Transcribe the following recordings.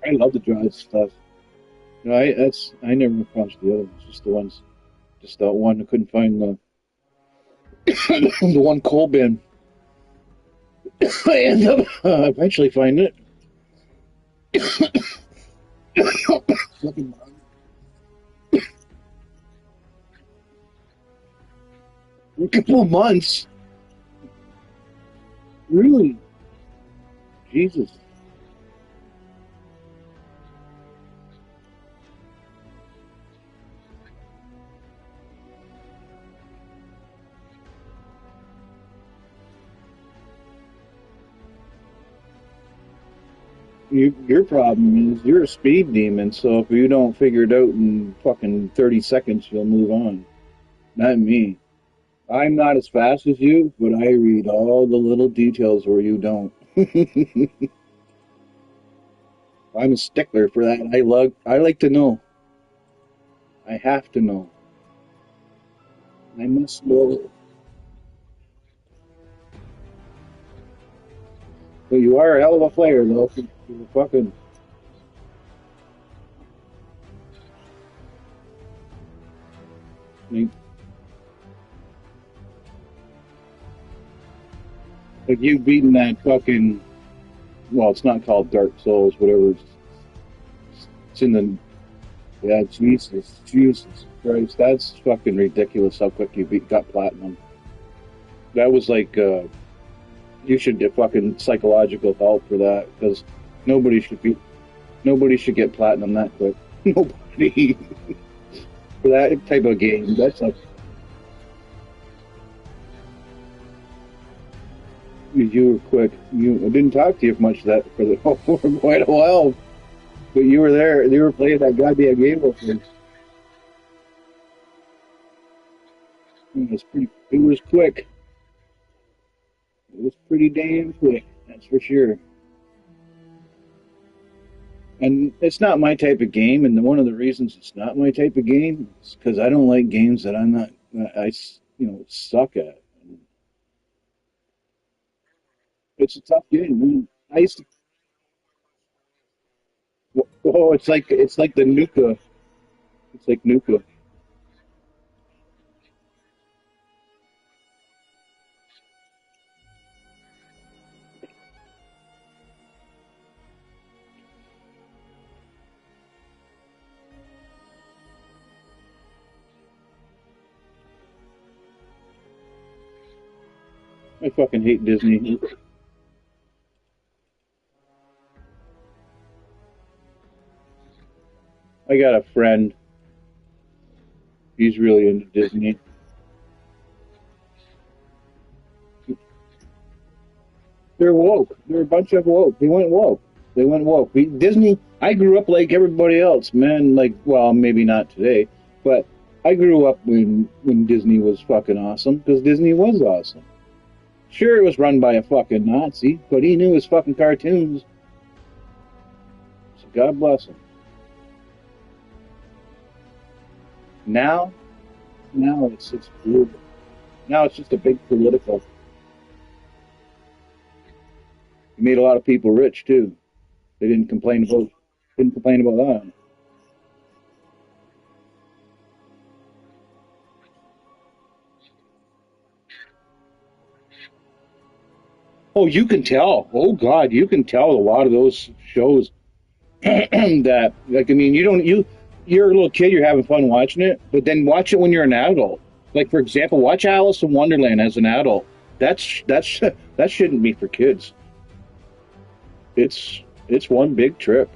I love the drive stuff. No, I never watched the other ones, just the ones, just that one I couldn't find the the one coal bin. I end up eventually finding it. A couple of months, really. Jesus. Your problem is you're a speed demon, so if you don't figure it out in fucking 30 seconds, you'll move on. Not me. I'm not as fast as you, but I read all the little details where you don't. I'm a stickler for that. I like to know. I have to know. I must know. But you are a hell of a player, though. You're fucking. Like, like you beating that fucking. Well, it's not called Dark Souls, whatever. It's in the. Yeah, Jesus Christ, that's fucking ridiculous how quick got platinum. That was like, you should get fucking psychological help for that because nobody should be, nobody should get platinum that quick. Nobody for that type of game. That's like you were quick. I didn't talk to you much that for quite a while, but you were there. You were playing that goddamn game with me. It was pretty. It was quick. It was pretty damn quick. That's for sure. And it's not my type of game. And one of the reasons it's not my type of game is because I don't like games that I'm not. Suck at. It's a tough game. I used to. Oh, it's like the Nuka. It's like Nuka. I fucking hate Disney. I got a friend. He's really into Disney. They're woke. They're a bunch of woke. They went woke. They went woke. Disney. I grew up like everybody else, man. Like, well, maybe not today, but I grew up when Disney was fucking awesome because Disney was awesome. Sure, it was run by a fucking Nazi, but he knew his fucking cartoons. So God bless him. Now, now it's brutal. Now it's just a big political. It made a lot of people rich too. They didn't complain about that. Oh, you can tell. Oh God, you can tell a lot of those shows that like I mean you're a little kid, you're having fun watching it, but then watch it when you're an adult. Like for example, watch Alice in Wonderland as an adult. That's that shouldn't be for kids. It's one big trip.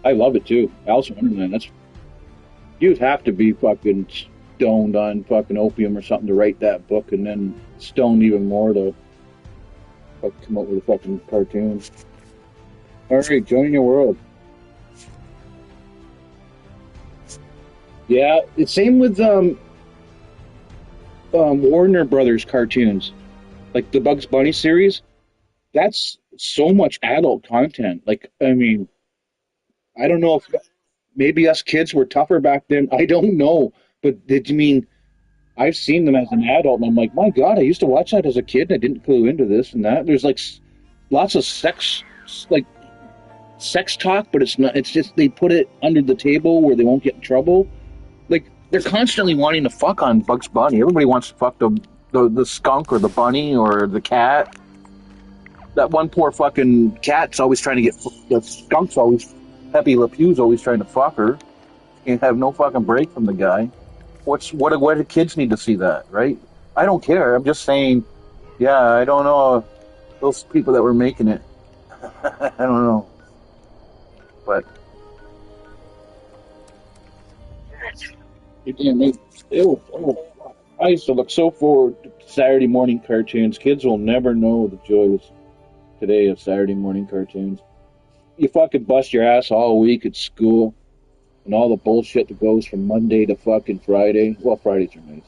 I love it too. Alice in Wonderland. That's you'd have to be fucking stoned on fucking opium or something to write that book, and then stoned even more to come up with a fucking cartoon. All right, join your world. Yeah, it's same with Warner Brothers cartoons, like the Bugs Bunny series. That's so much adult content. Like, I mean, I don't know if maybe us kids were tougher back then. I don't know, but did you mean? I've seen them as an adult, and I'm like, my God, I used to watch that as a kid. And I didn't clue into this and that. There's like lots of like sex talk, but it's not. It's just they put it under the table where they won't get in trouble. Like they're constantly wanting to fuck on Bugs Bunny. Everybody wants to fuck the skunk or the bunny or the cat. That one poor fucking cat's always trying to get the skunk's always Pepe Le Pew's always trying to fuck her. You have no fucking break from the guy. What do kids need to see that, right? I don't care. I'm just saying. Yeah, I don't know those people that were making it. I don't know, but it didn't make. I used to look so forward to Saturday morning cartoons. Kids will never know the joys today of Saturday morning cartoons. You fucking bust your ass all week at school and all the bullshit that goes from Monday to fucking Friday. Well, Fridays are nice.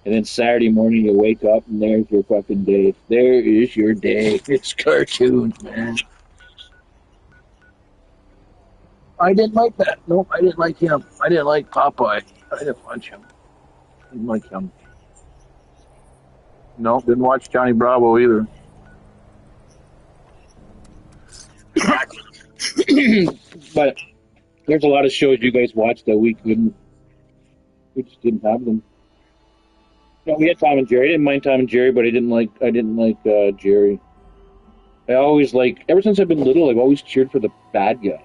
And then Saturday morning you wake up and there's your fucking day. There is your day. It's cartoons, man. I didn't like that. Nope, I didn't like him. I didn't like Popeye. I didn't watch him. I didn't like him. No, didn't watch Johnny Bravo either. But there's a lot of shows you guys watched that we couldn't. We just didn't have them. No, we had Tom and Jerry. I didn't mind Tom and Jerry, but I didn't like. I didn't like Jerry. I always like. Ever since I've been little, I've always cheered for the bad guy.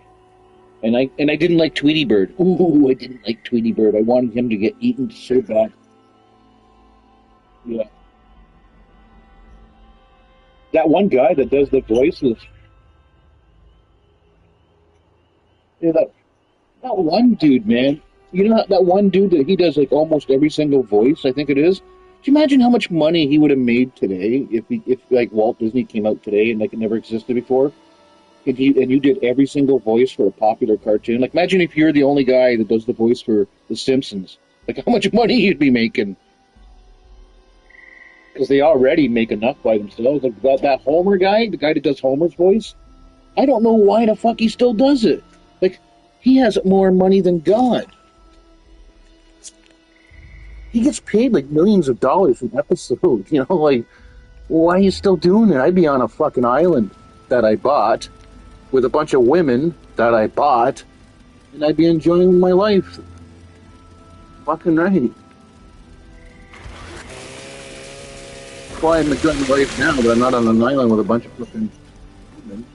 And I didn't like Tweety Bird. Ooh, I didn't like Tweety Bird. I wanted him to get eaten so bad. Yeah, that one guy that does the voices. Yeah, that one dude, man. You know that one dude that he does like almost every single voice. I think it is. Do you imagine how much money he would have made today if like Walt Disney came out today and like it never existed before? And you did every single voice for a popular cartoon. Like imagine if you're the only guy that does the voice for The Simpsons. Like how much money you'd be making because they already make enough by themselves. Like that Homer guy, the guy that does Homer's voice. I don't know why the fuck he still does it. Like he has more money than God. He gets paid like millions of dollars an episode. You know, like why are you still doing it? I'd be on a fucking island that I bought with a bunch of women that I bought, and I'd be enjoying my life. Fucking right. That's why I'm enjoying my life now, but I'm not on an island with a bunch of fucking women.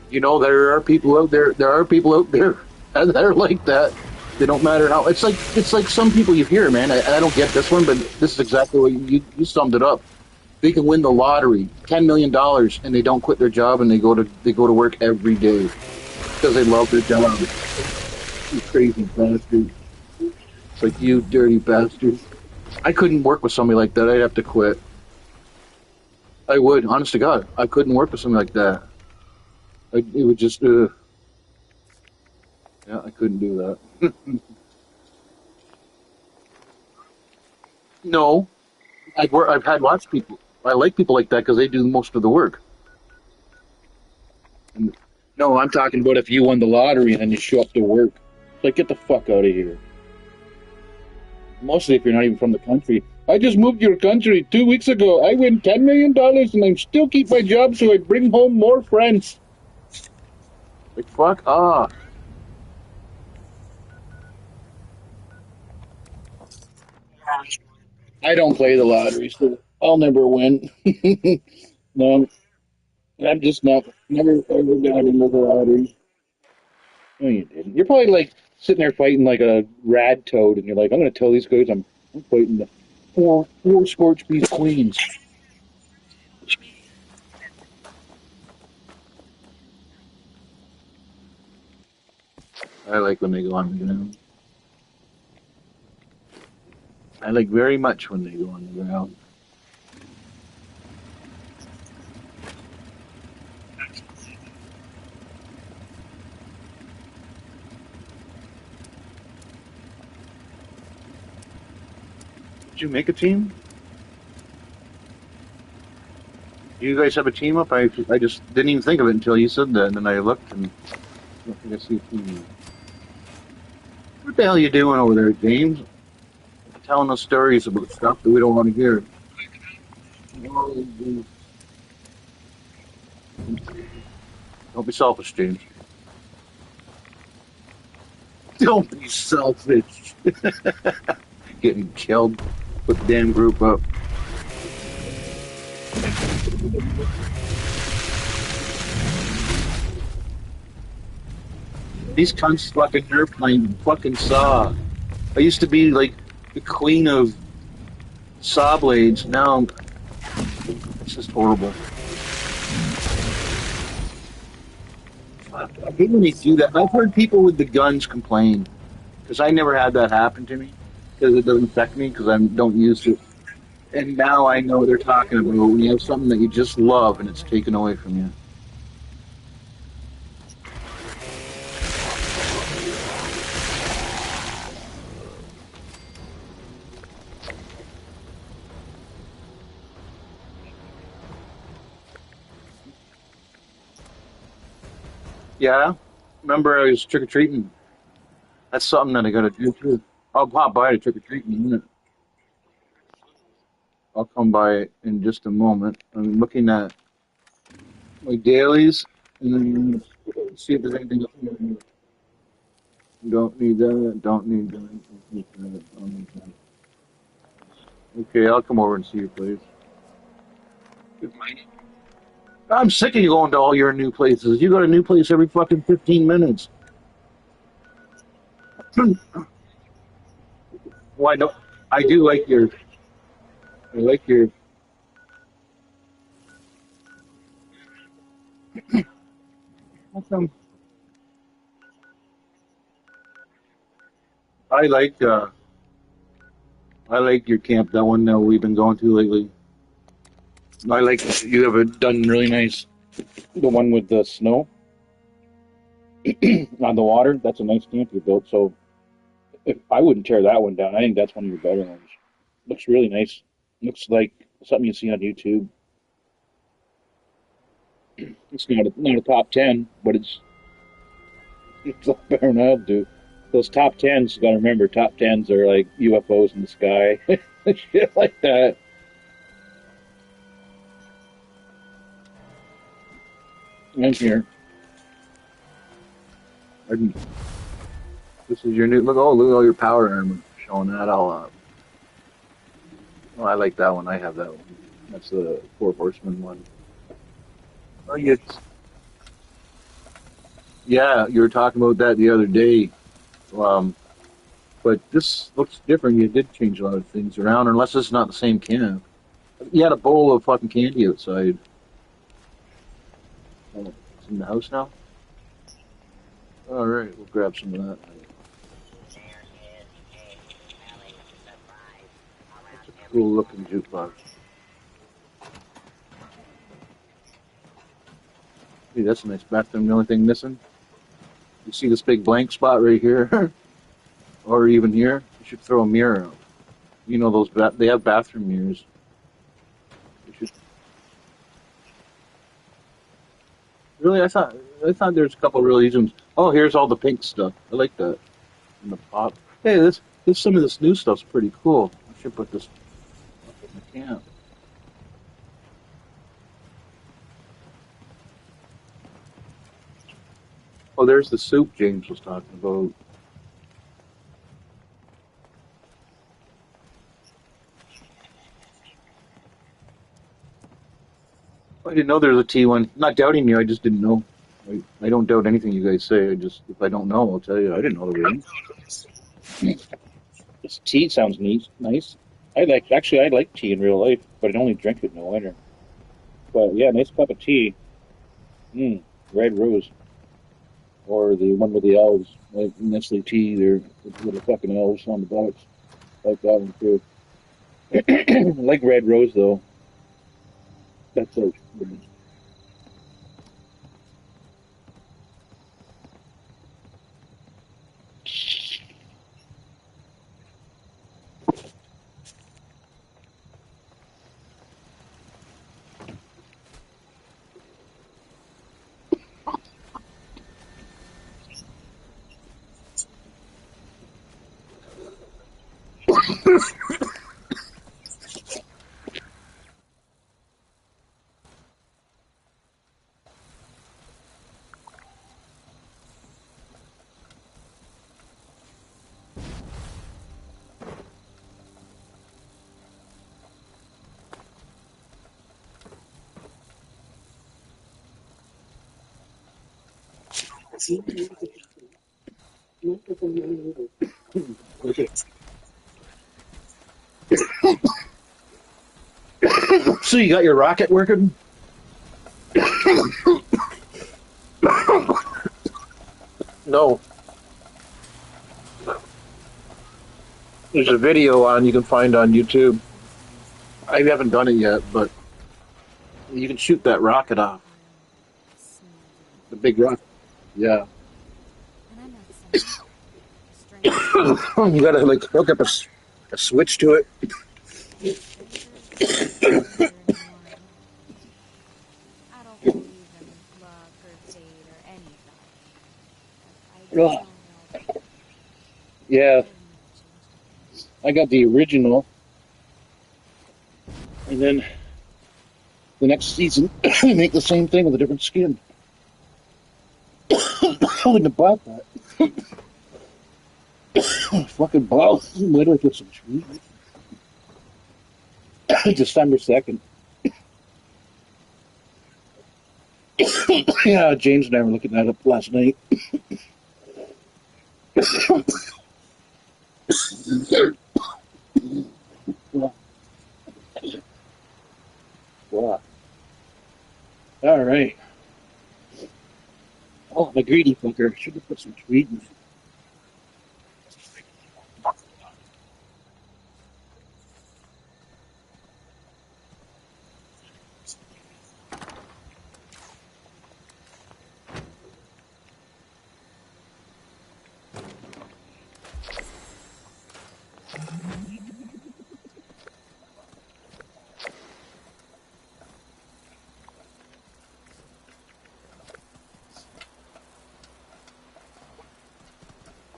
You know, there are people out there. There are people out there that are like that. They don't matter how. It's like some people you hear, man. I don't get this one, but this is exactly what you summed it up. They can win the lottery, $10 million, and they don't quit their job and they go to work every day because they love their job. You crazy bastard! It's like you dirty bastard. I couldn't work with somebody like that. I'd have to quit. I would, honest to God, I couldn't work with somebody like that. It would just, yeah, I couldn't do that. No, I've had lots of people. I like people like that because they do most of the work. And, no, I'm talking about if you won the lottery and then you show up to work. Like, get the fuck out of here. Mostly if you're not even from the country. I just moved to your country 2 weeks ago. I win $10 million and I still keep my job so I bring home more friends. Like, fuck off. I don't play the lottery, so I'll never win. No, I'm just not, never ever got into the lottery. No, you didn't. You're probably like sitting there fighting like a rad toad, and you're like, I'm going to tell these guys I'm fighting the four sports beef queens. I like when they go on the ground. I like very much when they go on the ground. Did you make a team? Do you guys have a team up? I just didn't even think of it until you said that, and then I looked and I think I see two. What the hell are you doing over there, James? Telling us stories about stuff that we don't want to hear. Don't be selfish, James. Don't be selfish. Getting killed. Put the damn group up. These cunts fucking nerfed my fucking saw. I used to be like the queen of saw blades. Now it's just horrible. I hate when they do that. I've heard people with the guns complain because I never had that happen to me because it doesn't affect me because I don't use it. And now I know what they're talking about when you have something that you just love and it's taken away from you. Yeah, remember I was trick or treating. That's something that I got to do too. I'll pop by to trick or treat in a minute. I'll come by in just a moment. I'm looking at my dailies and then see if there's anything else. Don't need that. Don't need that. Don't need that. Don't need that. Okay, I'll come over and see you, please. I'm sick of you going to all your new places. You go to a new place every fucking 15 minutes. Why no? I do like your. I like your. How come? I like. I like your camp. That one that we've been going to lately. I like you have it done really nice. The one with the snow on the water. That's a nice camp you built. So if I wouldn't tear that one down, I think that's one of your better ones. Looks really nice. Looks like something you see on YouTube. It's not a top 10, but it's a lot better than I'll do. Those top tens, you gotta remember, top tens are like UFOs in the sky, shit like that. I'm here. This is your new look. Oh, look at all your power armor, showing that all up. Oh, I like that one. I have that one. That's the Four Horsemen one. Oh, yeah, you were talking about that the other day. Um, but this looks different. You did change a lot of things around, unless it's not the same camp. You had a bowl of fucking candy outside. Oh, it's in the house now. All right, we'll grab some of that. That's a cool looking jukebox. Hey, that's a nice bathroom. The only thing missing, you see this big blank spot right here, or even here. You should throw a mirror up. You know those they have bathroom mirrors. You should really. I thought there's a couple of really easy ones. Oh, here's all the pink stuff. I like that in the pot. Hey, this some of this new stuff's pretty cool. I should put this up in the camp. Oh, there's the soup James was talking about. I didn't know there was a T1. Not doubting you, I just didn't know. I don't doubt anything you guys say. I just if I don't know, I'll tell you. I didn't know there was. This tea sounds neat, nice. I like tea in real life, but I only drink it in the winter. But yeah, nice cup of tea. Mm, red rose, or the one with the elves, like Nestle tea. They're with little fucking elves on the box. I like that one too. I like red rose though. That's so. So you got your rocket working? No. There's a video on you can find on YouTube. I haven't done it yet, but you can shoot that rocket off. The big rocket. Yeah. You gotta like hook up a switch to it. Ugh. Yeah, I got the original, and then the next season we make the same thing with a different skin. I wouldn't have bought that. Fucking balls. Literally put some tweet. December 2nd. Yeah, James and I were looking that up last night. Wow. All right. Oh, the greedy fucker. Should have put some tweet in it.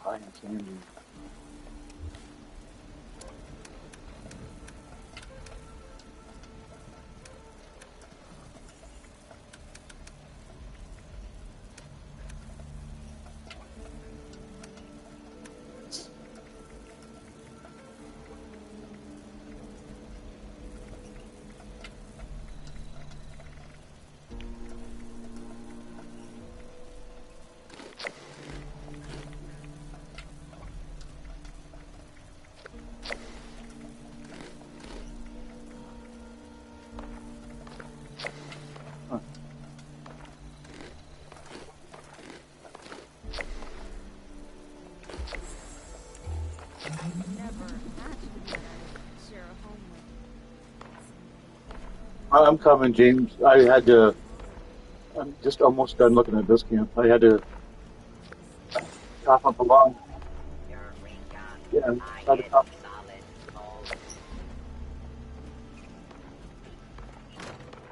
Pie and candy. Huh. I'm coming, James. I had to. I'm just almost done looking at this camp. I had to chop up a log. Yeah, I had to chop.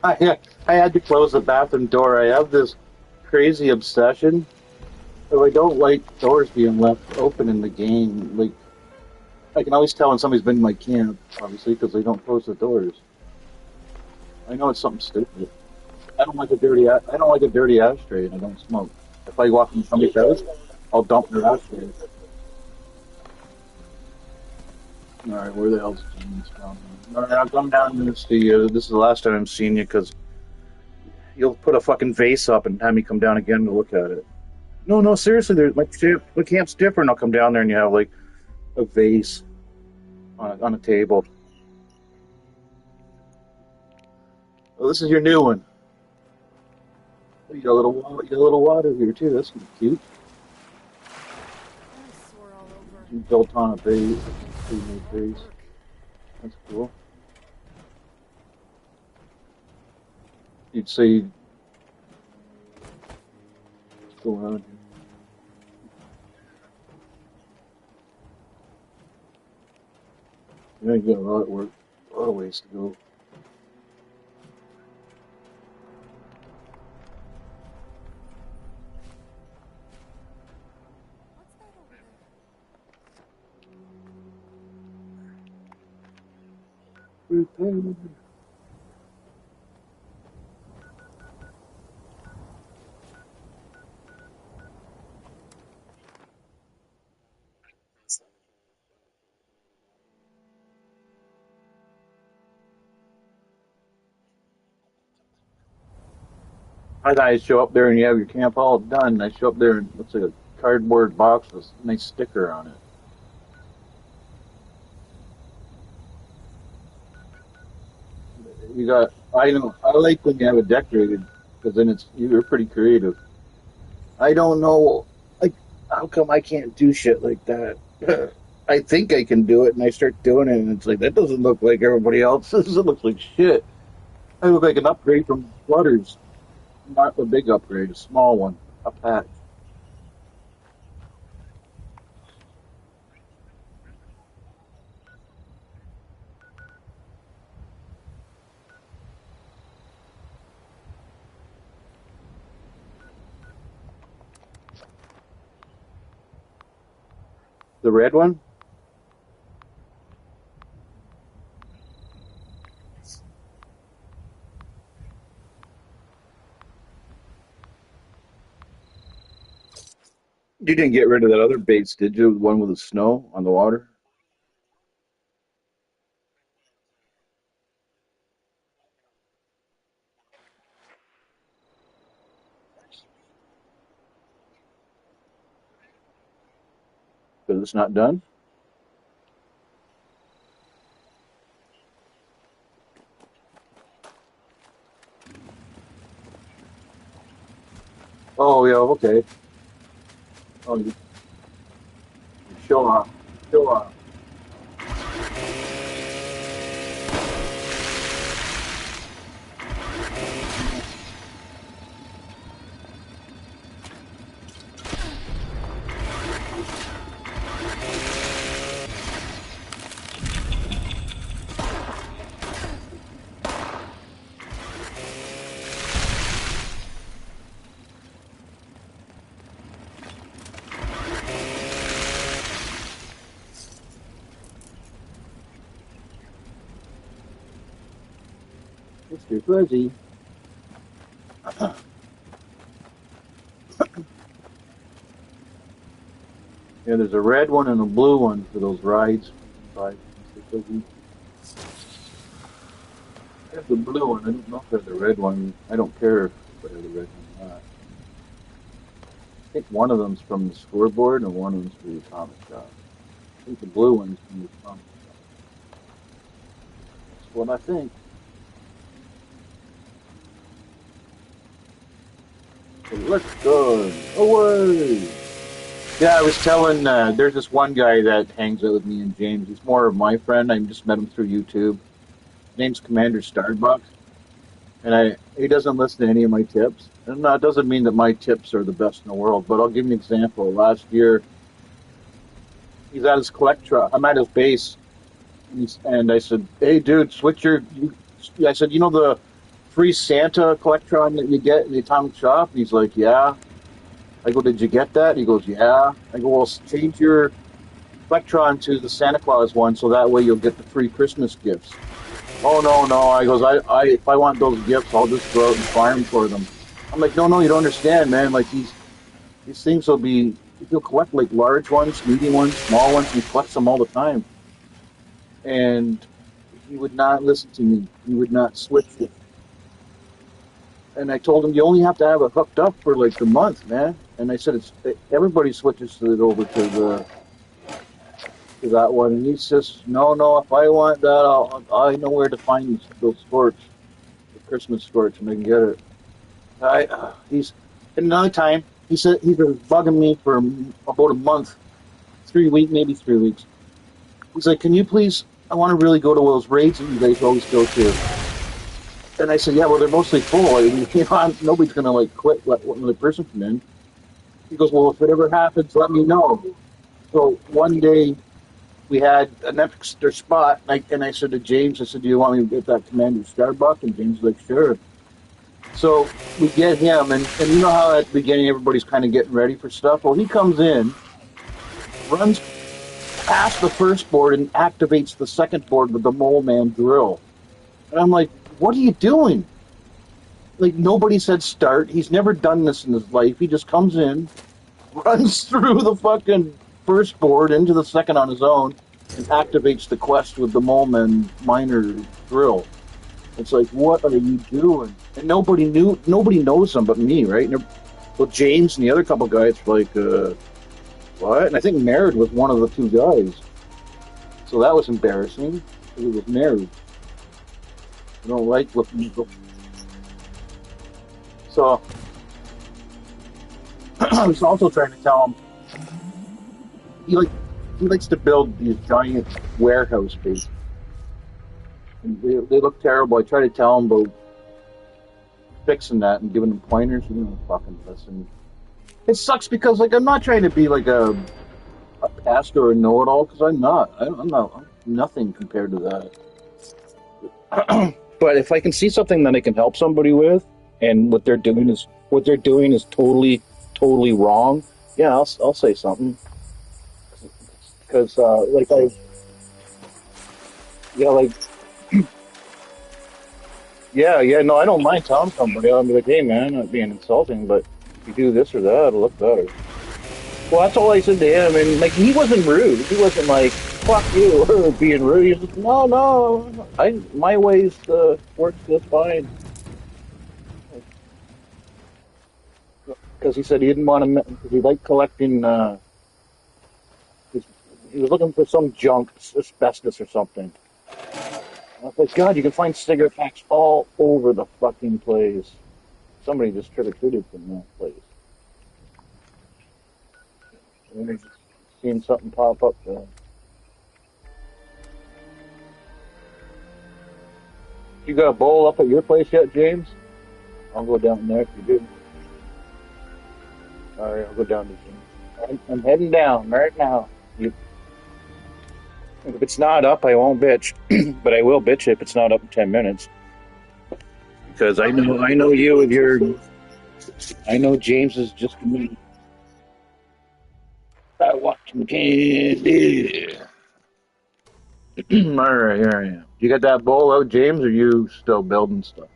I had to close the bathroom door. I have this crazy obsession. So I don't like doors being left open in the game. Like I can always tell when somebody's been in my camp, obviously, because they don't close the doors. I know it's something stupid. I don't like a dirty. I don't like a dirty ashtray, and I don't smoke. If I walk into somebody's house, I'll dump their ashtray. All right, where the hell's James from? All right, I'll come down and see you. This is the last time I'm seeing you because you'll put a fucking vase up and have me come down again to look at it. No, no, seriously, there's my camp's different. I'll come down there and you have like a vase on a table. Oh, this is your new one. You got a little you got a little water here too. That's cute. You built on a base, a pre-made base. That's cool. You'd say what's going on here. Yeah, you got a lot of work, a lot of ways to go. I thought I show up there and you have your camp all done. I show up there and it looks like a cardboard box with a nice sticker on it. You got, I know, I like when you have it decorated because then you're pretty creative. I don't know, like, how come I can't do shit like that? I think I can do it and I start doing it and it's like, that doesn't look like everybody else's. It looks like shit. I look like an upgrade from Flutters. Not a big upgrade, a small one, a patch. The red one? You didn't get rid of that other base, did you? The one with the snow on the water? Because it's not done? Oh, yeah, okay. Oh, you show off. Show off. Mr. Fuzzy. Yeah, there's a red one and a blue one for those rides. By Mr. Fuzzy. I have the blue one. I don't know if I have the red one. I don't care if I have the red one or not. I think one of them's from the scoreboard and one of them's from the atomic shop. I think the blue one's from the atomic shop. That's what I think. It looks good. Away! Yeah, I was telling, there's this one guy that hangs out with me and James. He's more of my friend. I just met him through YouTube. His name's Commander Starbucks. And he doesn't listen to any of my tips. And that doesn't mean that my tips are the best in the world, but I'll give you an example. Last year, he's at his I'm at his base, and I said, "Hey, dude, switch I said, "You know the free Santa Collectron that you get in the Atomic Shop?" And he's like, "Yeah." I go, "Did you get that?" He goes, "Yeah." I go, "Well, change your Electron to the Santa Claus one, so that way you'll get the free Christmas gifts." "Oh, no, no." I goes, if I want those gifts, I'll just go out and farm for them." I'm like, "No, no, you don't understand, man. Like these things will be, he'll collect like large ones, medium ones, small ones. He collects them all the time." And he would not listen to me. He would not switch it. And I told him, "You only have to have it hooked up for like a month, man." And I said, everybody switches it over to that one. And he says, "No, no, if I want that, I know where to find those sports, the Christmas sports, and I can get it." He's, and another time, he's been bugging me for about a month, 3 weeks, maybe 3 weeks. He's like, "Can you please, I want to really go to those raids that you guys always go to." And I said, "Yeah, well, they're mostly full. I mean, nobody's going to like quit, let another person come in." He goes, "Well, if it ever happens, let me know." So one day, we had an extra spot, and I said to James, I said, "Do you want me to get that Commander Starbuck?" And James was like, "Sure." So we get him, and you know how at the beginning everybody's kind of getting ready for stuff? Well, he comes in, runs past the first board and activates the second board with the mole man drill. And I'm like, what are you doing? Like, nobody said start. He's never done this in his life. He just comes in, runs through the fucking first board into the second on his own, and activates the quest with the mole man miner drill. It's like, what are you doing? And nobody knows him but me, right? Well, James and the other couple guys were like, what? And I think Merritt was one of the two guys. So that was embarrassing. It was Merritt. I don't like looking. So I was also trying to tell him he like he likes to build these giant warehouse bases. And they look terrible. I try to tell him about fixing that and giving him pointers. He don't fucking listen. It sucks because like I'm not trying to be like a pastor or a know-it-all because I'm not. I'm not. I'm nothing compared to that. But if I can see something that I can help somebody with, and what they're doing is totally wrong, yeah, I'll say something because like I yeah like yeah no I don't mind telling somebody. I'll be like, hey man, I'm not being insulting, but if you do this or that, it'll look better. Well, that's all I said to him, and like he wasn't rude. He wasn't like "fuck you" or being rude. He was like, "No, no, my ways work just fine." Because he said he didn't want to. Because he liked collecting. He he was looking for some junk, asbestos or something. I was like, God, you can find cigarette packs all over the fucking place. Somebody just trick or treated from that place. And I just seen something pop up there. You got a bowl up at your place yet, James? I'll go down there if you do. All right, I'll go down to James. I'm heading down right now. You, if it's not up, I won't bitch, but I will bitch if it's not up in 10 minutes because I know you with your. I know James is just me. I want some candy. All right, all right. You got that bowl out, James, or you still building stuff?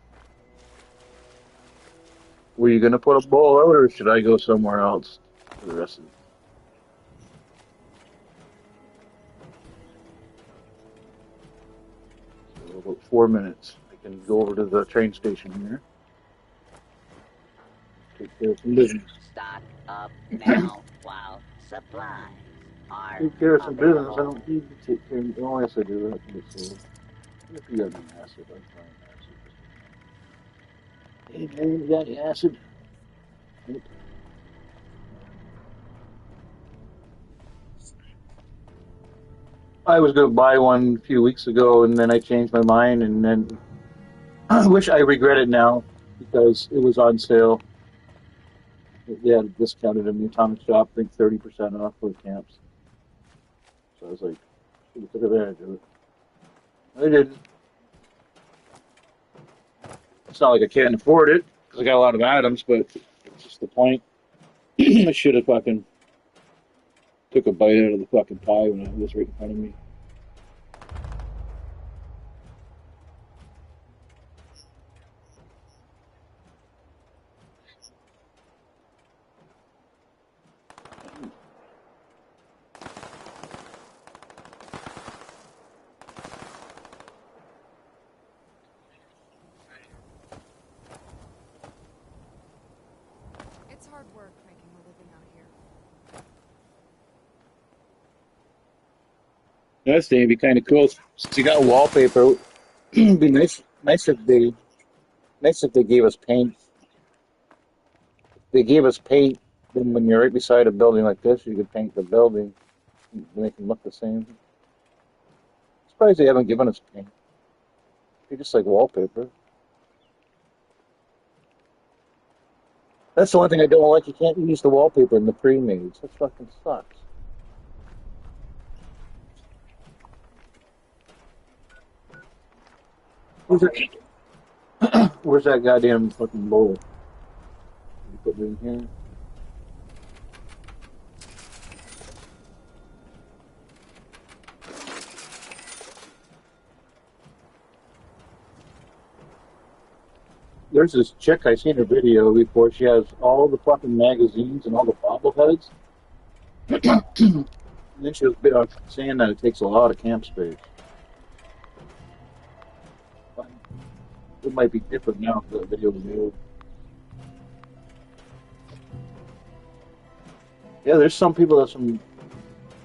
Were you gonna put a bowl out, or should I go somewhere else for the rest of it? So about 4 minutes. I can go over to the train station here. Take care of some business. Stock up now while supplies are Take care of some business. I available. don't need to take care of. Oh, yes, I do. I can just say, if you got any acid, I'm fine. Acid. Hey, man, you got any acid? Nope. I was going to buy one a few weeks ago, and then I changed my mind, and then I wish I regret it now because it was on sale. They had it discounted in the atomic shop, I think 30% off for camps. So I was like, should have took advantage of it. I didn't. It's not like I can't afford it because I got a lot of atoms, but it's just the point. I should have fucking took a bite out of the fucking pie when it was right in front of me. It's hard work making a living out here. That's thing would be kind of cool since you got wallpaper. It'd be nice if they gave us paint. If they gave us paint. Then when you're right beside a building like this, you could paint the building and make them look the same. Surprised they haven't given us paint. They just like wallpaper. That's the one thing I don't like. You can't use the wallpaper in the pre-mades. That fucking sucks. Where's where's that goddamn fucking bowl? You put it in here. There's this chick, I seen her video before. She has all the fucking magazines and all the bobbleheads. And then she was saying that it takes a lot of camp space. But it might be different now if the video was new. Yeah, there's some people that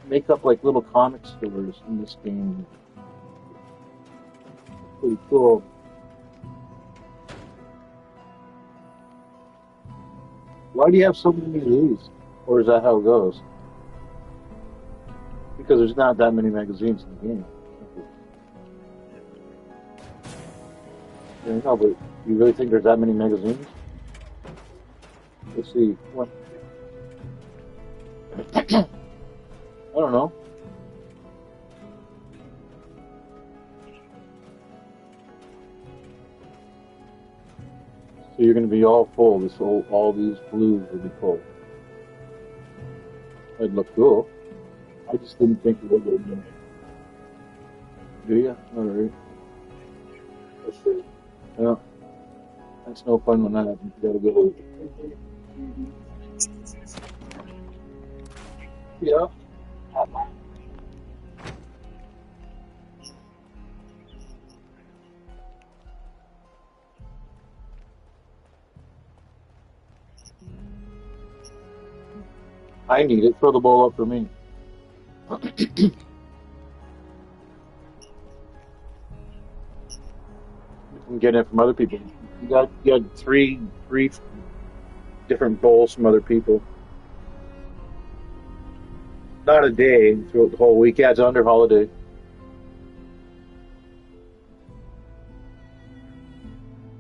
make up like little comic stores in this game. Pretty cool. Why do you have so many of these? Or is that how it goes? Because there's not that many magazines in the game. Yeah, no, but you really think there's that many magazines? Let's see. What? I don't know. So you're going to be all full. All these blues will be full. It'd look cool. I just didn't think it would be. Do you? All right. Yeah. That's no fun when that happens. You gotta go. Yeah. I need it. Throw the ball up for me. I'm getting it from other people. You got three different bowls from other people. Not a day throughout the whole week. Yeah, it's under holiday.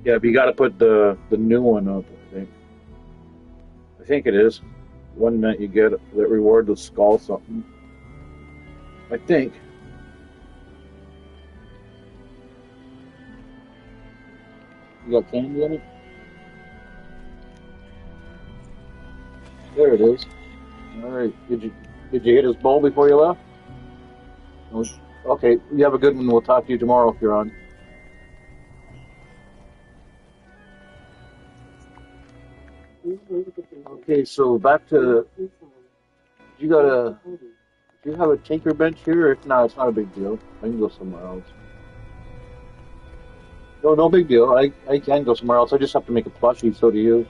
Yeah, but you got to put the new one up. I think. I think it is one that you get that reward the skull something. I think. You got candy in it? There it is. All right. Did you hit his bowl before you left? No. Okay. You have a good one. We'll talk to you tomorrow if you're on. Okay. So back to you got a. Do you have a tinker bench here? If not, it's not a big deal. I can go somewhere else. No, no big deal. I can go somewhere else. I just have to make a plushie. So do you.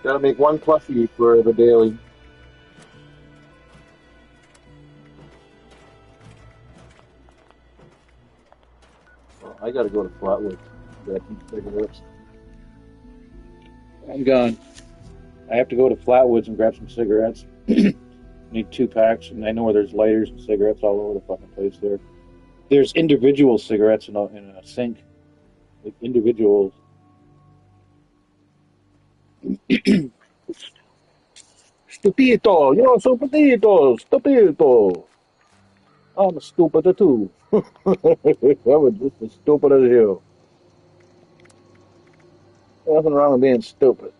Gotta make one plushie for the daily. Well, I gotta go to Flatwood. Grab some cigarettes. I'm gone. I have to go to Flatwoods and grab some cigarettes. Need 2 packs, and I know where there's lighters and cigarettes all over the fucking place there. There's individual cigarettes in a sink. Like individuals. Stupito! You're so petito! Stupito! I'm stupid too. I'm just as stupid as you. Nothing wrong with being stupid.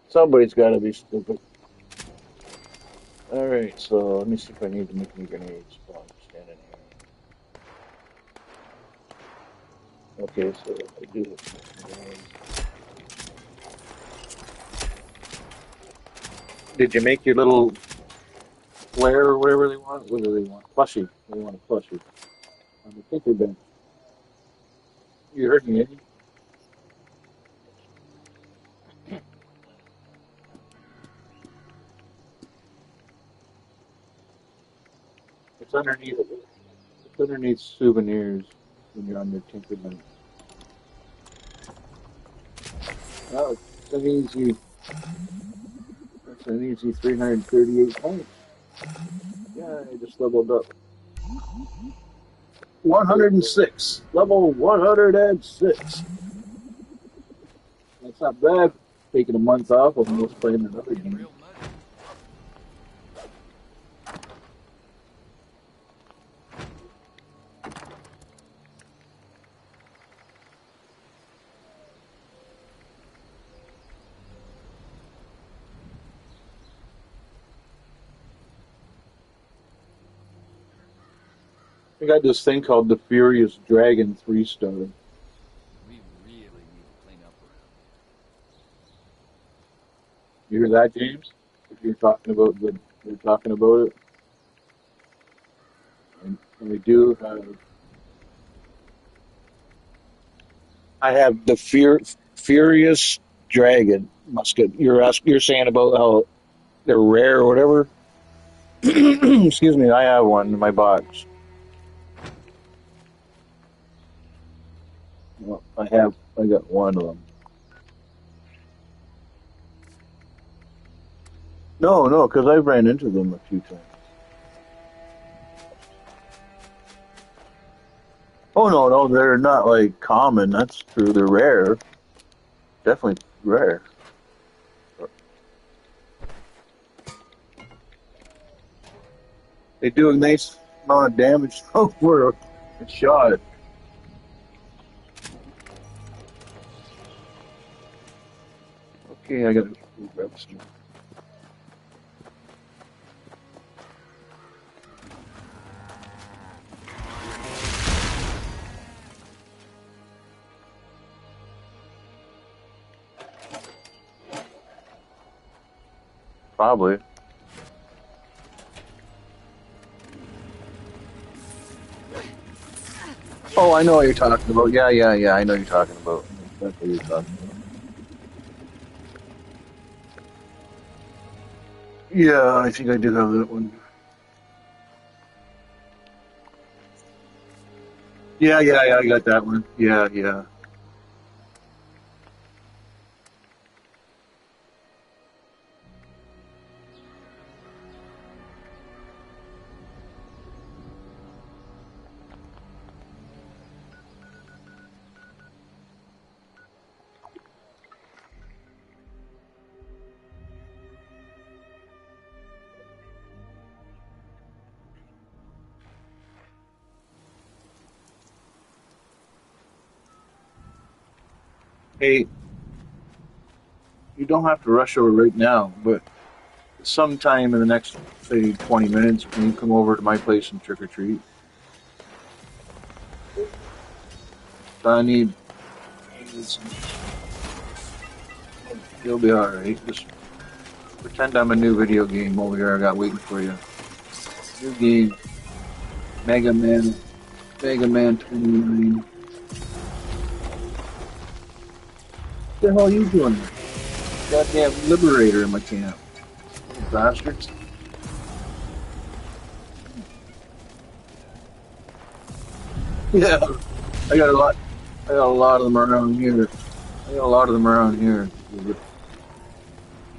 Somebody's got to be stupid. All right, so let me see if I need to make any grenades while I'm standing here. Okay, so I do have some grenades. Did you make your little flare or whatever they want? What do they want? Plushie. They want a plushie. On the tinker bench. You heard me, Eddie? It's underneath. It's underneath souvenirs when you're on your tinker bench. Oh, it's an easy. That's an easy 338 points. Yeah, I just leveled up. 106. Level 106. That's not bad. Taking a month off of almost playing another game. I got this thing called the Furious Dragon 3-star. We really need to You hear that, James? If you're talking about you're talking about it, and we do have. I have the Furious Dragon musket. You're saying about how they're rare or whatever. Excuse me, I have one in my box. Well, I got one of them. No, no, because I've ran into them a few times. Oh no, no, they're not like common. That's true. They're rare. Definitely rare. They do a nice amount of damage for a shot. Okay, I gotta grab some. Probably. Oh, I know what you're talking about. Yeah, yeah, yeah. I know what you're talking about. That's what you're talking about. Yeah, I think I do have that one. Yeah, yeah, yeah. I got that one. Yeah, yeah. Hey, you don't have to rush over right now, but sometime in the next, say, 20 minutes, can you come over to my place and trick or treat? I need. You'll be alright. Just pretend I'm a new video game over here I got waiting for you. New game. Mega Man. Mega Man 29. What the hell are you doing there? Goddamn Liberator in my camp. You bastards. Yeah. I got a lot. I got a lot of them around here. I got a lot of them around here. If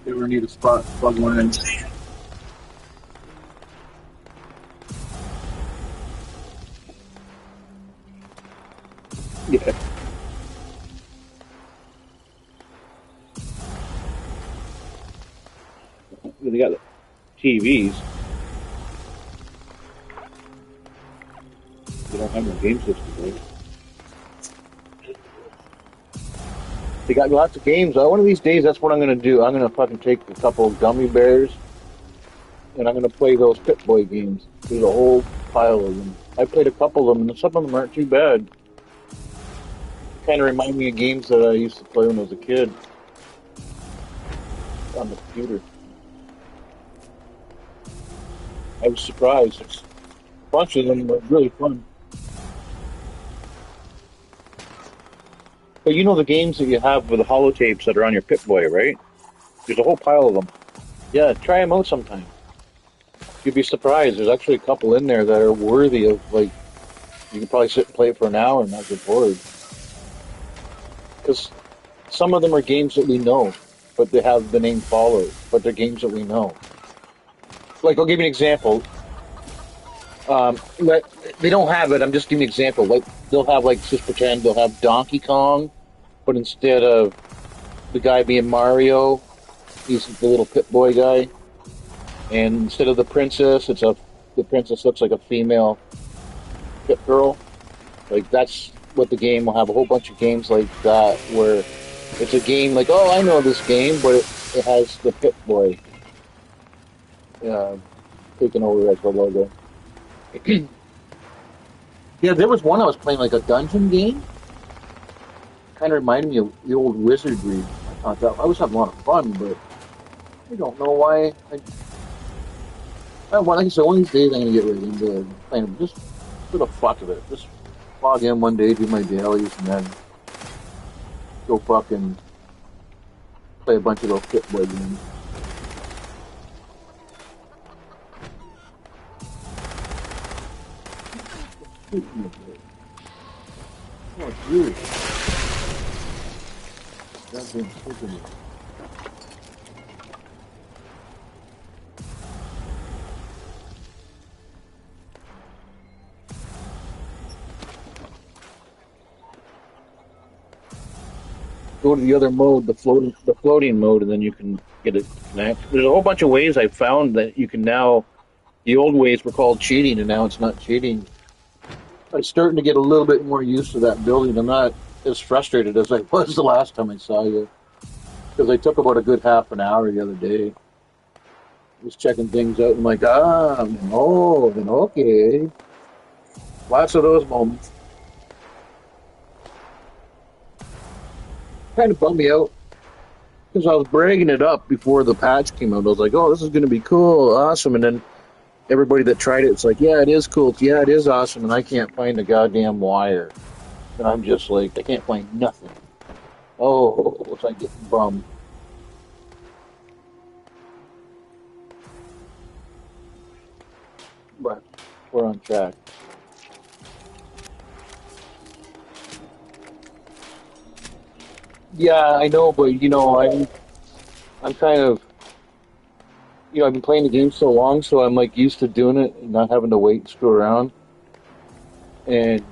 you ever need a spot, plug one in. Yeah. They got the TVs. They don't have no game system, right? They got lots of games. One of these days, that's what I'm gonna do. I'm gonna fucking take a couple of gummy bears and I'm gonna play those Pit Boy games. There's a whole pile of them. I played a couple of them, and some of them aren't too bad. Kind of remind me of games that I used to play when I was a kid on the computer. I was surprised. A bunch of them were really fun. But you know the games that you have with the holotapes that are on your Pip Boy, right? There's a whole pile of them. Yeah, try them out sometime. You'd be surprised. There's actually a couple in there that are worthy of, like, you can probably sit and play it for an hour and not get bored. Because some of them are games that we know, but they have the name Fallout, but they're games that we know. Like, I'll give you an example. They don't have it. I'm just giving you an example. Like, they'll have, like, just pretend they'll have Donkey Kong, but instead of the guy being Mario, he's the little Pit Boy guy. And instead of the princess, the princess looks like a female Pit girl. Like, that's what the game will have. A whole bunch of games like that where it's a game like, oh, I know this game, but it has the Pit Boy uh, taken over as the logo. Yeah, there was one I was playing, like a dungeon game. Kind of reminded me of the old Wizardry. I thought that I was having a lot of fun, but I don't know why. Like I said, one of these days I'm gonna get right into playing just for the fuck of it. Just log in one day, do my dailies, and then go fucking play a bunch of those Pip-Boy games. Oh, dude. That's been freaking me. Go to the other mode, the floating mode, and then you can get it connect. There's a whole bunch of ways I found that you can now. The old ways were called cheating, and now it's not cheating. I'm starting to get a little bit more used to that building. I'm not as frustrated as I was the last time I saw you, because I took about a good half an hour the other day. Just checking things out. I'm like, then okay. Lots of those moments. Kind of bummed me out because I was bragging it up before the patch came out. I was like, oh, this is going to be cool, awesome. And then everybody that tried it, it's like, yeah, it is cool. Yeah, it is awesome. And I can't find a goddamn wire. And I'm just like, I can't find nothing. Oh, it's like getting bummed. But we're on track. Yeah, I know, but I'm kind of I've been playing the game so long, so I'm like used to doing it and not having to wait and screw around. And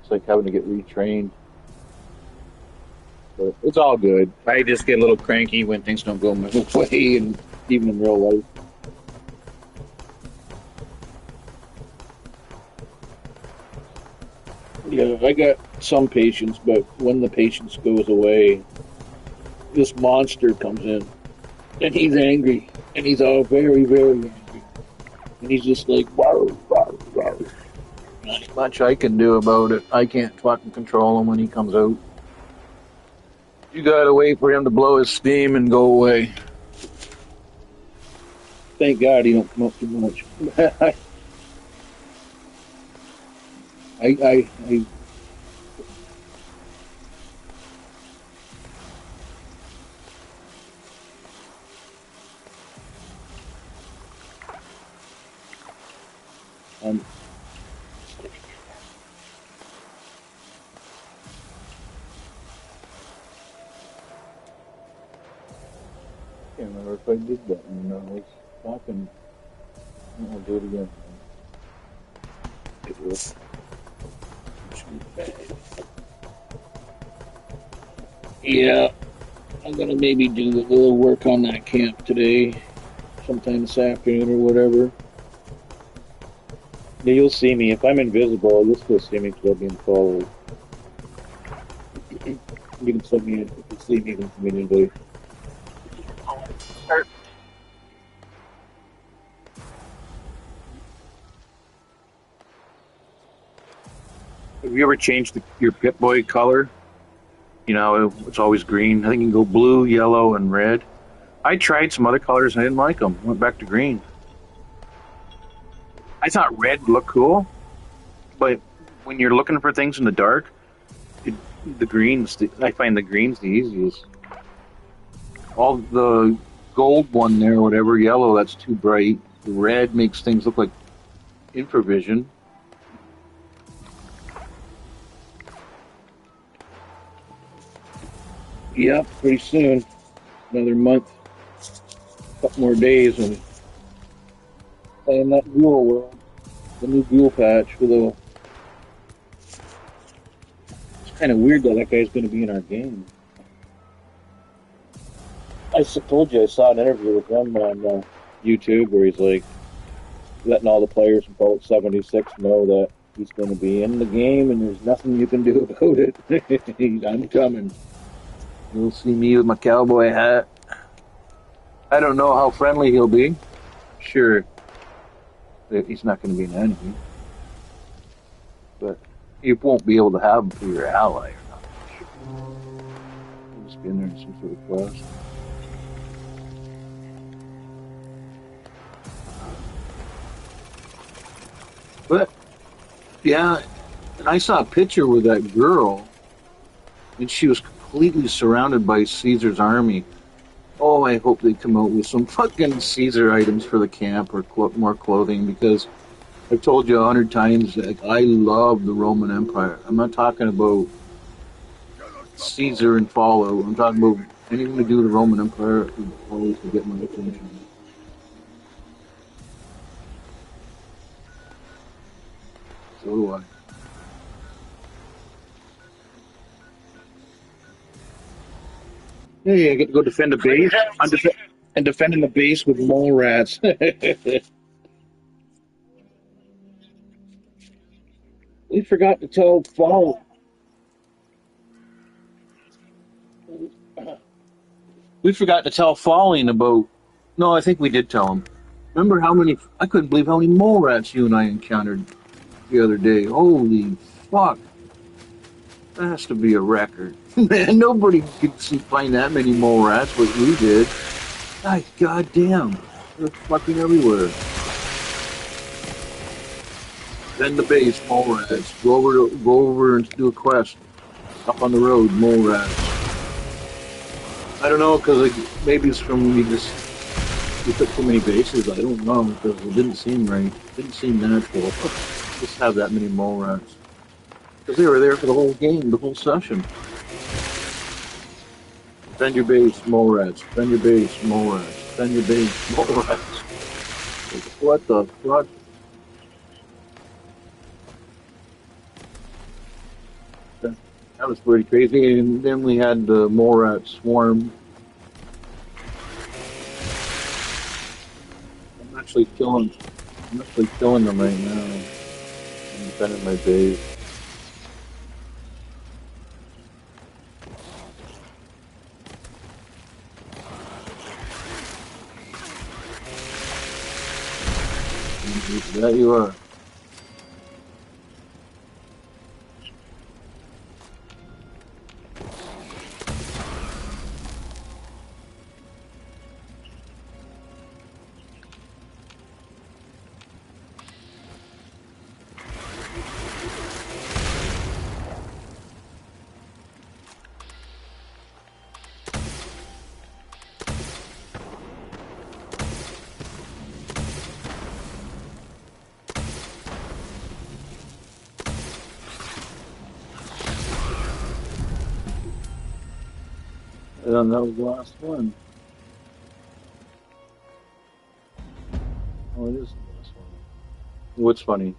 it's like having to get retrained. But it's all good. I just get a little cranky when things don't go my way, and even in real life. Yeah, I got some patience, but when the patience goes away, this monster comes in, and he's angry, and he's all very, very angry, and he's just like, wow, wow, wow. Not much I can do about it. I can't fucking control him when he comes out. You gotta wait for him to blow his steam and go away. Thank God he don't come up too much. I um, can't remember if I did that or not. I was talking. I'll do it again. It was. Yeah, I'm gonna maybe do a little work on that camp today, sometime this afternoon or whatever. Yeah, you'll see me. If I'm invisible, you'll still see me because I'll be in followed. You can send me if you see me conveniently. Have you ever changed your Pip-Boy color? You know, it's always green. I think you can go blue, yellow, and red. I tried some other colors and I didn't like them. Went back to green. I thought red looked cool, but when you're looking for things in the dark, it, the greens, I find the greens the easiest. All the gold one there, whatever, yellow, that's too bright. The red makes things look like infravision. Yep, pretty soon. Another month, couple more days, and playing that Ghoul world, the new Ghoul patch with a. It's kind of weird that guy's going to be in our game. Told you I saw an interview with him on YouTube where he's like letting all the players from Fallout 76 know that he's going to be in the game and there's nothing you can do about it. I'm coming. You'll see me with my cowboy hat. I don't know how friendly he'll be. Sure, he's not going to be an enemy, but you won't be able to have him for your ally or not. He'll just be in there in some sort of quest. But yeah, and I saw a picture with that girl, and she was completely surrounded by Caesar's army. Oh, I hope they come out with some fucking Caesar items for the camp or more clothing because I've told you 100 times that I love the Roman Empire. I'm not talking about Caesar and Fallout. I'm talking about anything to do with the Roman Empire is always to get my attention. So do I. Hey, I get to go defend a base. I'm defending the base with mole rats. We forgot to tell Fall. We forgot to tell Falling about. No, I think we did tell him. Remember how many? I couldn't believe how many mole rats you and I encountered the other day. Holy fuck! That has to be a record. Man, nobody could find that many mole rats, but we did. Ay, goddamn. They're fucking everywhere. Then the base, mole rats. Go over and do a quest. Up on the road, mole rats. I don't know, because like, maybe it's from you took too many bases. I don't know, because it didn't seem right. It didn't seem natural. Just have that many mole rats. Because they were there for the whole game, the whole session. Defend your base, mole rats. Defend your base, mole rats. Defend your base, mole rats. Like, what the fuck? That was pretty crazy. And then we had the mole rat swarm. I'm actually killing. I'm actually killing them right now. I'm defending my base. That you are. And that was the last one. Oh, it is the last one. What's funny?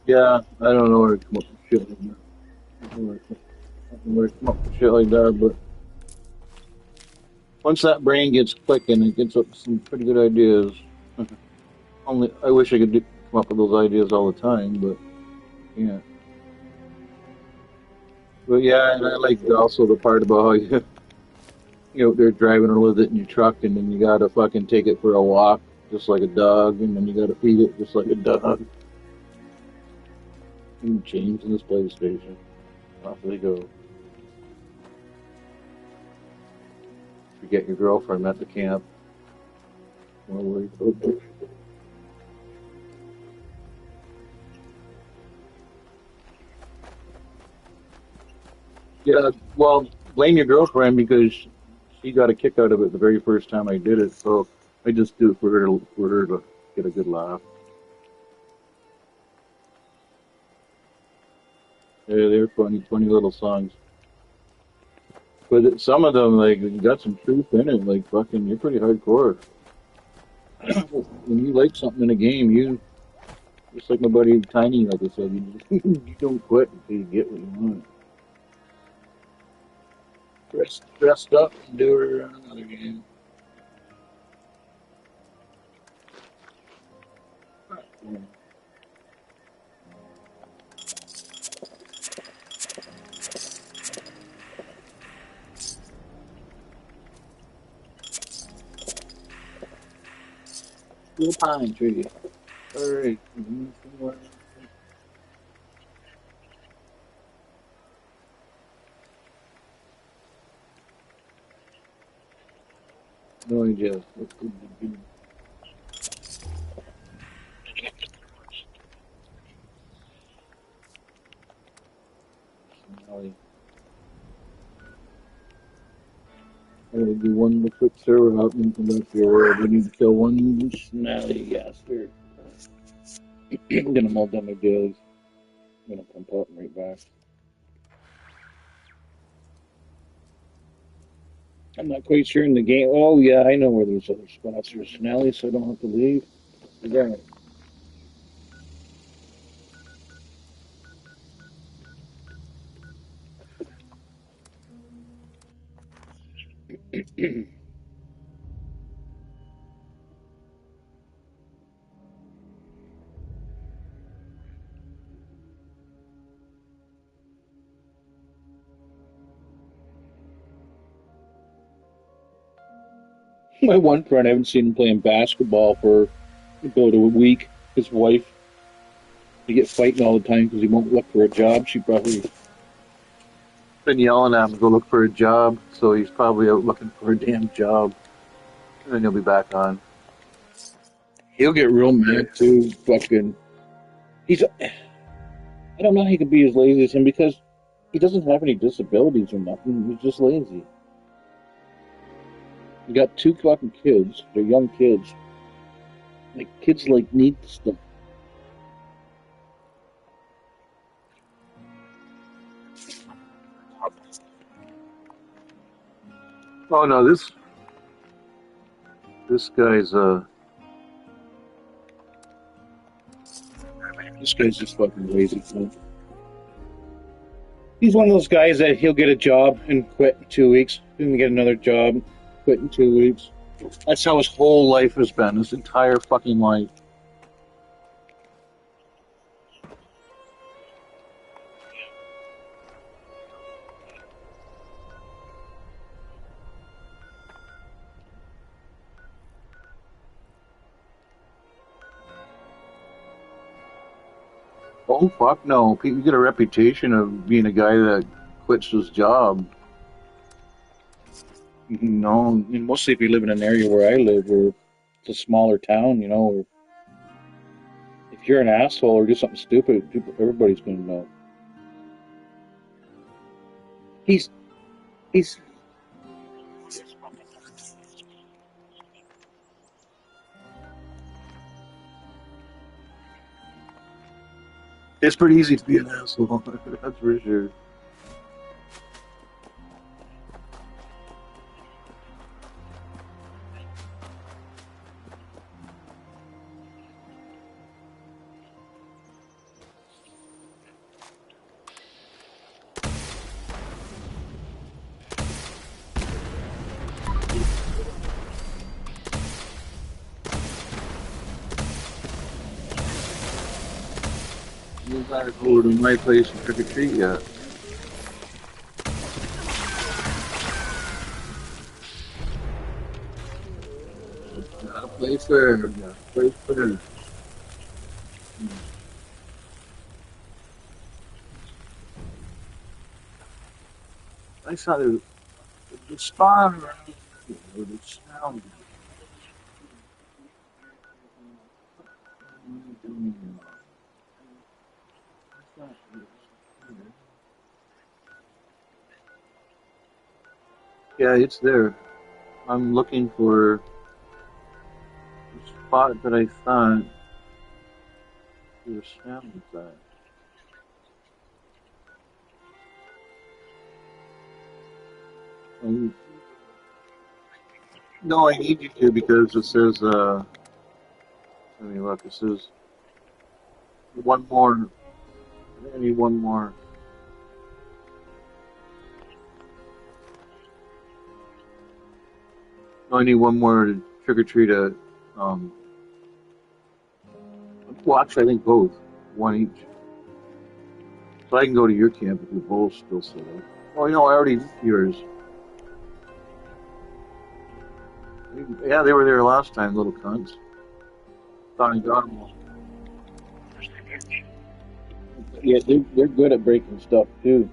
Yeah, I don't know where to come up with shit like that. I don't know where to come up with shit like that, but once that brain gets clicking, it gets up with some pretty good ideas. Only I wish I could come up with those ideas all the time, but yeah. But yeah, and I like also the part about how you know they're driving with it in your truck, and then you gotta fucking take it for a walk, just like a dog, and then you gotta feed it just like a dog. And change in this PlayStation. Off they go. Forget your girlfriend at the camp. More worried about. Yeah, well, blame your girlfriend because she got a kick out of it the very first time I did it. So I just do it for her to get a good laugh. Yeah, they're funny little songs. But some of them, like, got some truth in it. Like, fucking, you're pretty hardcore. When you like something in a game, you just like my buddy Tiny, like I said, you don't quit until you get what you want. Dressed up and do it around another game. Yeah. Little pine tree. All right. No idea. What could it be? Snelly. I'm gonna do one quick server up and come back here. We need to kill one Snelly bastard. I'm gonna mold down my dailies. I'm gonna pump up and right back. I'm not quite sure in the game. Oh yeah, I know where there's other spots for Snelly, so I don't have to leave. Yeah. My one friend, I haven't seen him playing basketball for about a week. His wife, they get fighting all the time because he won't look for a job. She probably been yelling at him to go look for a job, so he's probably out looking for a damn job, and then he'll be back on. He'll get real mad too. Fucking, he's. I don't know how he can be as lazy as him because he doesn't have any disabilities or nothing. He's just lazy. He got two fucking kids. They're young kids. Like kids like need stuff. Oh no, this guy's this guy's just fucking lazy. Man. He's one of those guys that he'll get a job and quit in 2 weeks, then get another job, quit in 2 weeks. That's how his whole life has been. His entire fucking life. Oh fuck no! You get a reputation of being a guy that quits his job. No, and mostly if you live in an area where I live, where it's a smaller town, or if you're an asshole or do something stupid, everybody's gonna know. He's he's. It's pretty easy to be an asshole. That's for sure. You gotta go to my place and trick or treat yet. Got a place there. Got a place there. I saw the spawn around here with the sound. Yeah, it's there. I'm looking for the spot that I thought the sound was at. Um, No, I need you to because it says, let me look, it says one more. I need one more. No, I need one more to trick or treat um, well, actually, I think both. One each. So I can go to your camp if we both still set up. Oh, I already did yours. Yeah, they were there last time, little cunts. Thought I got them all. Yeah, they're good at breaking stuff too.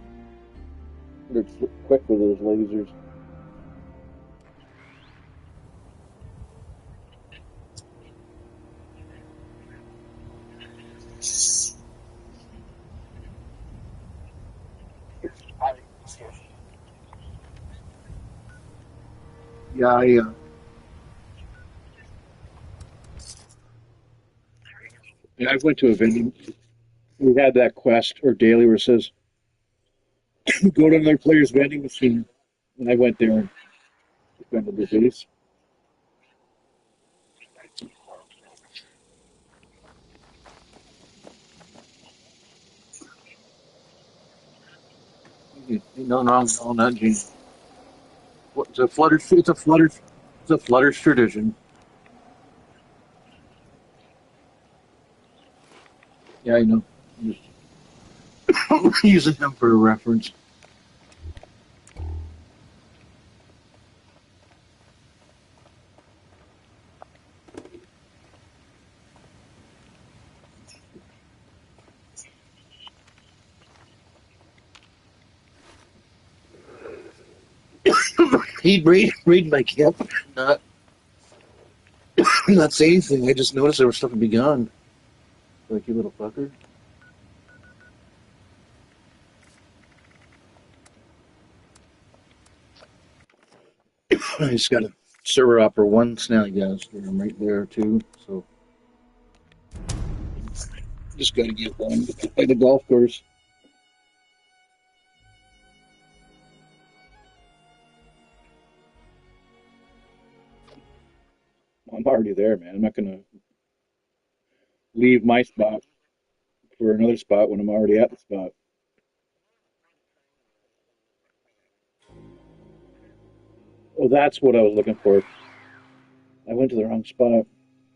They're quick with those lasers. Yeah, I went to a vending. We had that quest or daily where it says go to another player's vending machine, and I went there and defended the base. no, no, no, not Gene. What, it's a Flutter. It's a Flutter. It's a Flutter's tradition. Yeah, I know. I'm just using him for a reference. He'd read my cap, not not say anything. I just noticed there was stuff to be gone. Like you little fucker. I just got a server opera one snally gas. I'm right there too. So just got to get one by the golf course. I'm already there, man. I'm not gonna leave my spot for another spot when I'm already at the spot. Oh, that's what I was looking for. I went to the wrong spot.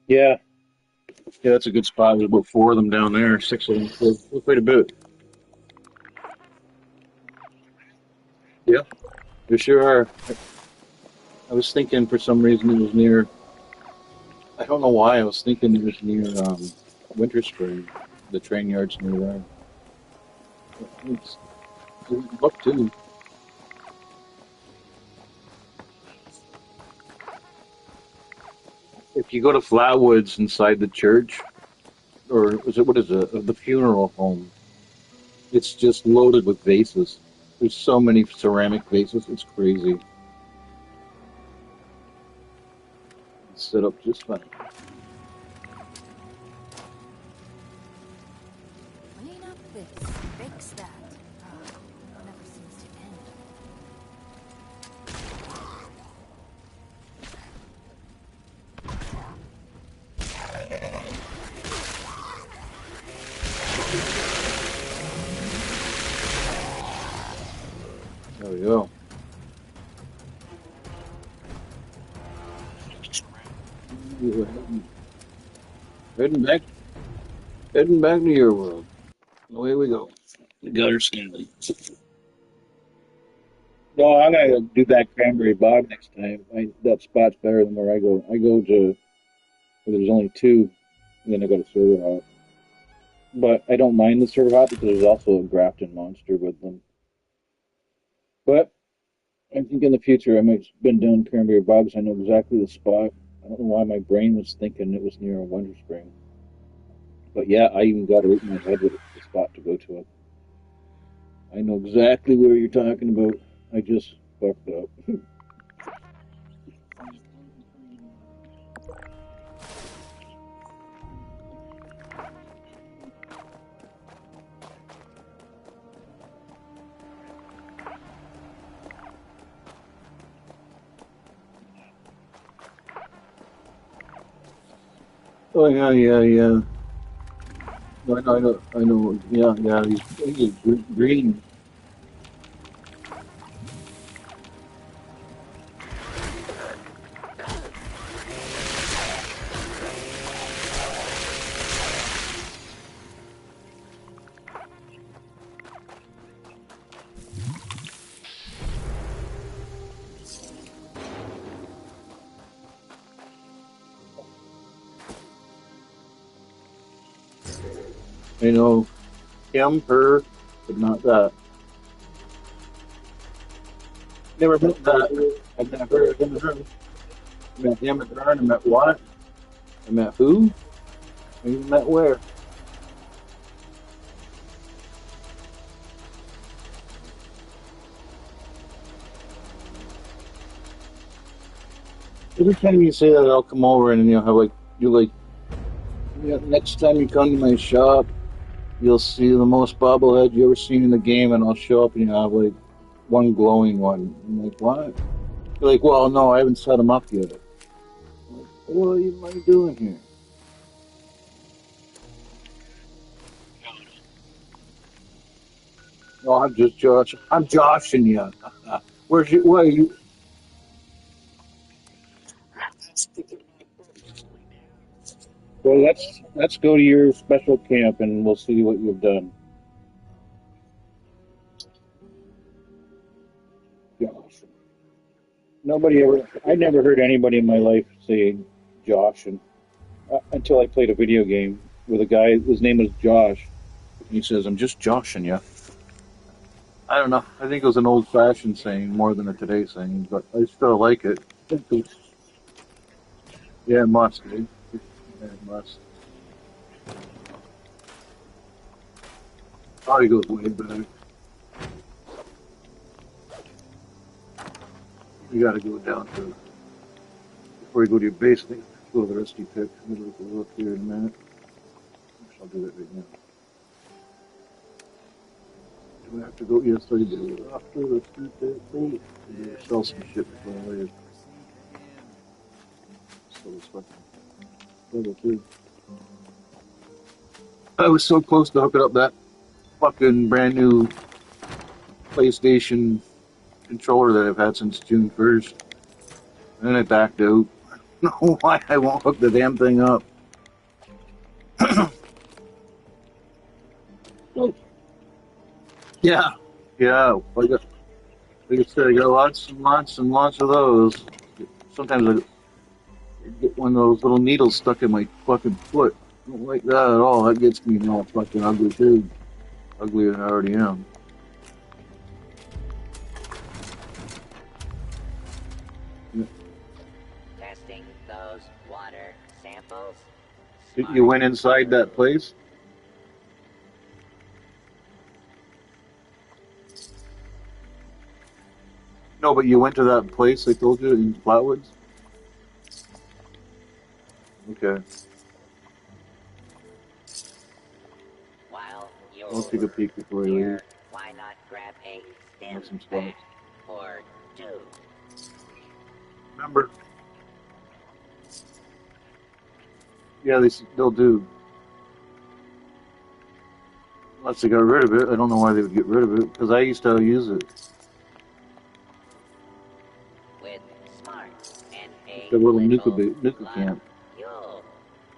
Yeah, Yeah, that's a good spot. There's about four of them down there, six of them. So quite a bit. Yeah, there sure are. I was thinking for some reason it was near. I don't know why I was thinking it was near Winter Spring. The train yard's near there. It's, look too. If you go to Flatwoods inside the church, or is it what is it? The funeral home. It's just loaded with vases. There's so many ceramic vases. It's crazy. It's set up just fine. Clean up this, fix that. Never seems to end. There we go. Heading back, heading back to your world. Away we go. The gutter Stanley. no, I'm gonna do that cranberry bog next time. That spot's better than where I go. I go to where there's only two, and then I go to server hop. But I don't mind the server hop because there's also a Grafton monster with them. But I think in the future I might spin down cranberry bogs. I know exactly the spot. I don't know why my brain was thinking it was near a Wonder Spring. But yeah, I even got it in my head with the spot to go to it. I know exactly where you're talking about. I just fucked up. Oh yeah, yeah, yeah. No, I know, I know. Yeah, yeah. He's green. I know him, her, but not that. Never met that. I've never heard of him. I met him and her, and I met what? I met who? I even met where? Every time you say that, I'll come over and you'll have like you're like, yeah, next time you come to my shop, you'll see the most bobblehead you ever seen in the game, and I'll show up and you have like one glowing one. I'm like, what? You're like, well, no, I haven't set them up yet. I'm like, what are you doing here? No, I'm just Josh. I'm joshing you. Where's you? Where are you? Well, let's go to your special camp and we'll see what you've done. Josh. Nobody ever. I never heard anybody in my life say Josh, and until I played a video game with a guy. His name was Josh. He says, I'm just joshing you. I don't know. I think it was an old-fashioned saying more than a today saying, but I still like it. Yeah, it must, dude. Yeah, it must. Probably goes way back. You got to go down to before you go to your base. I think go to the rusty pit. I'm gonna look here in a minute. I'll do that right now. Do I have to go? Yes, I do. After the rusty pit, please. Sell some shit before I leave. So it's fucking level 2. I was so close to hooking up that fucking brand new PlayStation controller that I've had since June 1st. And then I backed out. I don't know why I won't hook the damn thing up. Yeah. Yeah. Like I said, I got lots and lots and lots of those. Sometimes I get one of those little needles stuck in my fucking foot. I don't like that at all. That gets me all fucking ugly too. Uglier than I already am. Testing those water samples. You went inside that place? No, but you went to that place I told you in Flatwoods? Okay. While I'll take a you're peek before I leave. here, why not grab a stem Have some pack spots. or two? Remember? Yeah, they still do. Unless they got rid of it. I don't know why they would get rid of it, because I used to use it. With smart and a The little little Nuka luck, camp. you'll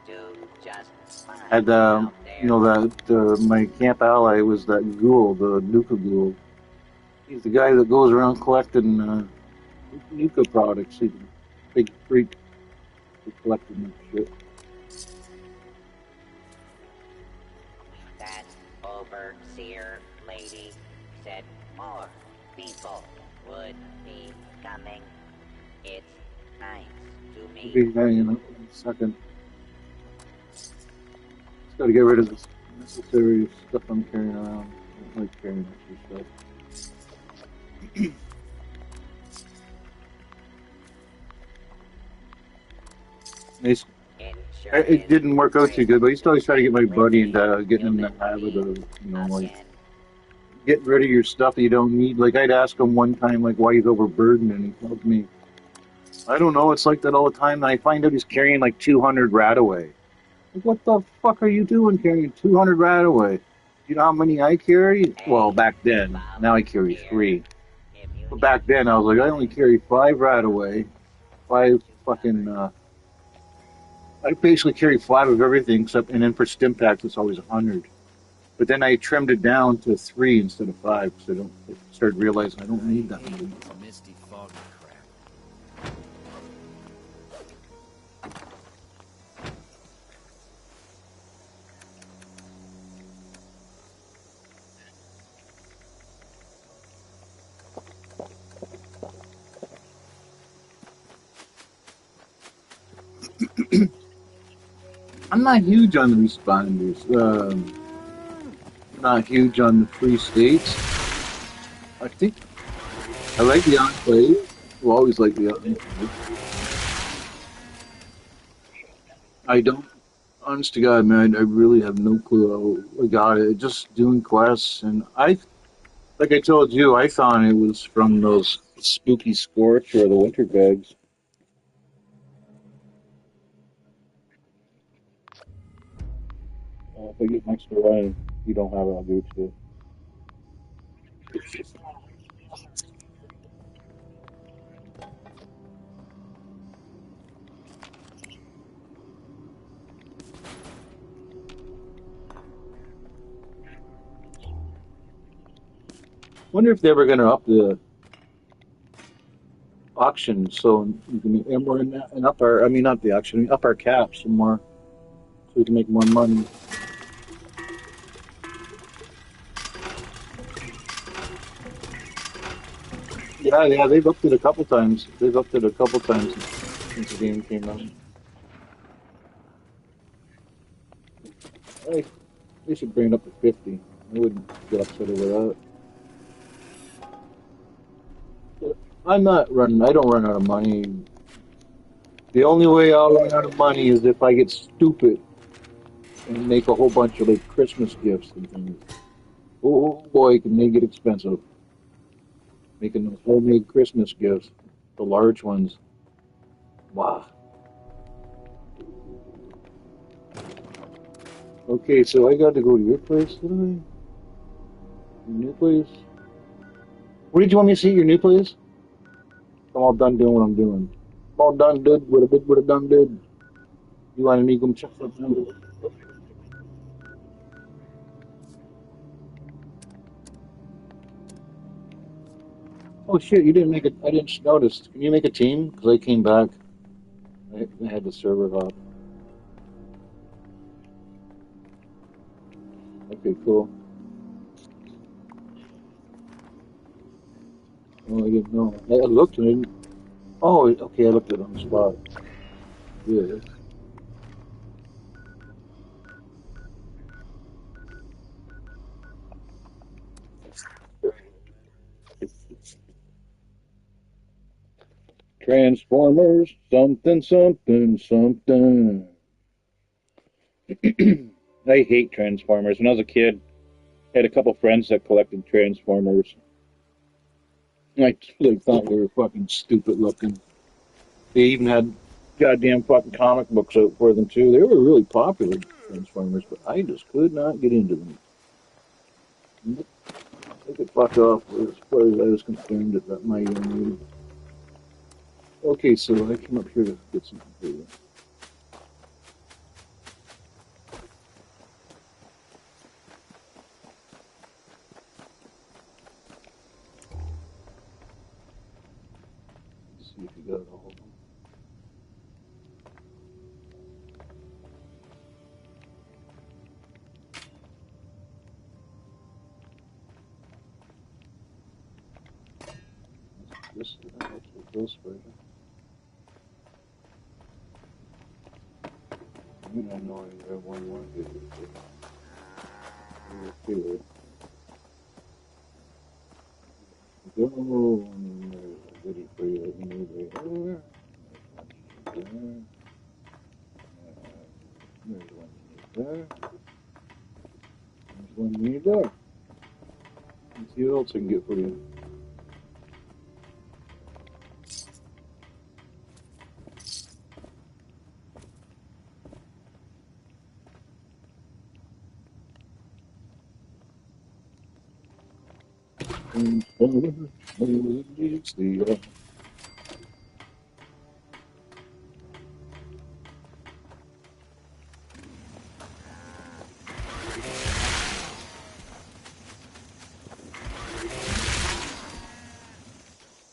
do just fine Had, out you know, there. that, my camp ally was that ghoul, the Nuka ghoul. He's the guy that goes around collecting, Nuka products. He's a big freak for collecting that shit. That overseer lady said more people would be coming. It's nice to He'll meet be hanging up in a second. Just gotta get rid of this necessary stuff I'm carrying around. I don't like carrying extra stuff. Nice. It didn't work out too good, but I used to always try to get my buddy into getting in the habit of, like, getting rid of your stuff that you don't need. Like, I'd ask him one time, like, why he's overburdened, and he tells me, I don't know, it's like that all the time, and I find out he's carrying, like, 200 Radaway. Like, what the fuck are you doing carrying 200 Radaway? You know how many I carry? Well, back then. Now I carry 3. But back then, I was like, I only carry 5 Radaway. 5 fucking, I basically carry 5 of everything, except, and then for stim packs, it's always 100. But then I trimmed it down to 3 instead of 5, because I started realizing I don't need that many. Misty foggy crap. I'm not huge on the responders. Not huge on the free states. I think I like the enclave. We'll always like the enclave. I don't. Honest to God, man, I really have no clue how I got it. Just doing quests, and like I told you, I thought it was from those spooky scorch or the winter bags. If I get next to Ryan, you don't have it, I'll give it to you. Wonder if they're ever gonna up the auction so you can and more and up our. I mean, not the auction, up our caps some more so we can make more money. Yeah, yeah, they've upped it a couple times. They've upped it a couple times since the game came out. I, they should bring it up to 50. I wouldn't get upset over that. I'm not running. I don't run out of money. The only way I'll run out of money is if I get stupid and make a whole bunch of like Christmas gifts and things. Oh boy, can they get expensive? Making those homemade Christmas gifts, the large ones. Wow. Okay, so I got to go to your place today. Your new place. Where did you want me to see at your new place? I'm all done doing what I'm doing. I'm all done, did what I done did. You want me to come check something out? Oh shit, you didn't make it. I didn't notice. Can you make a team? Because I came back. I had the server up. Okay, cool. Oh, I didn't know. I looked and I didn't. Oh, okay, I looked at it on the spot. Yeah. Transformers, something, something, something. I hate Transformers. When I was a kid, I had a couple friends that collected Transformers. I really thought they were fucking stupid looking. They even had goddamn fucking comic books out for them too. They were really popular, Transformers, but I just could not get into them. They could fuck off as far as I was concerned at that my young age. Okay, so I came up here to get something for you. Let's see if you got it all. This, I'll take those for you. You don't know I have one more to do. Go, and there's a goodie for you that you need right there. There's one you need there. There's one you need there. Let's see what else I can get for you.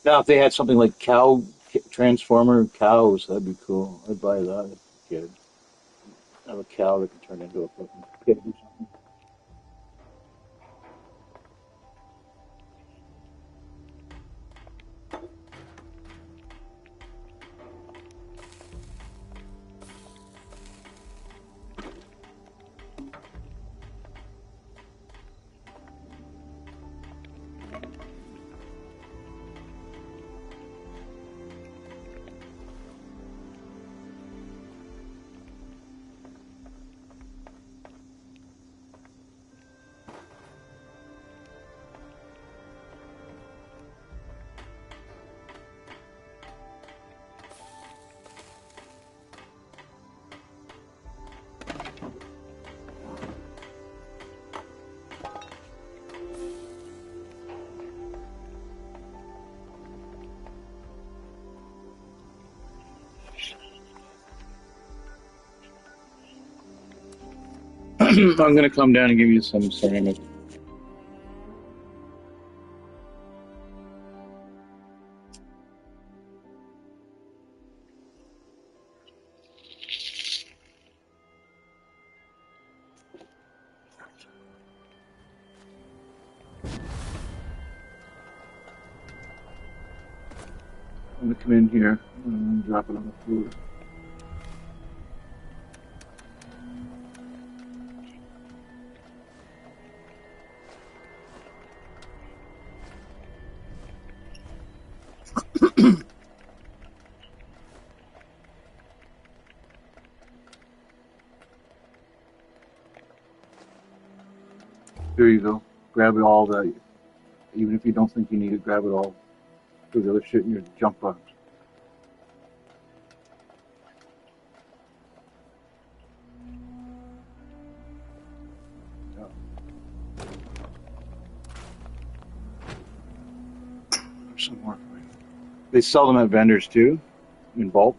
Now, if they had something like cow transformer cows, that'd be cool. I'd buy that as a kid. Have a cow that can turn into a fucking pig or something. I'm gonna come down and give you some ceramic. I'm gonna come in here and drop it on the floor. There you go. Grab it all that, even if you don't think you need it, grab it all. Put the other shit in your junk box. Yeah. There's some more for you. They sell them at vendors too, in bulk.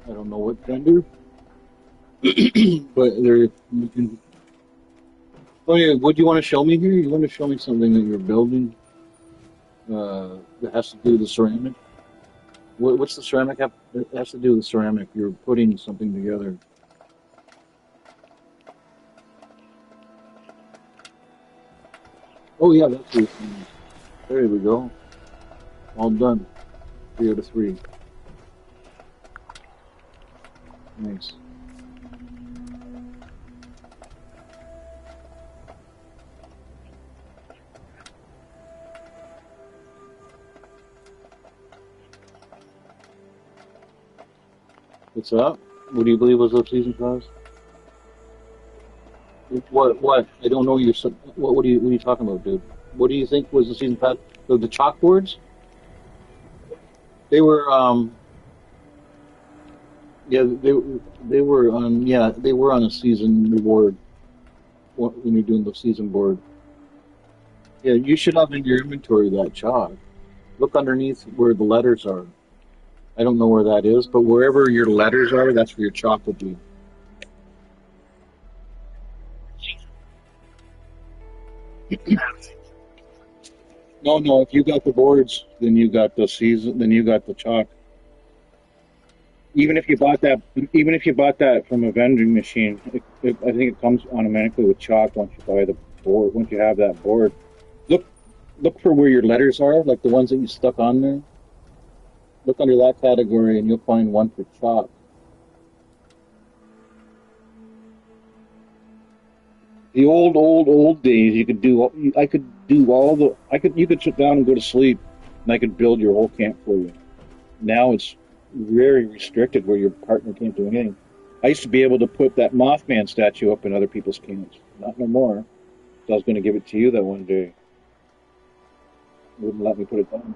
I don't know what vendor, but they're. You can. Oh yeah, what do you want to show me here? You want to show me something that you're building that has to do with the ceramic? What's the ceramic have? It has to do with ceramic. You're putting something together. Oh yeah, that's it. There we go. All done. 3 out of 3. Nice. What's up? What do you believe was the season pass? What? What? I don't know your. What are you talking about, dude? What do you think was the season pass? The chalkboards? They were. Yeah. They were on. Yeah. They were on a season reward when you're doing the season board. Yeah. You should have in your inventory that chalk. Look underneath where the letters are. I don't know where that is, but wherever your letters are, that's where your chalk will be. No, no. If you got the boards, then you got the season. Then you got the chalk. Even if you bought that from a vending machine, I think it comes automatically with chalk once you buy the board. Once you have that board, look look for where your letters are, like the ones that you stuck on there. Look under that category, and you'll find one for chalk. The old days, you could do. I could do all the. I could. You could sit down and go to sleep, and I could build your whole camp for you. Now it's very restricted, where your partner can't do anything. I used to be able to put that Mothman statue up in other people's camps. Not no more. So I was going to give it to you that one day. Wouldn't let me put it down.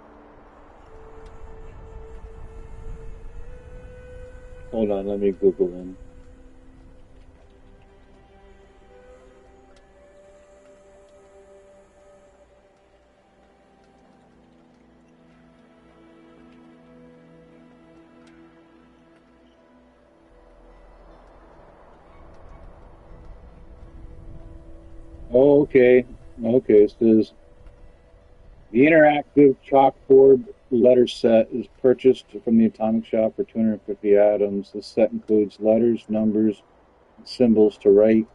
Hold on, let me Google them. Oh, okay. Okay, it says the interactive chalkboard letter set is purchased from the Atomic Shop for 250 atoms. The set includes letters, numbers, and symbols to write.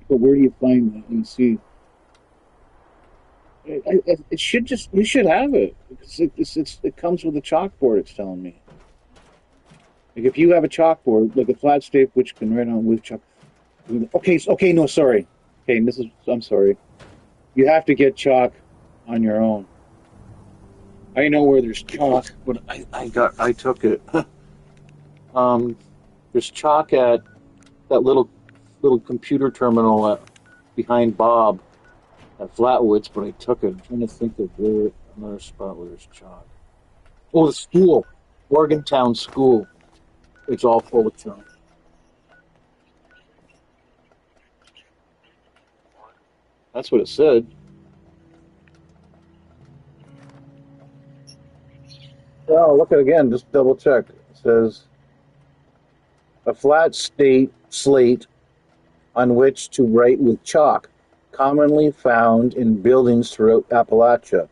But where do you find that? Let me see. It should just you should have it because it comes with a chalkboard. It's telling me. Like if you have a chalkboard, like a flat stave, which can write on with chalk. Okay, okay, no, sorry. Okay, this is I'm sorry. You have to get chalk on your own. I know where there's chalk, but I took it. um, there's chalk at that little computer terminal behind Bob at Flatwoods, but I took it. I'm trying to think of where another spot where there's chalk. Oh, the school, Morgantown School. It's all full of chalk. That's what it said. Oh, look at it again. Just double check. It says, a flat slate on which to write with chalk, commonly found in buildings throughout Appalachia.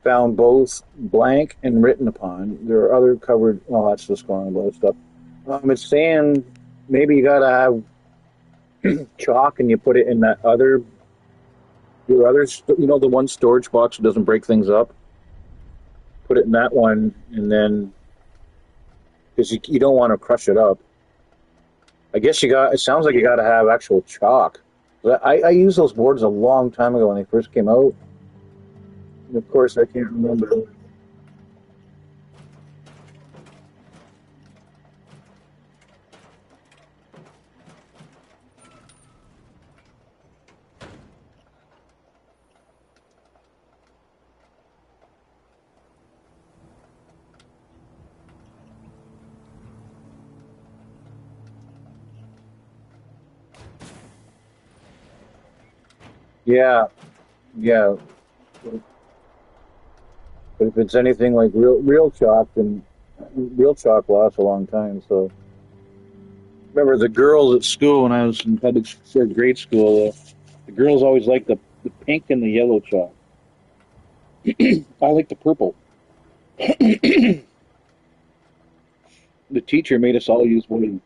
Found both blank and written upon. There are other covered. Oh, that's just going about stuff. It's saying maybe you gotta have chalk and you put it in that other, your other, the one storage box that doesn't break things up. Put it in that one, and then because you don't want to crush it up. I guess you got. It sounds like you got to have actual chalk. I used those boards a long time ago when they first came out. And of course, I can't remember. Yeah, yeah. But if it's anything like real chalk, then real chalk lasts a long time. So remember the girls at school when I was in public grade school. The girls always liked the pink and the yellow chalk. I like the purple. The teacher made us all use white.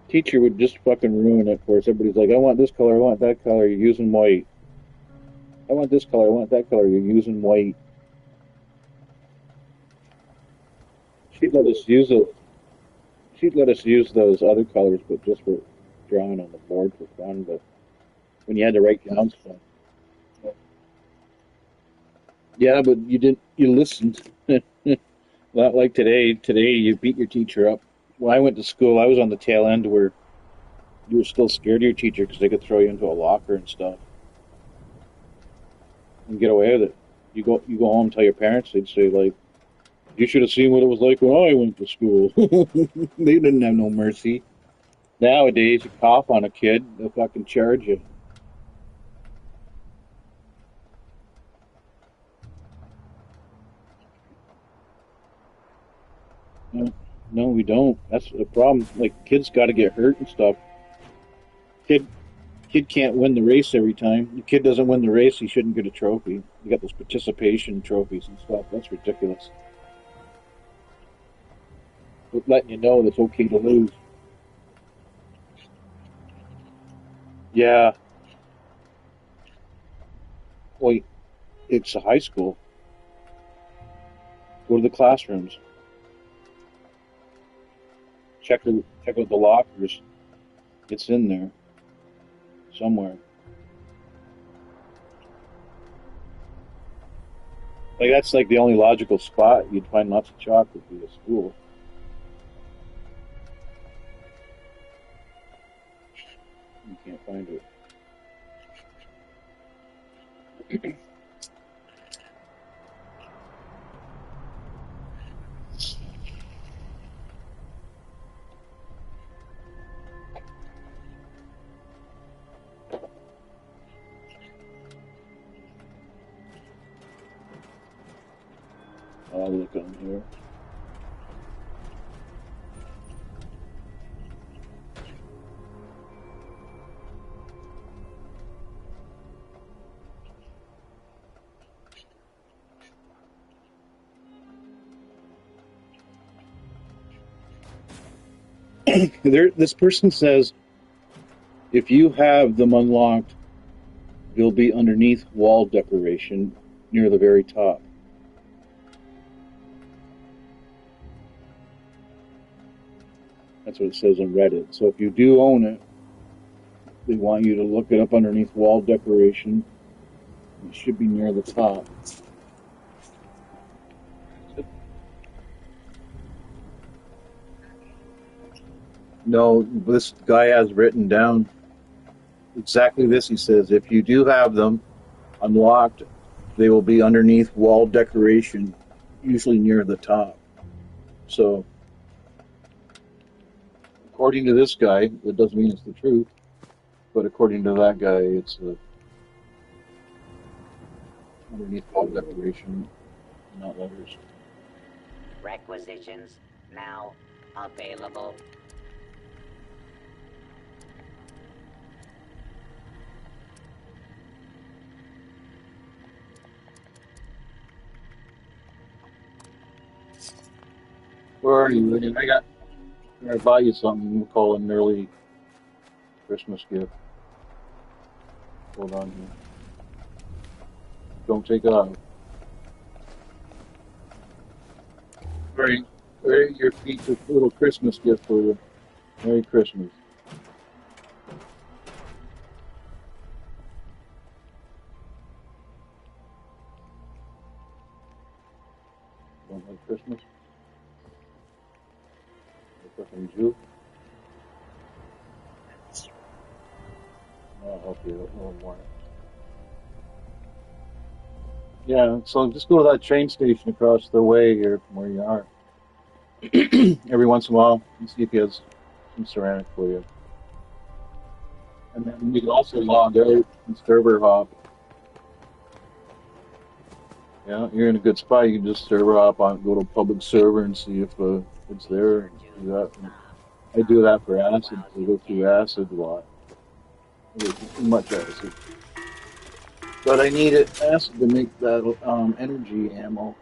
Teacher would just fucking ruin it for us. Everybody's like, I want this color, I want that color, you're using white. I want this color, I want that color, you're using white. She'd let us use it. She'd let us use those other colors, but just for drawing on the board for fun. But when you had to write down stuff, yeah, but you didn't. You listened. Not like today. Today you beat your teacher up. When I went to school, I was on the tail end where you were still scared of your teacher because they could throw you into a locker and stuff and get away with it. You go home and tell your parents. They'd say like, "You should have seen what it was like when I went to school." They didn't have no mercy. Nowadays, you cough on a kid, they'll fucking charge you. No, no, we don't. That's the problem. Like kids got to get hurt and stuff. Kid Kid can't win the race every time. The kid doesn't win the race, he shouldn't get a trophy. You got those participation trophies and stuff. That's ridiculous. But letting you know that it's okay to lose. Yeah, well, it's a high school. Go to the classrooms. Check out the lockers. It's in there somewhere. Like that's like the only logical spot you'd find lots of chalk would be a school. You can't find it. I'll look on here. This person says if you have them unlocked, they'll be underneath wall decoration near the very top. That's what it says on Reddit. So if you do own it, they want you to look it up underneath wall decoration. It should be near the top. No, this guy has written down exactly this. He says if you do have them unlocked, they will be underneath wall decoration, usually near the top. So, according to this guy, that doesn't mean it's the truth, but according to that guy, it's underneath wall decoration, not letters. Requisitions now available. Where are you? I buy you something. We'll call it an early Christmas gift. Hold on here. Don't take it out. Right, right at your feet, a little Christmas gift for you. Merry Christmas. Don't like Christmas? The fucking Jew? I'll help you a little more. Yeah, so just go to that train station across the way here from where you are. Every once in a while, and see if he has some ceramic for you. And then you can also log out and server hop. Yeah, you're in a good spot. You can just server hop on, go to public server and see if it's there. And do that. And I do that for acid. I go through acid a lot. I go through too much acid. But I need it acid to make that energy ammo.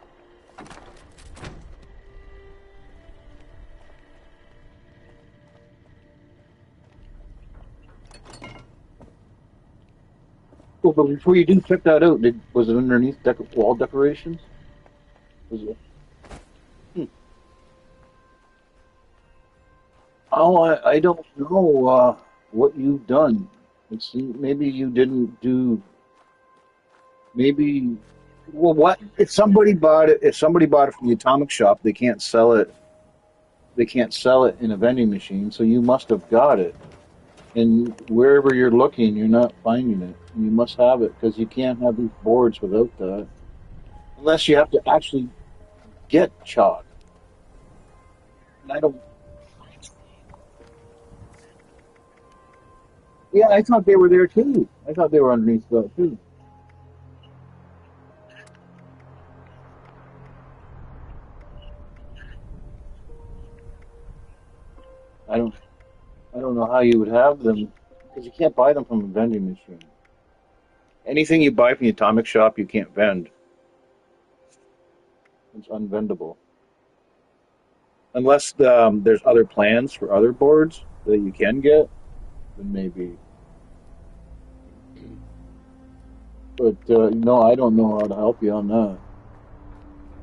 Well, but before you do check that out, was it underneath wall decorations? Was it? Hmm. Oh, I don't know what you've done. Maybe you didn't do. Maybe. Well, what if somebody bought it? If somebody bought it from the atomic shop, they can't sell it. They can't sell it in a vending machine. So you must have got it. And wherever you're looking, you're not finding it. You must have it because you can't have these boards without that, unless you have to actually get chalk. And I don't. Yeah, I thought they were there too. I thought they were underneath that too. I don't. I don't know how you would have them because you can't buy them from a vending machine. Anything you buy from the atomic shop, you can't vend. It's unvendable unless there's other plans for other boards that you can get. Then maybe. But no, I don't know how to help you on that.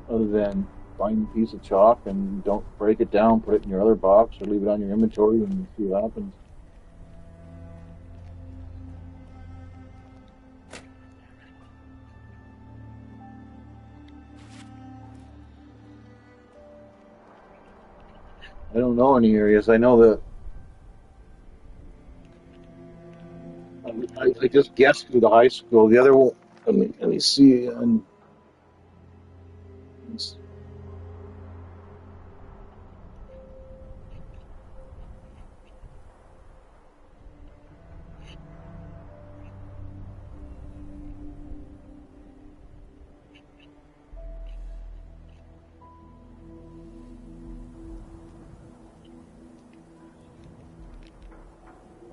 Other than find a piece of chalk and don't break it down, put it in your other box or leave it on your inventory and see what happens. I don't know any areas. I know that I just guessed through the high school. The other one, let me see. And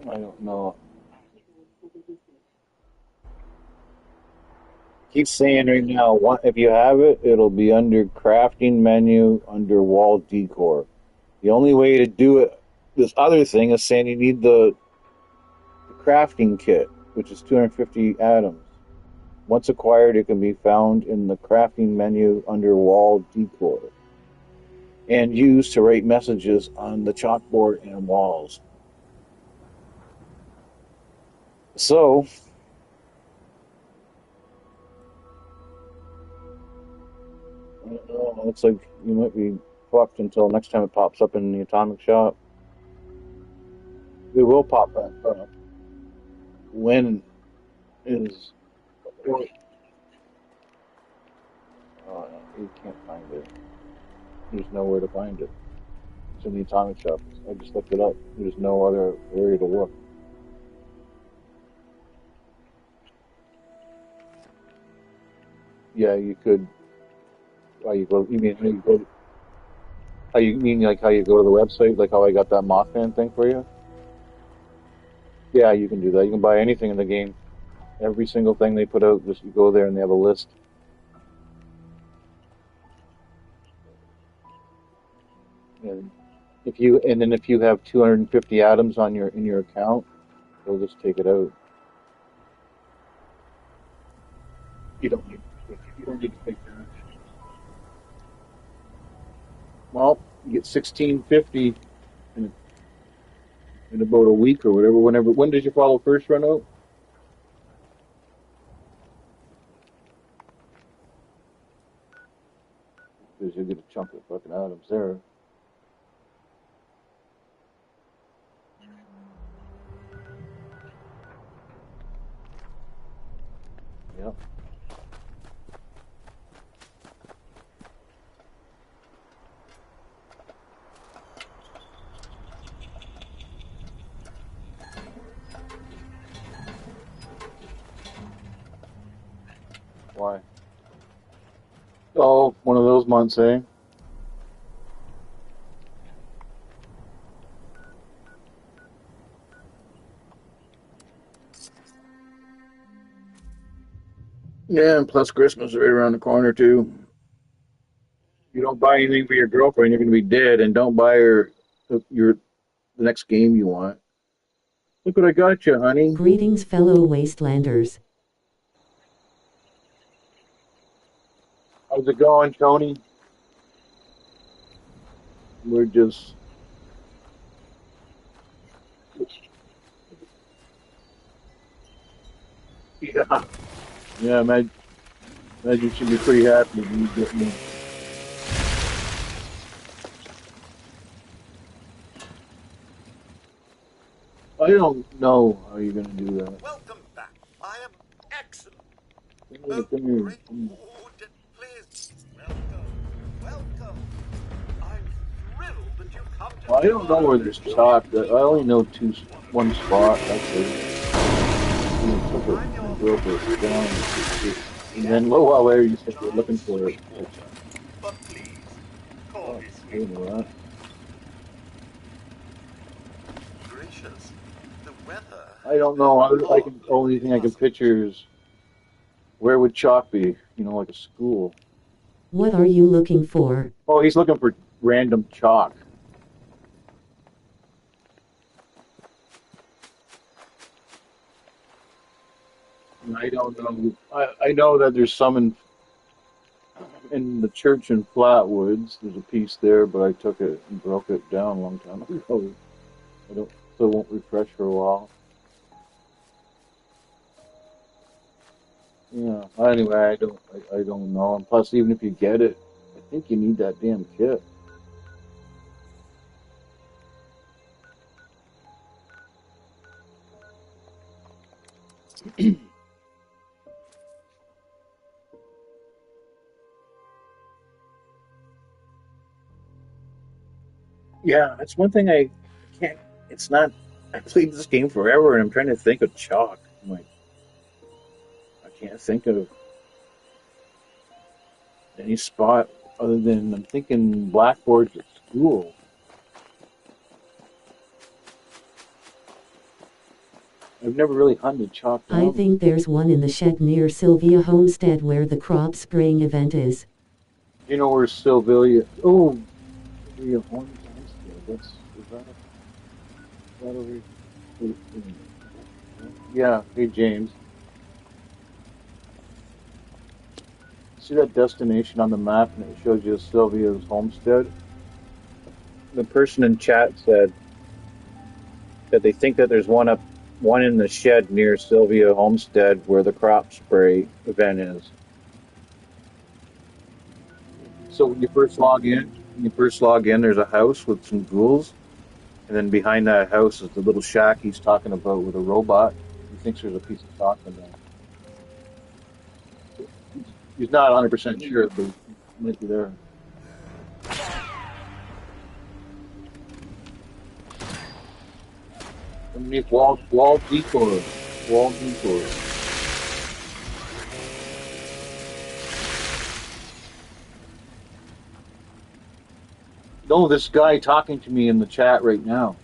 I don't know. Keep saying right now. If you have it, it'll be under crafting menu under wall decor. The only way to do it, this other thing is saying you need the crafting kit, which is 250 atoms. Once acquired, it can be found in the crafting menu under wall decor and used to write messages on the chalkboard and walls. So, I don't know, it looks like you might be fucked until next time it pops up in the atomic shop. It will pop back up. When is. Oh, no, you can't find it. There's nowhere to find it. It's in the atomic shop. I just looked it up. There's no other area to look. Yeah, you could. You mean you go? How you mean like how you go to the website, like how I got that Mothman thing for you? Yeah, you can do that. You can buy anything in the game. Every single thing they put out, just you go there and they have a list. And if you have 250 atoms on your in your account, they'll just take it out. You don't need to take that. Well, you get 1650 in, in about a week or whatever. When does your follow first run out? Because you get a chunk of fucking atoms there. Yep. Why? Oh, one of those months, eh? Yeah, and plus Christmas is right around the corner too. You don't buy anything for your girlfriend, you're gonna be dead, and don't buy her your the next game you want. Look what I got you, honey. Greetings, fellow wastelanders. How's it going, Tony? We're just yeah, yeah, man. Man, you should be pretty happy when you get me. I don't know how you're gonna do that. Welcome back. I am excellent. Come here, Oh, come here. great food. Please. Welcome. Welcome. I'm thrilled that you've come to Well, I don't know join where me. there's chalk. I only know one spot. That's it. You took it I'm your and broke it down. And then a the little while later, you said you're John looking for it. Sweetwater. But please, call Oh, me I didn't know Sweetwater. that. Gracious. The weather I don't has been know. Only awfully thing I can pleasant. picture is where would chalk be? You know, like a school. What are you looking for? Oh, he's looking for random chalk. I don't know. I know that there's some in the church in Flatwoods. There's a piece there, but I took it and broke it down a long time ago. I don't. So it won't refresh for a while. Yeah. Anyway, I don't know. And plus, even if you get it, I think you need that damn kit. Yeah, that's one thing I can't. It's not. I played this game forever, and I'm trying to think of chalk. I'm like, I can't think of any spot other than I'm thinking blackboards at school. I've never really hunted chalk I down. think there's one in the shed near Sylvia Homestead where the crop spraying event is. You know where Sylvia? Oh, Sylvia Homestead. Is that over here? Yeah. Hey, James. See that destination on the map, and it shows you Sylvia's homestead. The person in chat said that they think that there's one in the shed near Sylvia Homestead where the crop spray event is. So when you first log in, there's a house with some ghouls, and then behind that house is the little shack he's talking about with a robot. He thinks there's a piece of stock in there. He's not 100% sure, but it might be there. Underneath wall decor. Wall decor. No, this guy talking to me in the chat right now.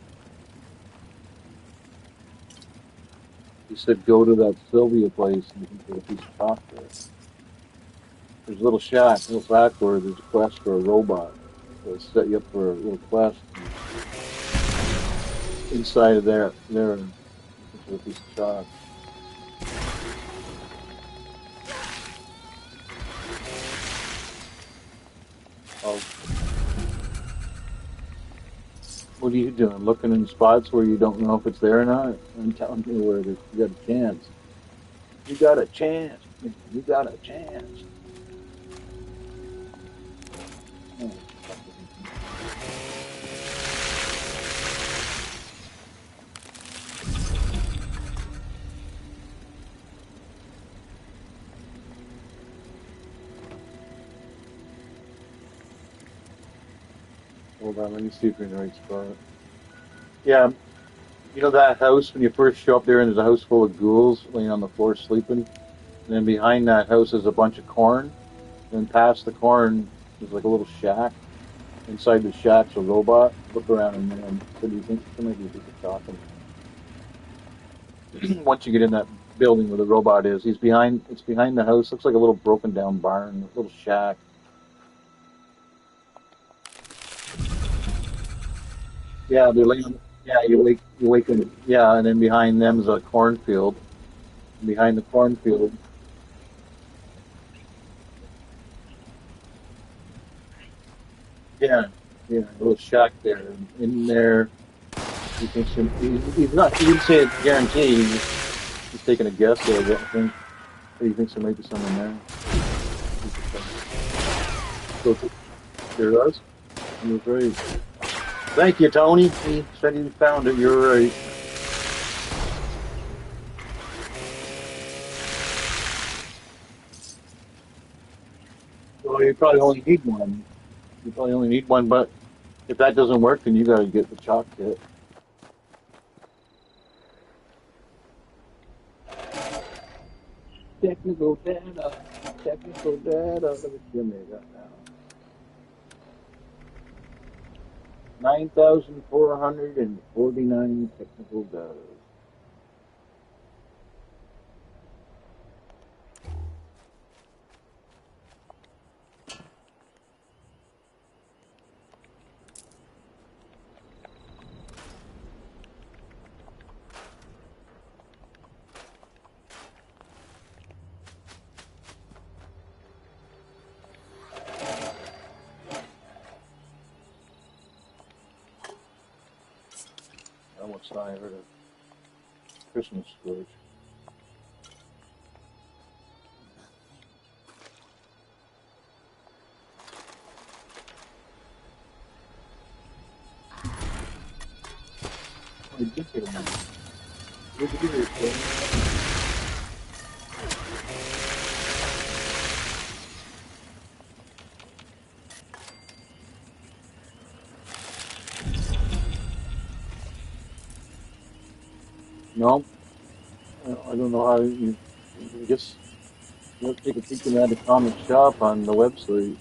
He said go to that Sylvia place and you can get a piece of chalk there. There's a little shack, a little back door. There's a quest for a robot. They'll set you up for a little quest inside of there. There, a piece of chalk. Oh. What are you doing? Looking in spots where you don't know if it's there or not? I'm telling you where you got a chance. You got a chance. You got a chance. Oh. Hold on, let me see if you're in the right spot. Yeah, you know that house when you first show up there and there's a house full of ghouls laying on the floor sleeping? And then behind that house is a bunch of corn. And past the corn there's like a little shack. Inside the shack's a robot. Look around in there and so do you think there might be a piece of chocolate? Once you get in that building where the robot is, it's behind the house. Looks like a little broken down barn, a little shack. Yeah, they're laying. Yeah, you wake them. Yeah, and then behind them's a cornfield. Behind the cornfield, yeah, yeah, a little shack there. In there, he thinks he's not. He didn't say it guarantee. He's taking a guess there. I think he thinks there might be someone there. So there was. He was right. Thank you, Tony. He said he found it. You're right. Well, you probably only need one. You probably only need one, but if that doesn't work, then you got to get the chalk kit. Technical data. Technical data. Let me give me that now. 9,449 technical data. I almost thought I heard a Christmas scourge. I did get a number. Where'd you get it, Phil? No, I don't know how you. I guess you have to take a peek in that atomic shop on the website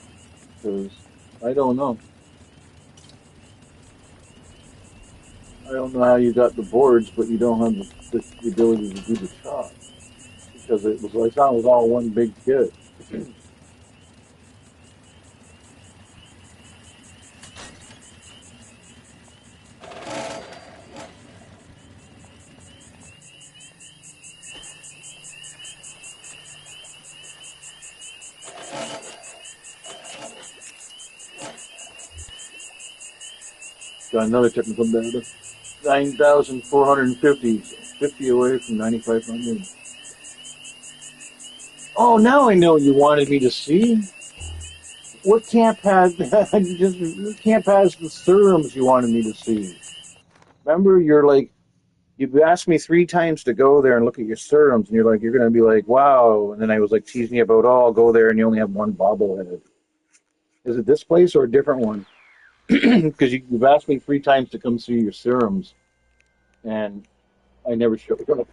because I don't know. I don't know how you got the boards, but you don't have the ability to do the shop because it was like I thought it was all one big kit. Got another technical data. 9,450, 50 away from 9,500. Oh, now I know what you wanted me to see. What camp has what camp has the serums you wanted me to see? Remember, you're like you've asked me 3 times to go there and look at your serums, and you're like you're gonna be like, wow. And then I was like teasing you about, oh, I'll go there, and you only have one bobblehead. Is it this place or a different one? Because you've asked me 3 times to come see your serums, and I never showed up.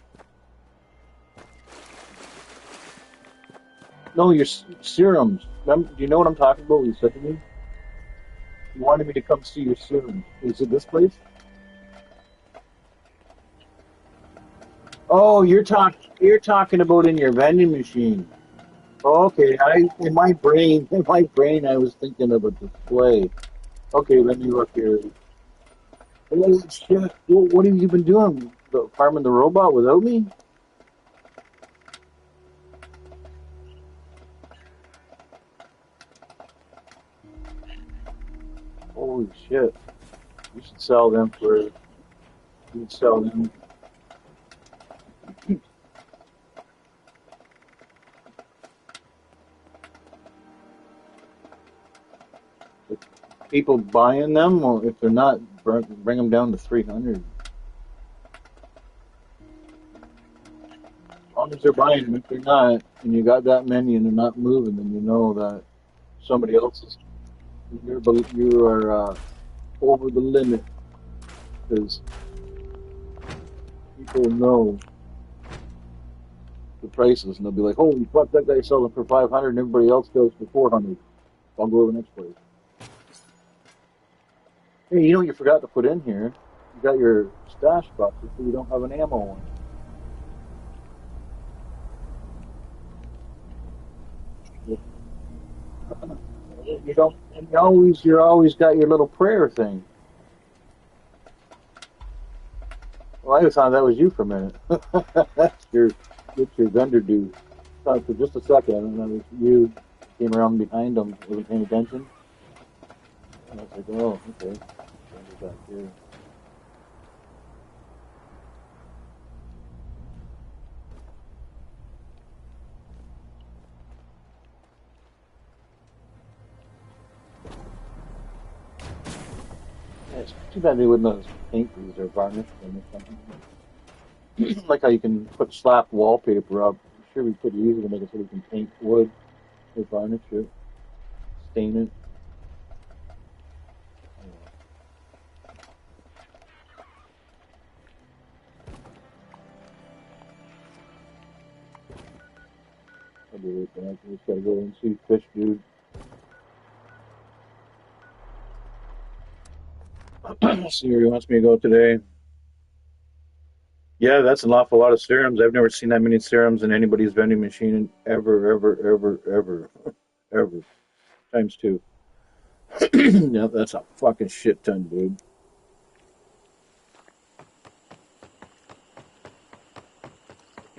No, your serums. Do you know what I'm talking about? What you said to me? You wanted me to come see you soon. Is it this place? Oh, you're talking about in your vending machine. Okay, I in my brain I was thinking of a display. Okay, let me look here. Oh shit! What have you been doing? Farming the robot without me? Holy shit! You should sell them for. You should sell them. If people buying them, or if they're not, bring them down to 300. As long as they're buying them, if they're not, and you got that many and they're not moving, then you know that somebody else is. You are over the limit because people know the prices and they'll be like, "Holy fuck, that guy's selling for 500 and everybody else goes for 400. I'll go to the next place." Hey, you know what you forgot to put in here? You got your stash box, but you don't have an ammo one. You don't. And you're always got your little prayer thing. Well, I thought that was you for a minute. That's your vendor dude. Thought for just a second, and then it was you came around behind him, wasn't paying attention. And I was like, oh, okay. Vendor's back here. Yeah, it's too bad they wouldn't let us paint these or varnish them or something. Like how you can put slap wallpaper up. I'm sure we pretty easy to make it so we can paint wood or varnish it, stain it. I'll do it, but I just gotta go and see Fish Dude. See where he wants me to go today. Yeah, that's an awful lot of serums. I've never seen that many serums in anybody's vending machine ever, ever, ever, ever, ever. Times two. Yeah, that's a fucking shit ton, dude.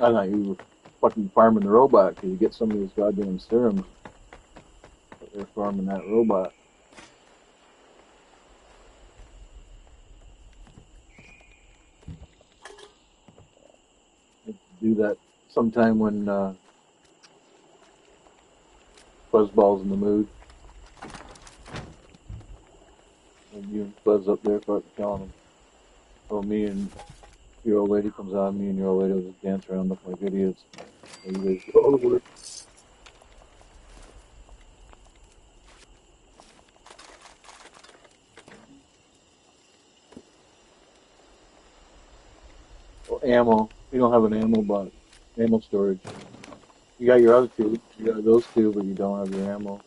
I thought you were fucking farming the robot because you get some of these goddamn serums. But they're farming that robot. Do that sometime when Fuzzball's in the mood. And you and Fuzz up there fucking telling him. Oh, me and your old lady comes on, me and your old lady will just dance around look like idiots. And you guys go over it. Oh, ammo. You don't have an ammo box. Ammo storage. You got your other two. You got those two, but you don't have your ammo.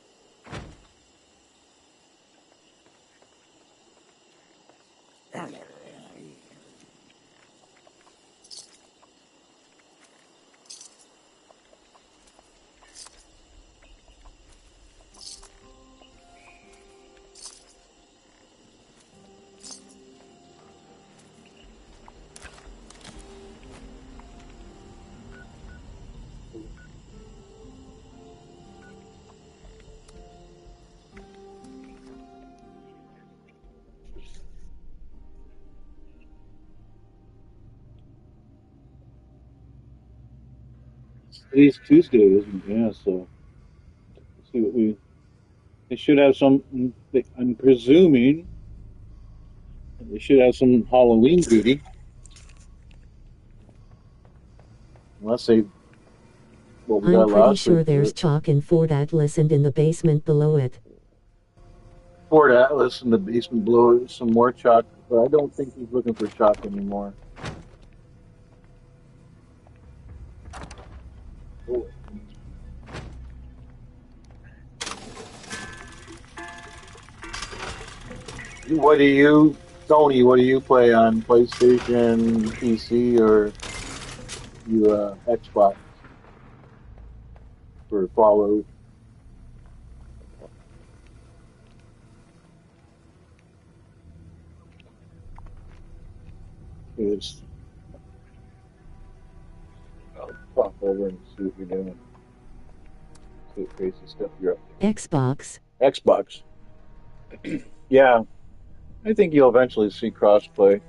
Today's Tuesday, isn't it? Yeah, so let's see what we. They should have some. I'm presuming they should have some Halloween duty, unless they what we I'm got pretty last week. sure there's chalk in Fort Atlas and in the basement below it. Fort Atlas in the basement below some more chalk, but I don't think he's looking for chalk anymore. Oh, What do you, Tony? What do you play on PlayStation, PC, or you Xbox for Fallout? It's I'll pop over and see what you're doing. See what crazy stuff you're up Xbox. to. Xbox. Yeah, I think you'll eventually see crossplay.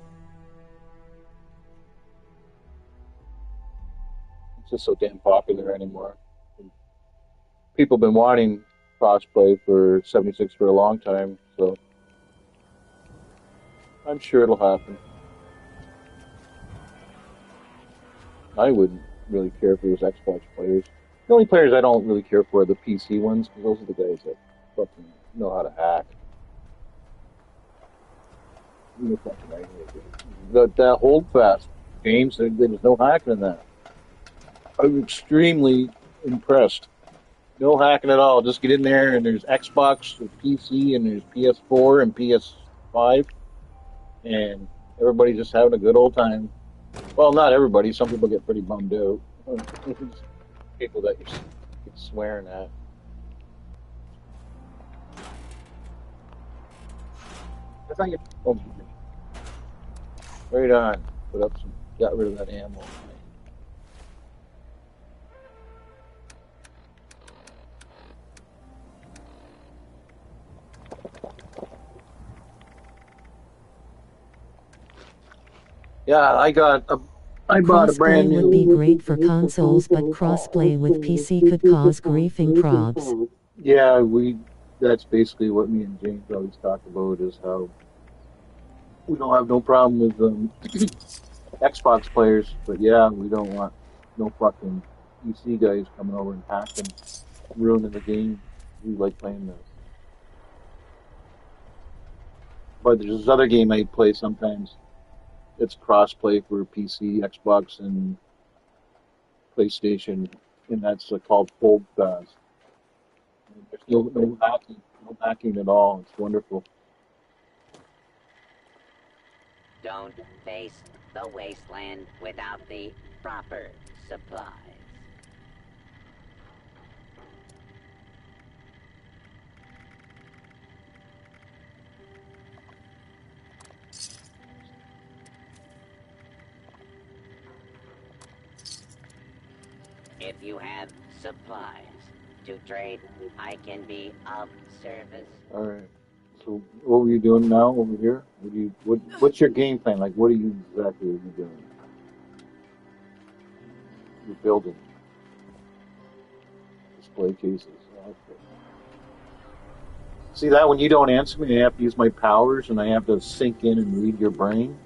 It's just so damn popular anymore. People have been wanting crossplay for 76 for a long time, so I'm sure it'll happen. I wouldn't really care if it was Xbox players. The only players I don't really care for are the PC ones, because those are the guys that fucking know how to hack. You know, fucking right. That hold fast games, there's no hacking in that. I'm extremely impressed. No hacking at all. Just get in there and there's Xbox, there's PC, and there's PS4 and PS5, and everybody's just having a good old time. Well, not everybody. Some people get pretty bummed out. People that you're swearing at. I think it's right on. Put up some. Got rid of that ammo. Yeah, I bought a brand Crossplay new. would be great for consoles, but crossplay with PC could cause griefing probs. Yeah, that's basically what me and James always talk about is how we don't have no problem with Xbox players, but yeah, we don't want no fucking PC guys coming over and hacking, ruining the game. We like playing this. But there's this other game I play sometimes. It's cross-play for PC, Xbox, and PlayStation, and that's called Fold Fast. There's no hacking at all. It's wonderful. Don't face the wasteland without the proper supplies. If you have supplies to trade, I can be of service. All right. So what were you doing now over here? What's your game plan? Like, what are you exactly doing? You're building display cases. Okay. See that when you don't answer me, I have to use my powers and I have to sink in and read your brain.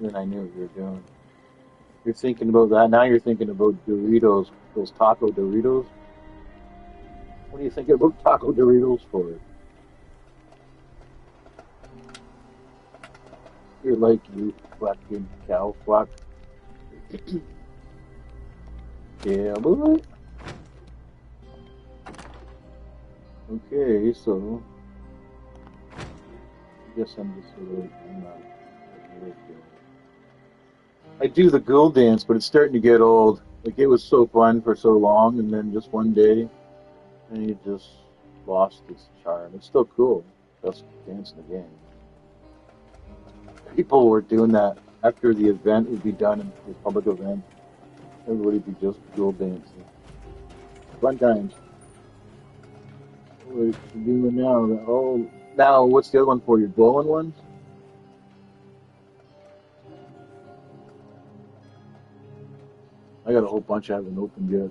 Then I knew what you were doing. You're thinking about that. Now you're thinking about Doritos, those taco Doritos. What are you thinking about taco Doritos for? You're like you fucking cow fuck. Yeah, boy. Okay, so I guess I'm just I'm not. I do the ghoul dance, but it's starting to get old. Like it was so fun for so long, and then just one day, and it just lost its charm. It's still cool, just dancing again. People were doing that after the event would be done in the public event. Everybody would be just ghoul dancing. Fun times. What are you doing now? Oh, now what's the other one for? Your glowing ones? I got a whole bunch I haven't opened yet.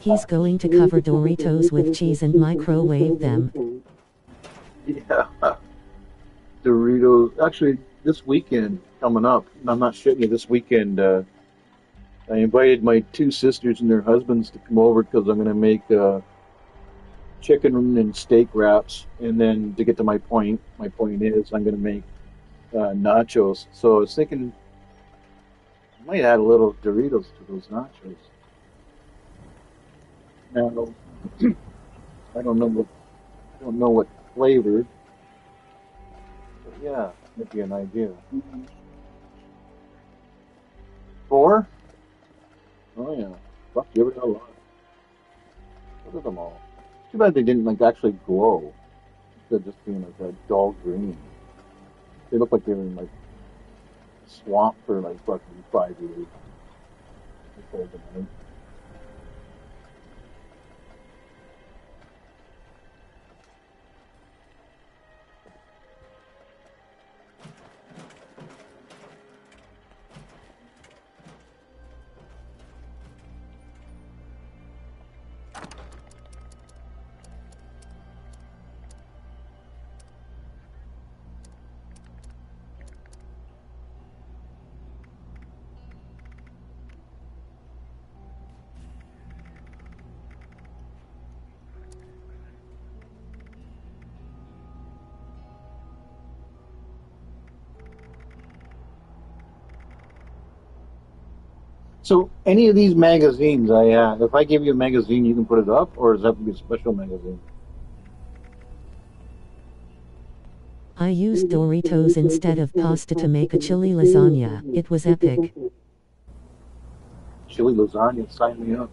He's going to cover Doritos with cheese and microwave them. Yeah. Doritos. Actually, this weekend coming up, and I'm not shitting you, this weekend, I invited my two sisters and their husbands to come over because I'm going to make chicken and steak wraps. And then to get to my point is I'm going to make nachos. So I was thinking I might add a little Doritos to those nachos. Now, I don't know what flavored. But yeah, that'd be an idea. 4? Oh yeah. Fuck, you ever got a lot. Look at them all. Too bad they didn't like actually glow. Instead of just being like a dull green. They look like they were in like a swamp for like fucking 5 years. Before the night. So any of these magazines, if I give you a magazine, you can put it up, or does it have to be a special magazine? I used Doritos instead of pasta to make a chili lasagna. It was epic. Chili lasagna, sign me up.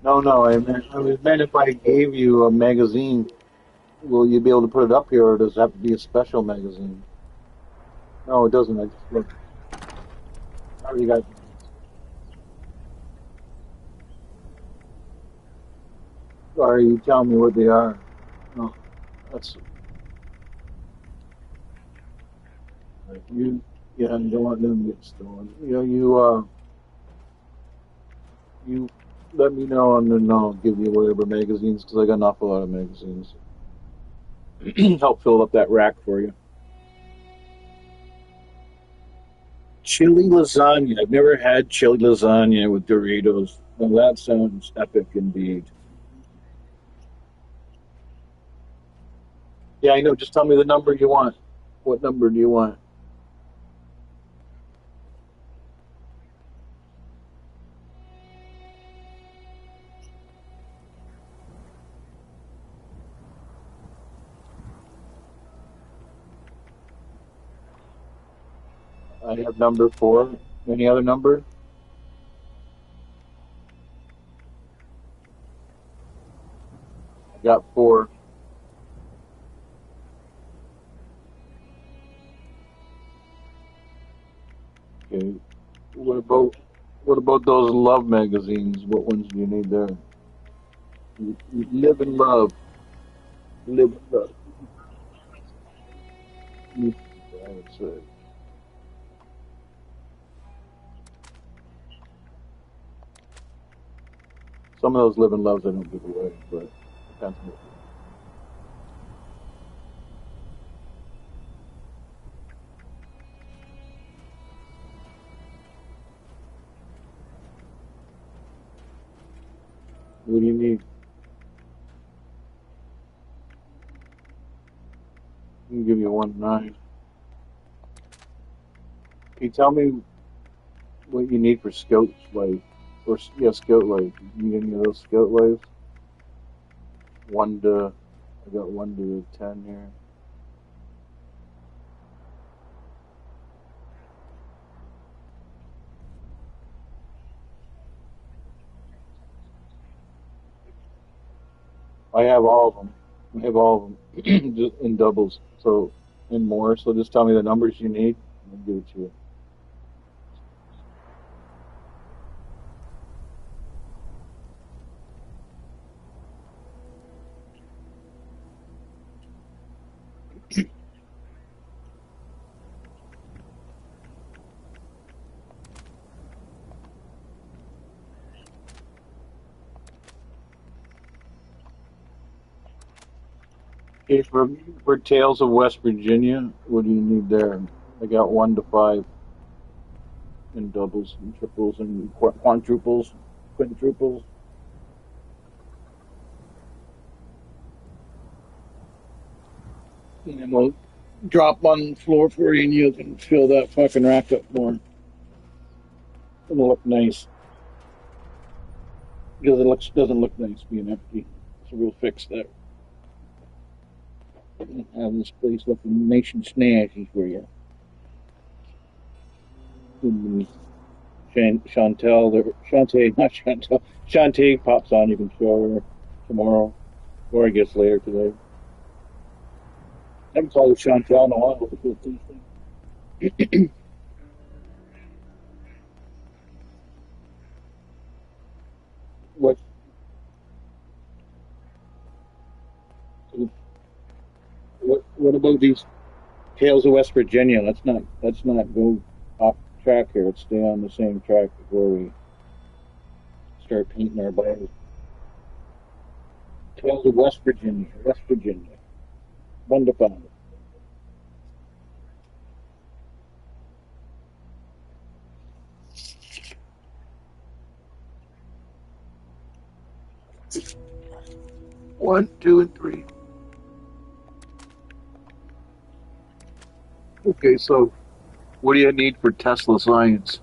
No, no, I meant if I gave you a magazine, will you be able to put it up here, or does it have to be a special magazine? No, it doesn't. I just look. I already got. Sorry, you tell me what they are. No, that's you. Yeah, you don't want them to get stolen. You let me know, and then I'll give you whatever magazines, because I got an awful lot of magazines. Help fill up that rack for you. Chili lasagna. I've never had chili lasagna with Doritos. Well, that sounds epic indeed. Yeah, I know. Just tell me the number you want. What number do you want? I have number 4. Any other number? I got 4. Okay. What about what about those love magazines? What ones do you need there? Live and love. Live and love. That's it. Some of those live and loves I don't give away, but depends on what do you need. I can give you 1 9. Can you tell me what you need for Scout Life? Or yeah, Scout Life. You need any of those Scout Lives? One to I got 1 to 10 here. I have all of them. I have all of them just in doubles. So in more. So just tell me the numbers you need, and I'll give it to you. Okay, for Tales of West Virginia, what do you need there? I got 1 to 5 in doubles and triples and quadruples, quintuples. And drop on the floor for you and you can fill that fucking rack up more. It'll look nice. Because doesn't look nice being empty. So we'll fix that. Have this place looking nice and snazzy for you. Shantae pops on. You can show her tomorrow, or I guess later today. I haven't called her Chantel in a while. What? What about these Tales of West Virginia? Let's not go off track here. Let's stay on the same track before we start painting our bodies. Tales of West Virginia, West Virginia. 1 to 5. One, two, and three. Okay, so what do you need for Tesla science?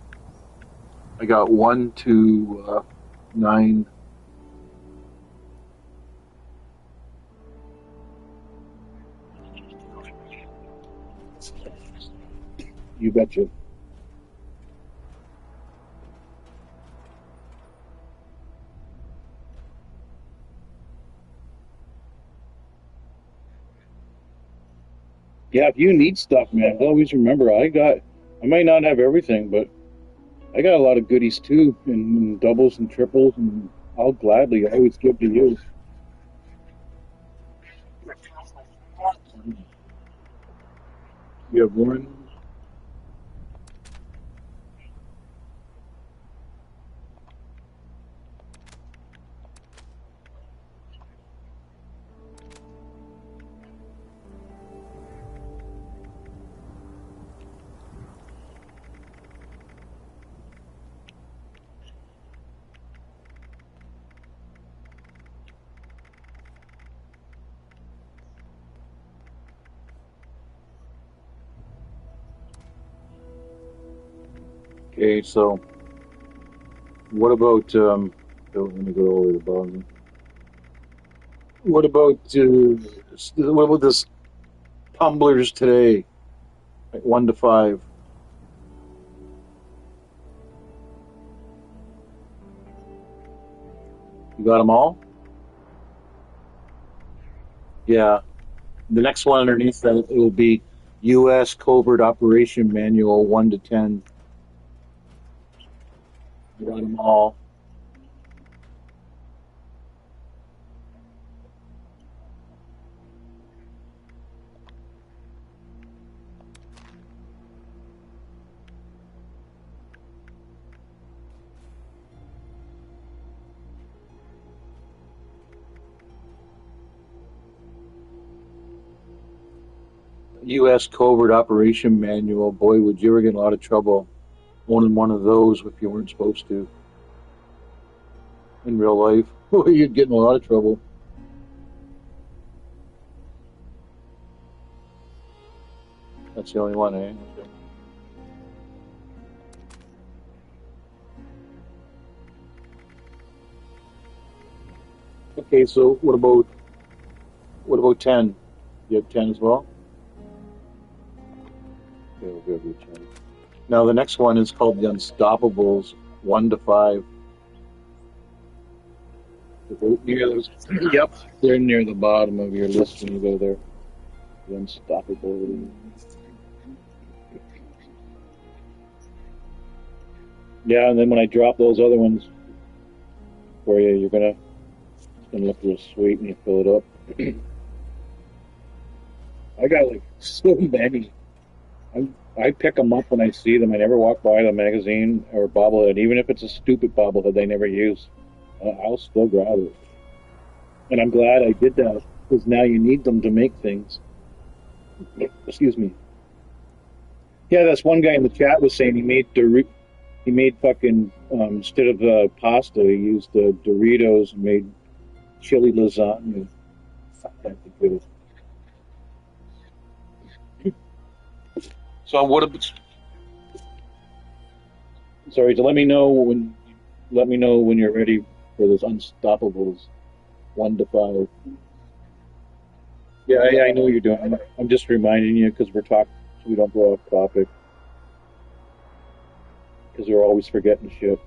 I got 1 to 9. You betcha. Yeah, if you need stuff, man, always remember I might not have everything, but I got a lot of goodies too, and doubles and triples, and I'll gladly always give to you. You have one. Okay, so what about oh, let me go all the way to the bottom. What about this tumblers today? Like 1 to 5. You got them all? Yeah. The next one underneath that it will be U.S. Covert Operation Manual 1 to 10. You got them all. U.S. Covert Operation Manual. Boy, would you ever get in a lot of trouble owning one of those if you weren't supposed to in real life. Boy, you'd get in a lot of trouble. That's the only one, eh? Okay. Okay, so what about 10? You have 10 as well? Okay, we'll go with 10. Now the next one is called the Unstoppables 1 to 5. Near those, yep, they're near the bottom of your list when you go there. The Unstoppable. Yeah, and then when I drop those other ones for you, it's gonna look real sweet when you fill it up. I got like so many. I pick them up when I see them. I never walk by the magazine or bobblehead, even if it's a stupid bobblehead they never use. I'll still grab it. And I'm glad I did that because now you need them to make things. Excuse me. Yeah, that's one guy in the chat was saying he made fucking instead of pasta, he used Doritos and made chili lasagna. Fuck, that's good. So what? Sorry to let me know when you're ready for those unstoppables, 1 to 5. Yeah, I know you're doing. I'm just reminding you because we're talking, so we don't go off topic. Because we're always forgetting shit.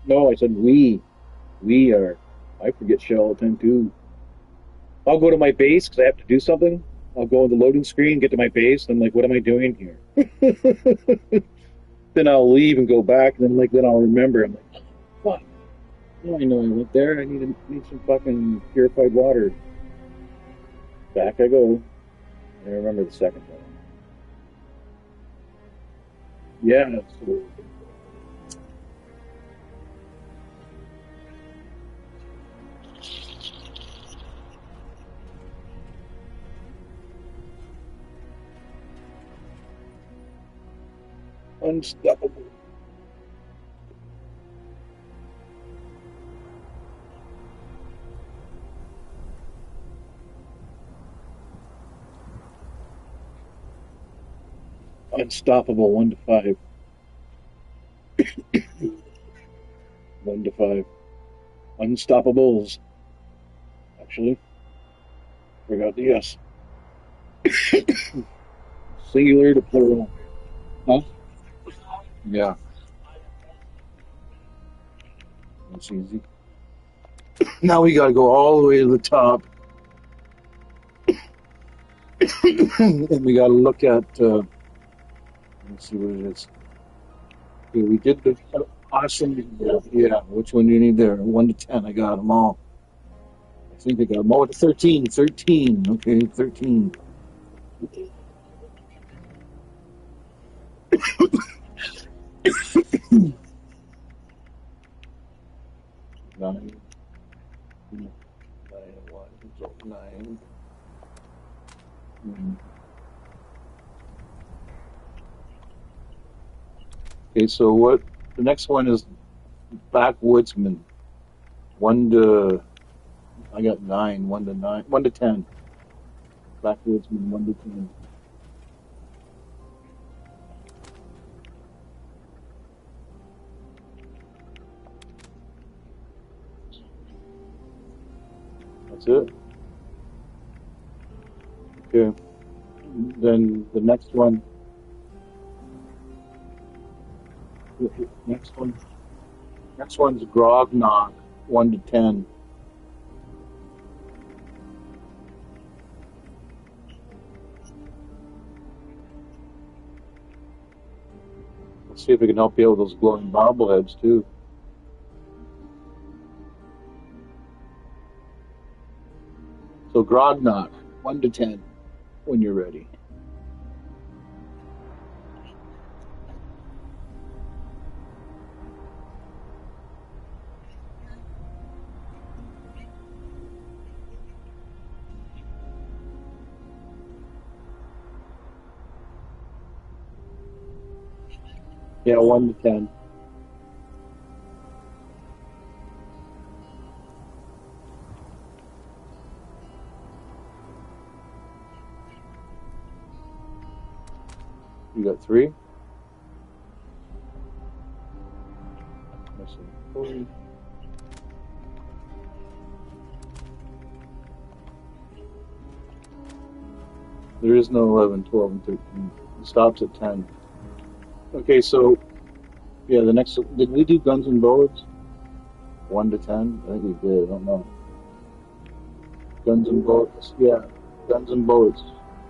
No, I said we. We are. I forget shit all the time too. I'll go to my base because I have to do something. I'll go on the loading screen, get to my base, and I'm like, what am I doing here? Then I'll leave and go back, and then I'll remember. I'm like, fuck. Oh, I know I went there. I need some fucking purified water. Back I go. I remember the second time. Yeah, so unstoppable. Unstoppable 1 to 5. 1 to 5. Unstoppables. Actually, forgot the S. Singular to plural. Huh? Yeah, that's easy. Now we gotta go all the way to the top, and we gotta look at. Let's see what it is. Okay, we did the awesome. Yeah, which one do you need there? 1 to 10. I got them all. I think I got them all to 13. 13. Okay, 13. 9. 9. 1. So 9. Okay, so what? The next one is backwoodsman. 1 to. I got 9. 1 to 9. 1 to 10. Backwoodsman. 1 to 10. That's it. Okay. Then the next one. Next one. Next one's Grognock. 1 to 10. Let's see if we can help you out with those glowing bobbleheads too. So Grognock. 1 to 10. When you're ready. Yeah, 1 to 10. You got 3? Let's see. 4. There is no 11, 12, and 13. It stops at 10. Okay, so yeah, the next. Did we do guns and bullets? 1 to 10? I think we did. I don't know. Guns and bullets. Yeah, guns and bullets.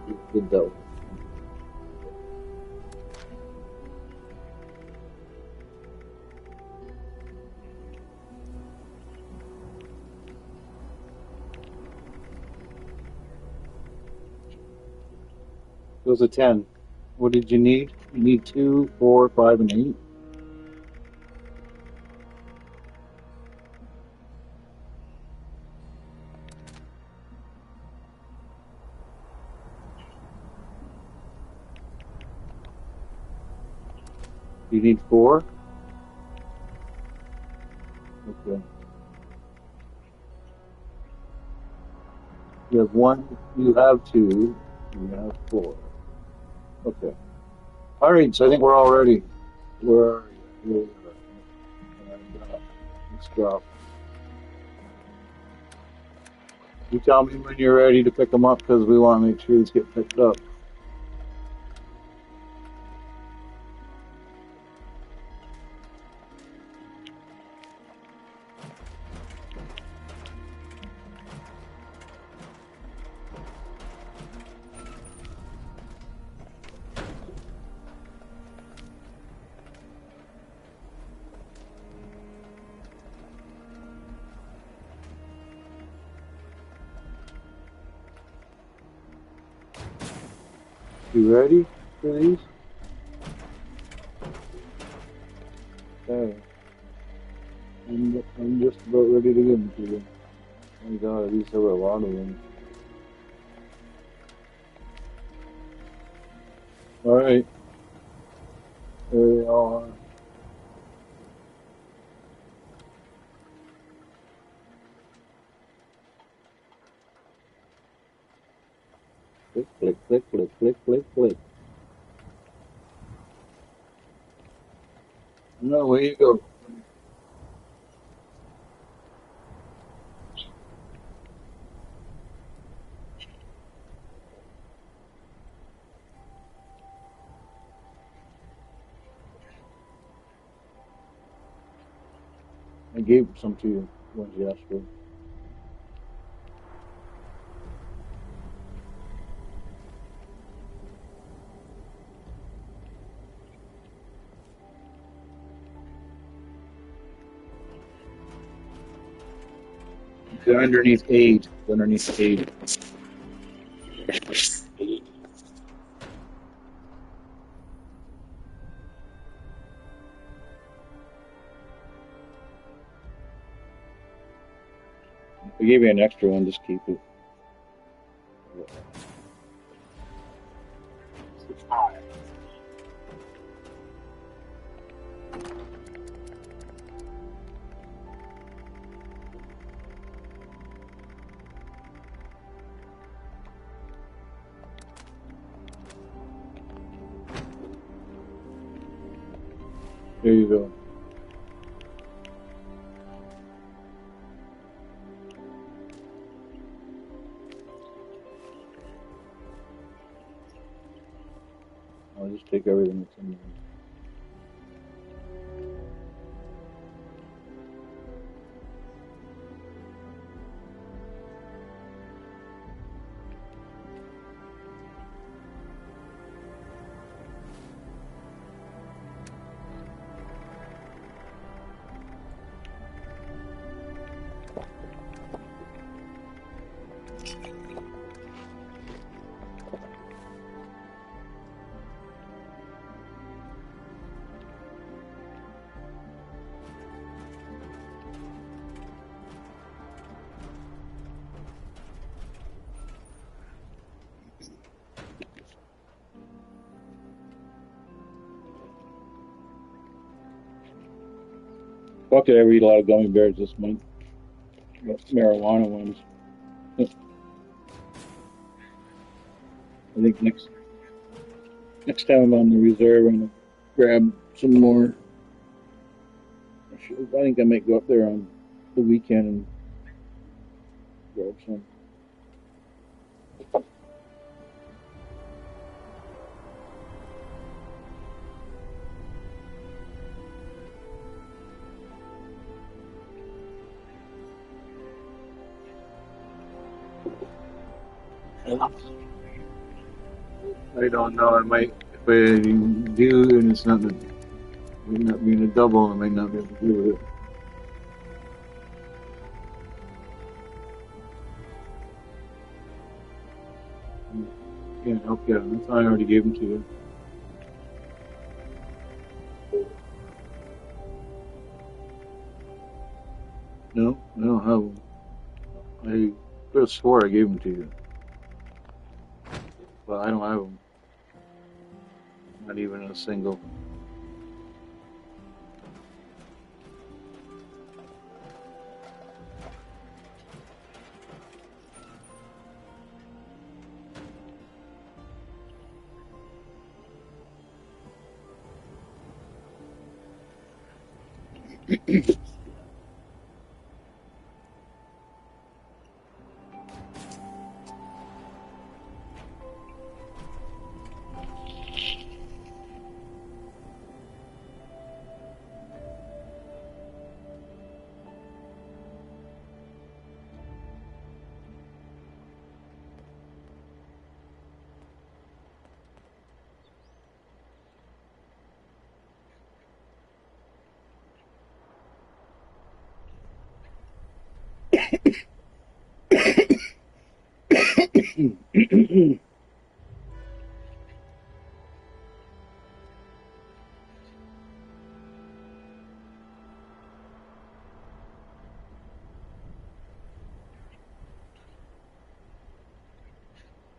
We did that. It was a 10. What did you need? You need 2, 4, 5, and 8. You need 4? Okay. You have 1. You have 2. We have 4. Okay. All right, so I think we're all ready. Where are you? Here we are. And, let's go. You tell me when you're ready to pick them up because we want to make sure these get picked up. You ready for these? Okay. I'm just about ready to give them to you. Oh my God, these have a lot of them. All right, there they all are. Click, click, click, click, click, click, click. No, where you go? I gave some to you, ones you asked for. Okay, underneath aid. Underneath aid. I gave you an extra one. Just keep it. There you go. I'll just take everything that's in there. Fuck it, I eat a lot of gummy bears this month. Marijuana ones. I think next time I'm on the reserve, I'm gonna grab some more. I think I might go up there on the weekend and grab some. I don't know. I might, if I do, and it's not the, might not being a double, I might not be able to do it. Can't help you. I thought I already gave them to you. No, I don't have them. I could have swore I gave them to you, but I don't have them. Not even a single.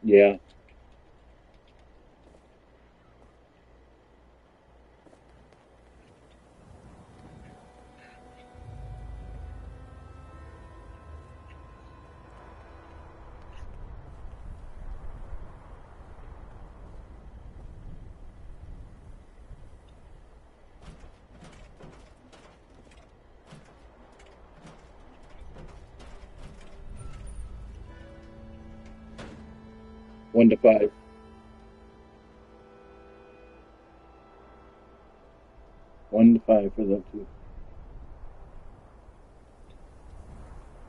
Yeah. One to five. One to five for them two.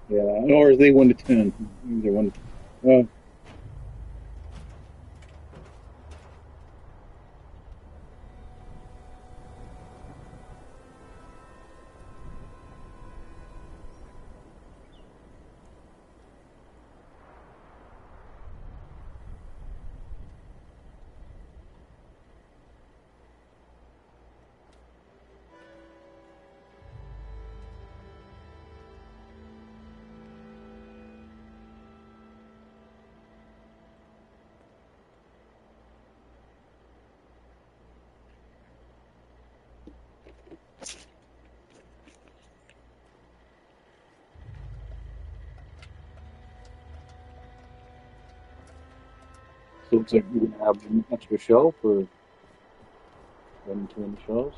Yeah. Or are they one to ten? Either one. Oh, so it's like you're gonna have an extra shelf or one too many shelves.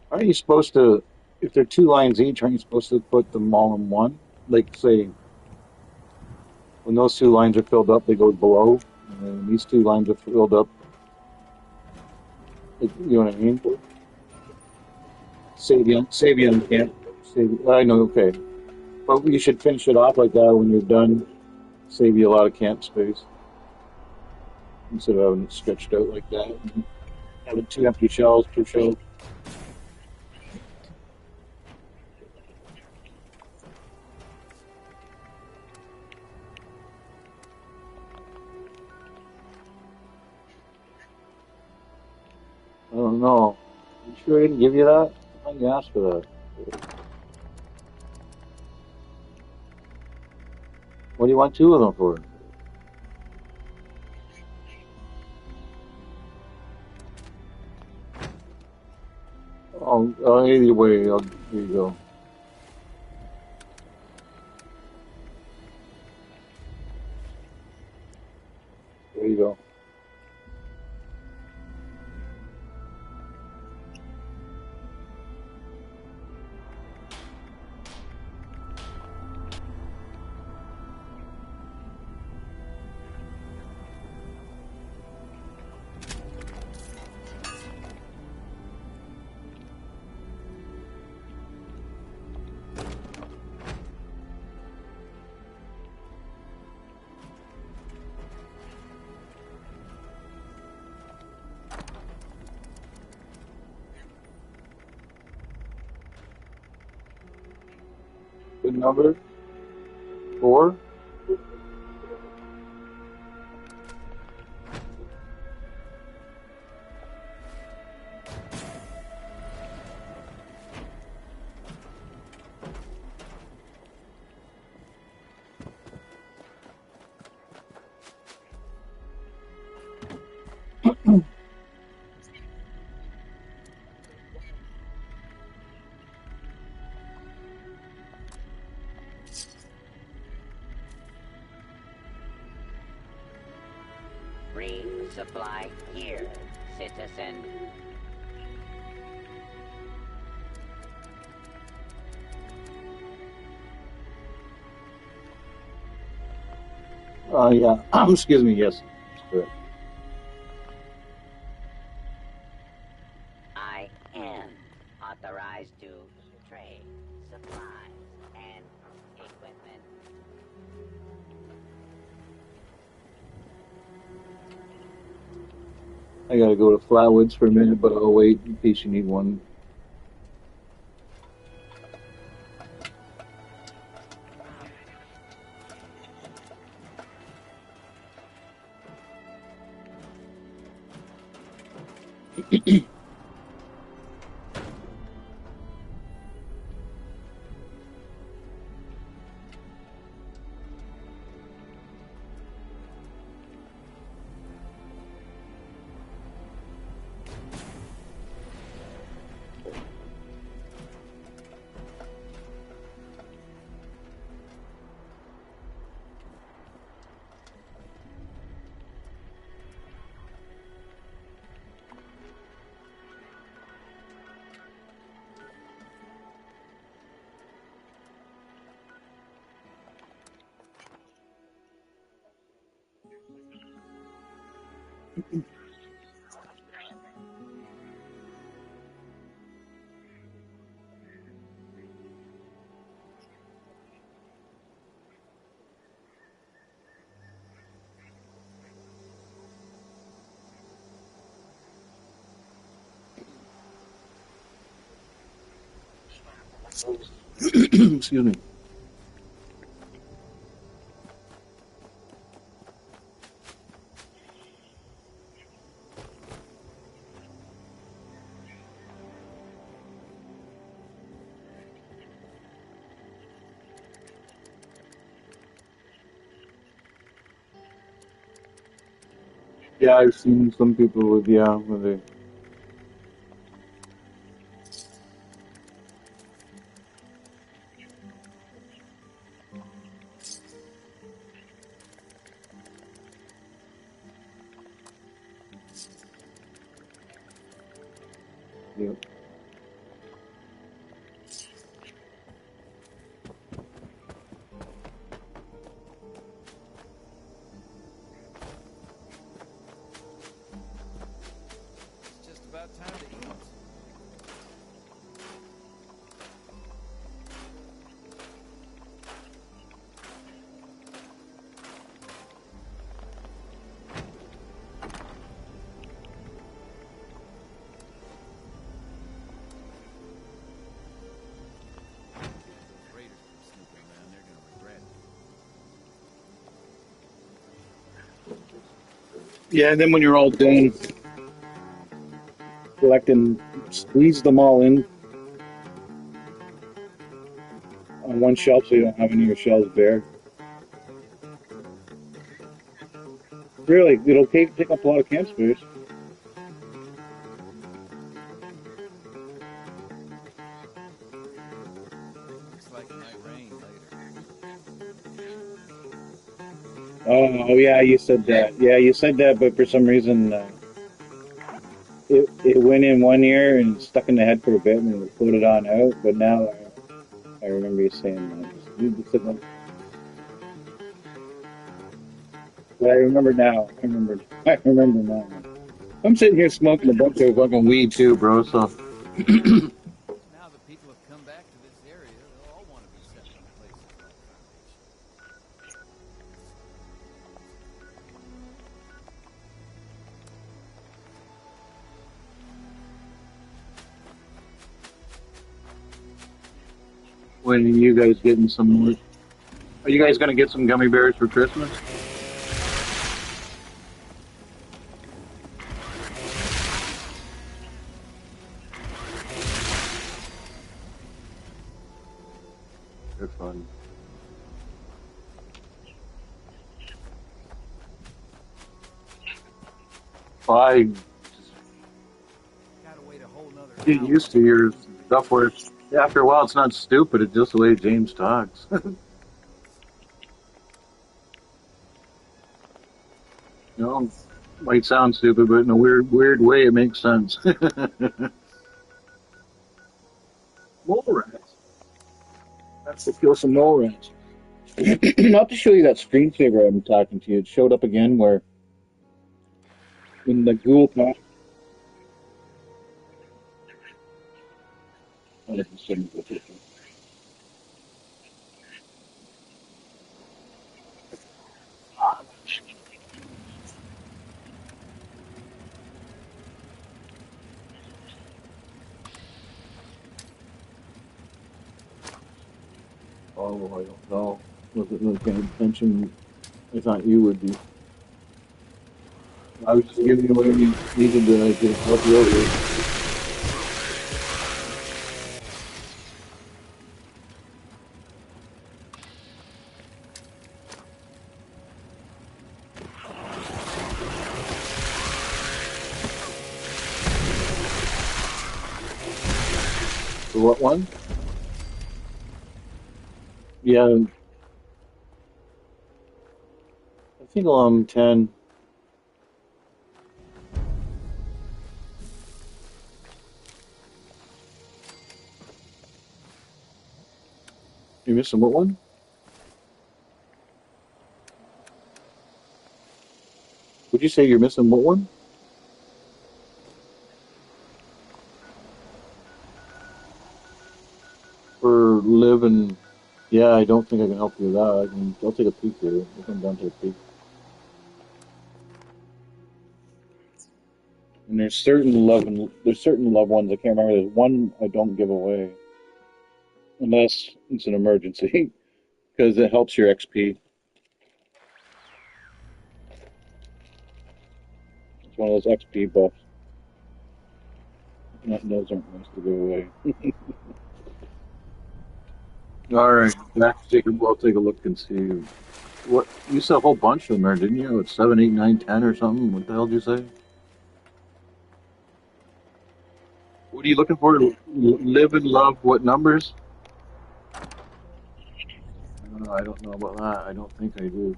Aren't you supposed to, if they're two lines each, aren't you supposed to put them all in one? Like, say, when those two lines are filled up, they go below. And then these two lines are filled up. Like, you know what I mean? Savion can't. I know, okay. But you should finish it off like that when you're done. Save you a lot of camp space instead of having it stretched out like that. And having two empty shells per shelf. I don't know. You sure I didn't give you that? I thought you asked for that. What do you want two of them for? Either way, here you go. There you go. Good number. Four. Resupply here, citizen. Yeah. Excuse me. Yes. Correct. I am authorized to trade supplies and equipment. I gotta go to Flatwoods for a minute, but I'll wait in case you need one. Excuse me. Yeah, I've seen some people with when they. Yeah. It's just about time to eat. Raiders are snooping around. They're gonna regret it. Yeah, and then when you're all done collecting, squeeze them all in on one shelf so you don't have any of your shelves bare. Really, it'll take up a lot of camp space. Looks like it might rain later. Oh yeah, you said that. Yeah, you said that, but for some reason it went in one ear and stuck in the head for a bit, and then it floated on out. But now I remember you saying that. But I remember now. I remember. I remember now. I'm sitting here smoking a bunch of fucking weed too, bro. So Now that people have come back to this area, they'll all want to be setting up places like Foundation. When are you guys getting some more? Are you guys gonna get some gummy bears for Christmas? They're fun. I Gotta wait a whole nother get hour. used to your stuff where after a while it's not stupid, it's just the way James talks. No, Might sound stupid, but in a weird way, it makes sense. Mole rats. That's to kill some mole rats. Not to show you that screensaver I'm talking to you. It showed up again where when the ghoul passed. Oh, this is sitting with it. Oh, I don't know. Wasn't really paying attention. I thought you would be. I was just giving you whatever you needed to help you out with. The what one? Yeah, I think I'm 10. You missing what one? Would you say you're missing what one? For live and yeah, I don't think I can help you with that. I'll take a peek here. We'll come down to a peek. And there's certain loved ones I can't remember. There's one I don't give away unless it's an emergency because it helps your XP. It's one of those XP buffs. Those aren't nice to give away. All right, we'll take a look and see what you said. A whole bunch of them there, didn't you? It's 7, 8, 9, 10, or something. What the hell did you say? What are you looking for? Live and love. What numbers? I don't know about that. I don't think I do.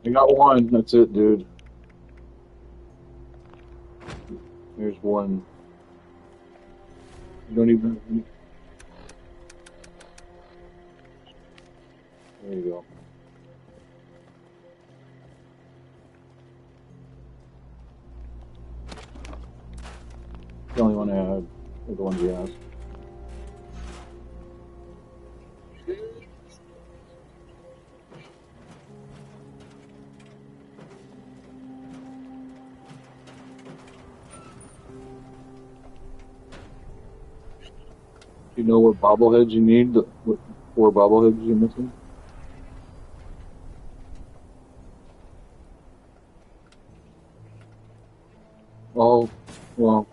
I got one. That's it, dude. Here's one. You don't even. There you go. The only one I had. Or the ones you asked. Do you know what bobbleheads you need? What 4 bobbleheads you're missing? Oh, well.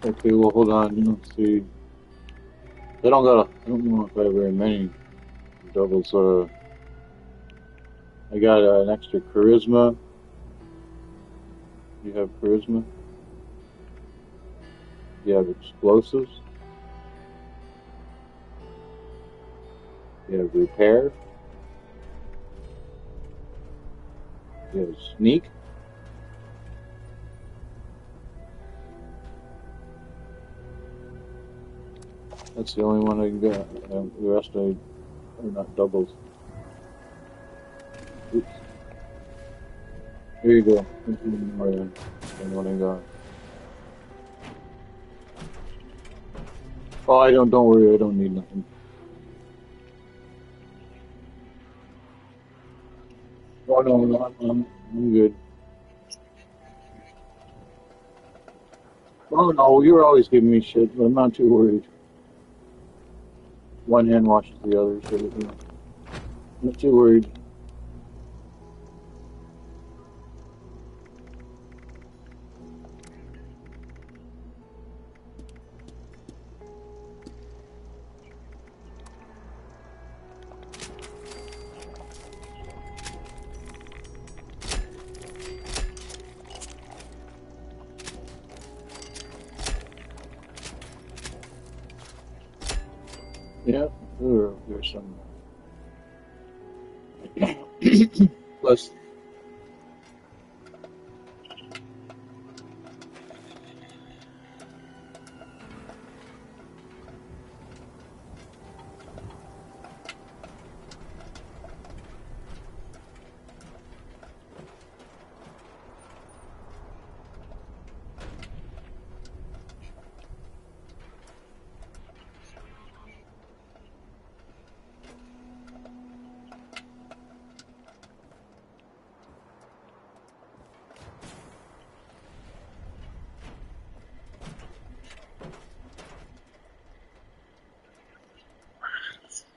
Okay, well, hold on. Let's see. I don't know if I have very many doubles. I got an extra charisma. You have charisma. You have explosives. You have repair. You have sneak. That's the only one I can get. The rest are not doubles. Oops. Here you go. More than what I got. Oh, I don't worry, I don't need nothing. Oh, no, I'm good. Oh, no, you're always giving me shit, but I'm not too worried. One hand washes the other, so you know, not too worried. Yeah, there's some. Plus,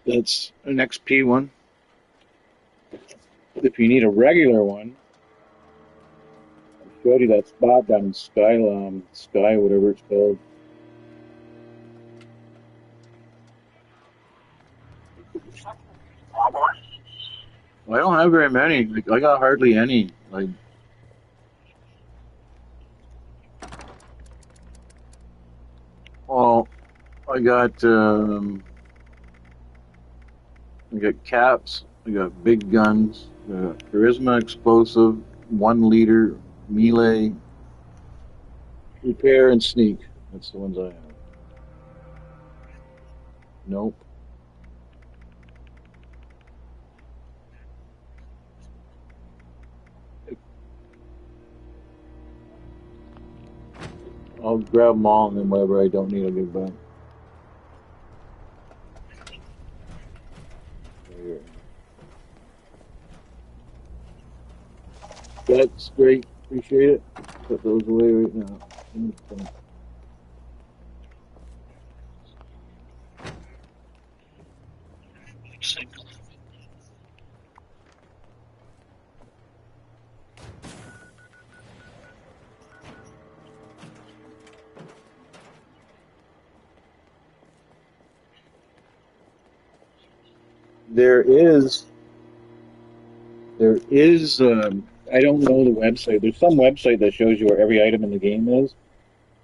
that's an XP one. If you need a regular one, I showed you that spot down in Sky, whatever it's called. I don't have very many. Like, I got hardly any. Like, well, I got um, I got caps. I got big guns. Charisma, explosive, 1 liter, melee, repair, and sneak. That's the ones I have. Nope. I'll grab them all, and then whatever I don't need, I'll give back. Here. That's great. Appreciate it. Put those away right now. There is, I don't know the website. There's some website that shows you where every item in the game is.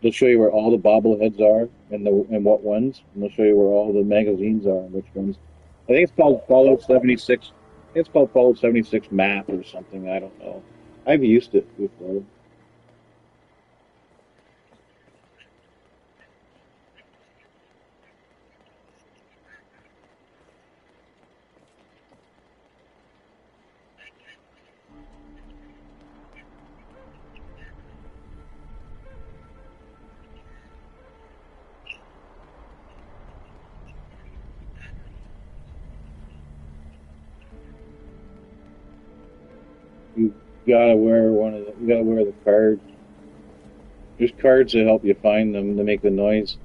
They'll show you where all the bobbleheads are and what ones, and they'll show you where all the magazines are and which ones. I think it's called Fallout 76. I think it's called Fallout 76 map or something. I don't know. I've used it before. You gotta wear you gotta wear the cards. There's cards that help you find them to make the noise.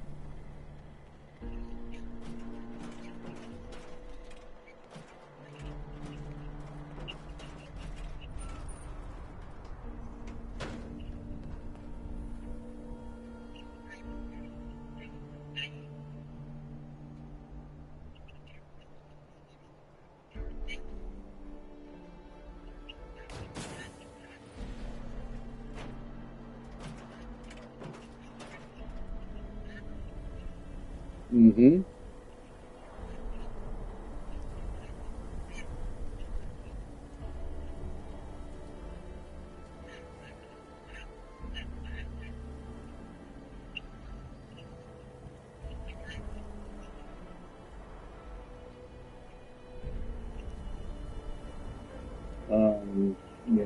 Mm-hmm. Yeah.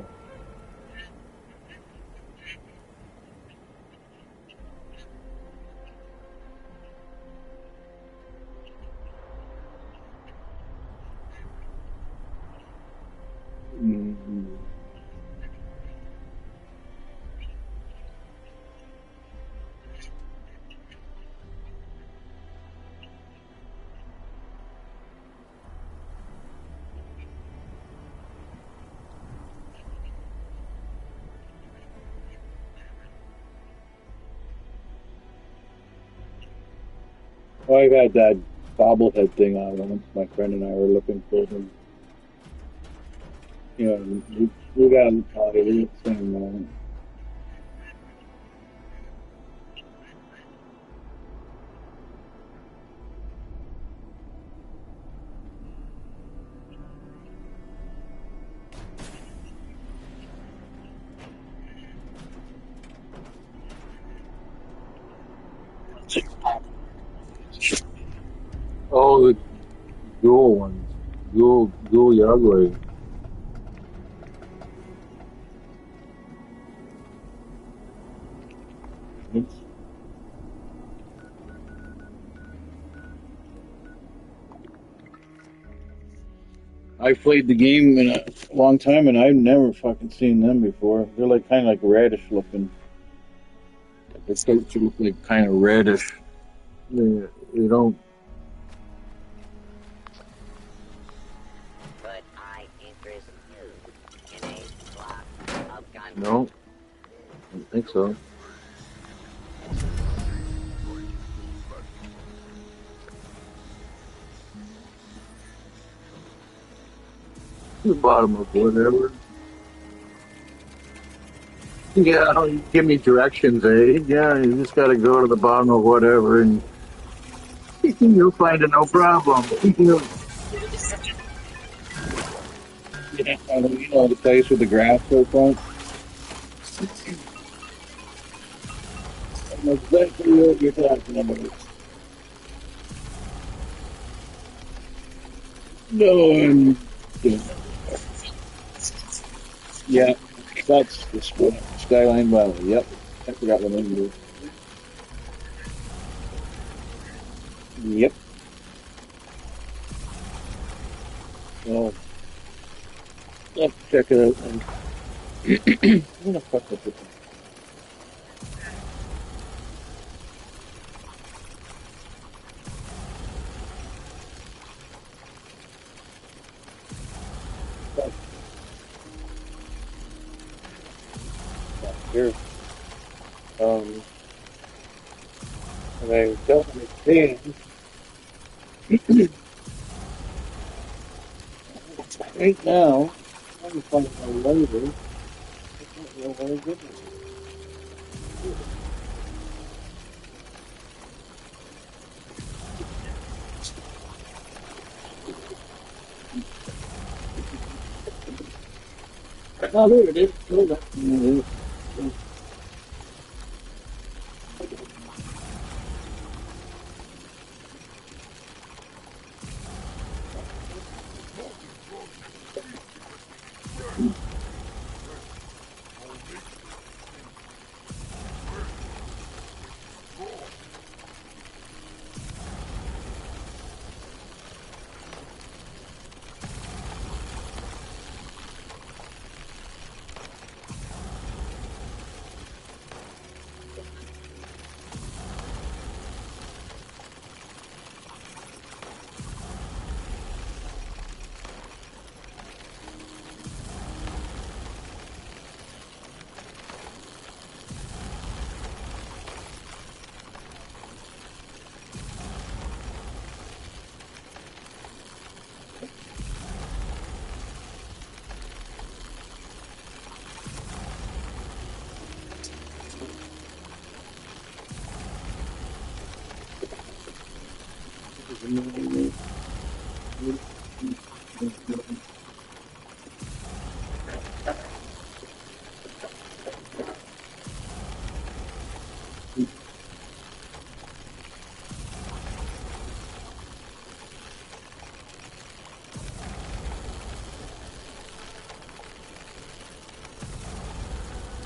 Well, I've had that bobblehead thing on once. My friend and I were looking for them. You know, we got them probably the same moment. Oh, the dual ones. Dual ugly. I played the game in a long time, and I've never fucking seen them before. They're like kind of like reddish looking. They start to look like kind of reddish. They don't. Could I interest you in a block of gun? No, I don't think so. The bottom of whatever. Yeah, you give me directions, eh? Yeah, you just got to go to the bottom of whatever, and you'll find it no problem. Yeah, you know the place with the grass so front. I know exactly what you're talking about. No, yeah, that's the Skyline Valley. Yep, I forgot the name of it. Yep. Well, let's check it out. I'm gonna fuck with it. Here. Um, and I don't understand. Right now, I'm find my later. I don't know where it is. Oh, there it is. Hold on. There it is.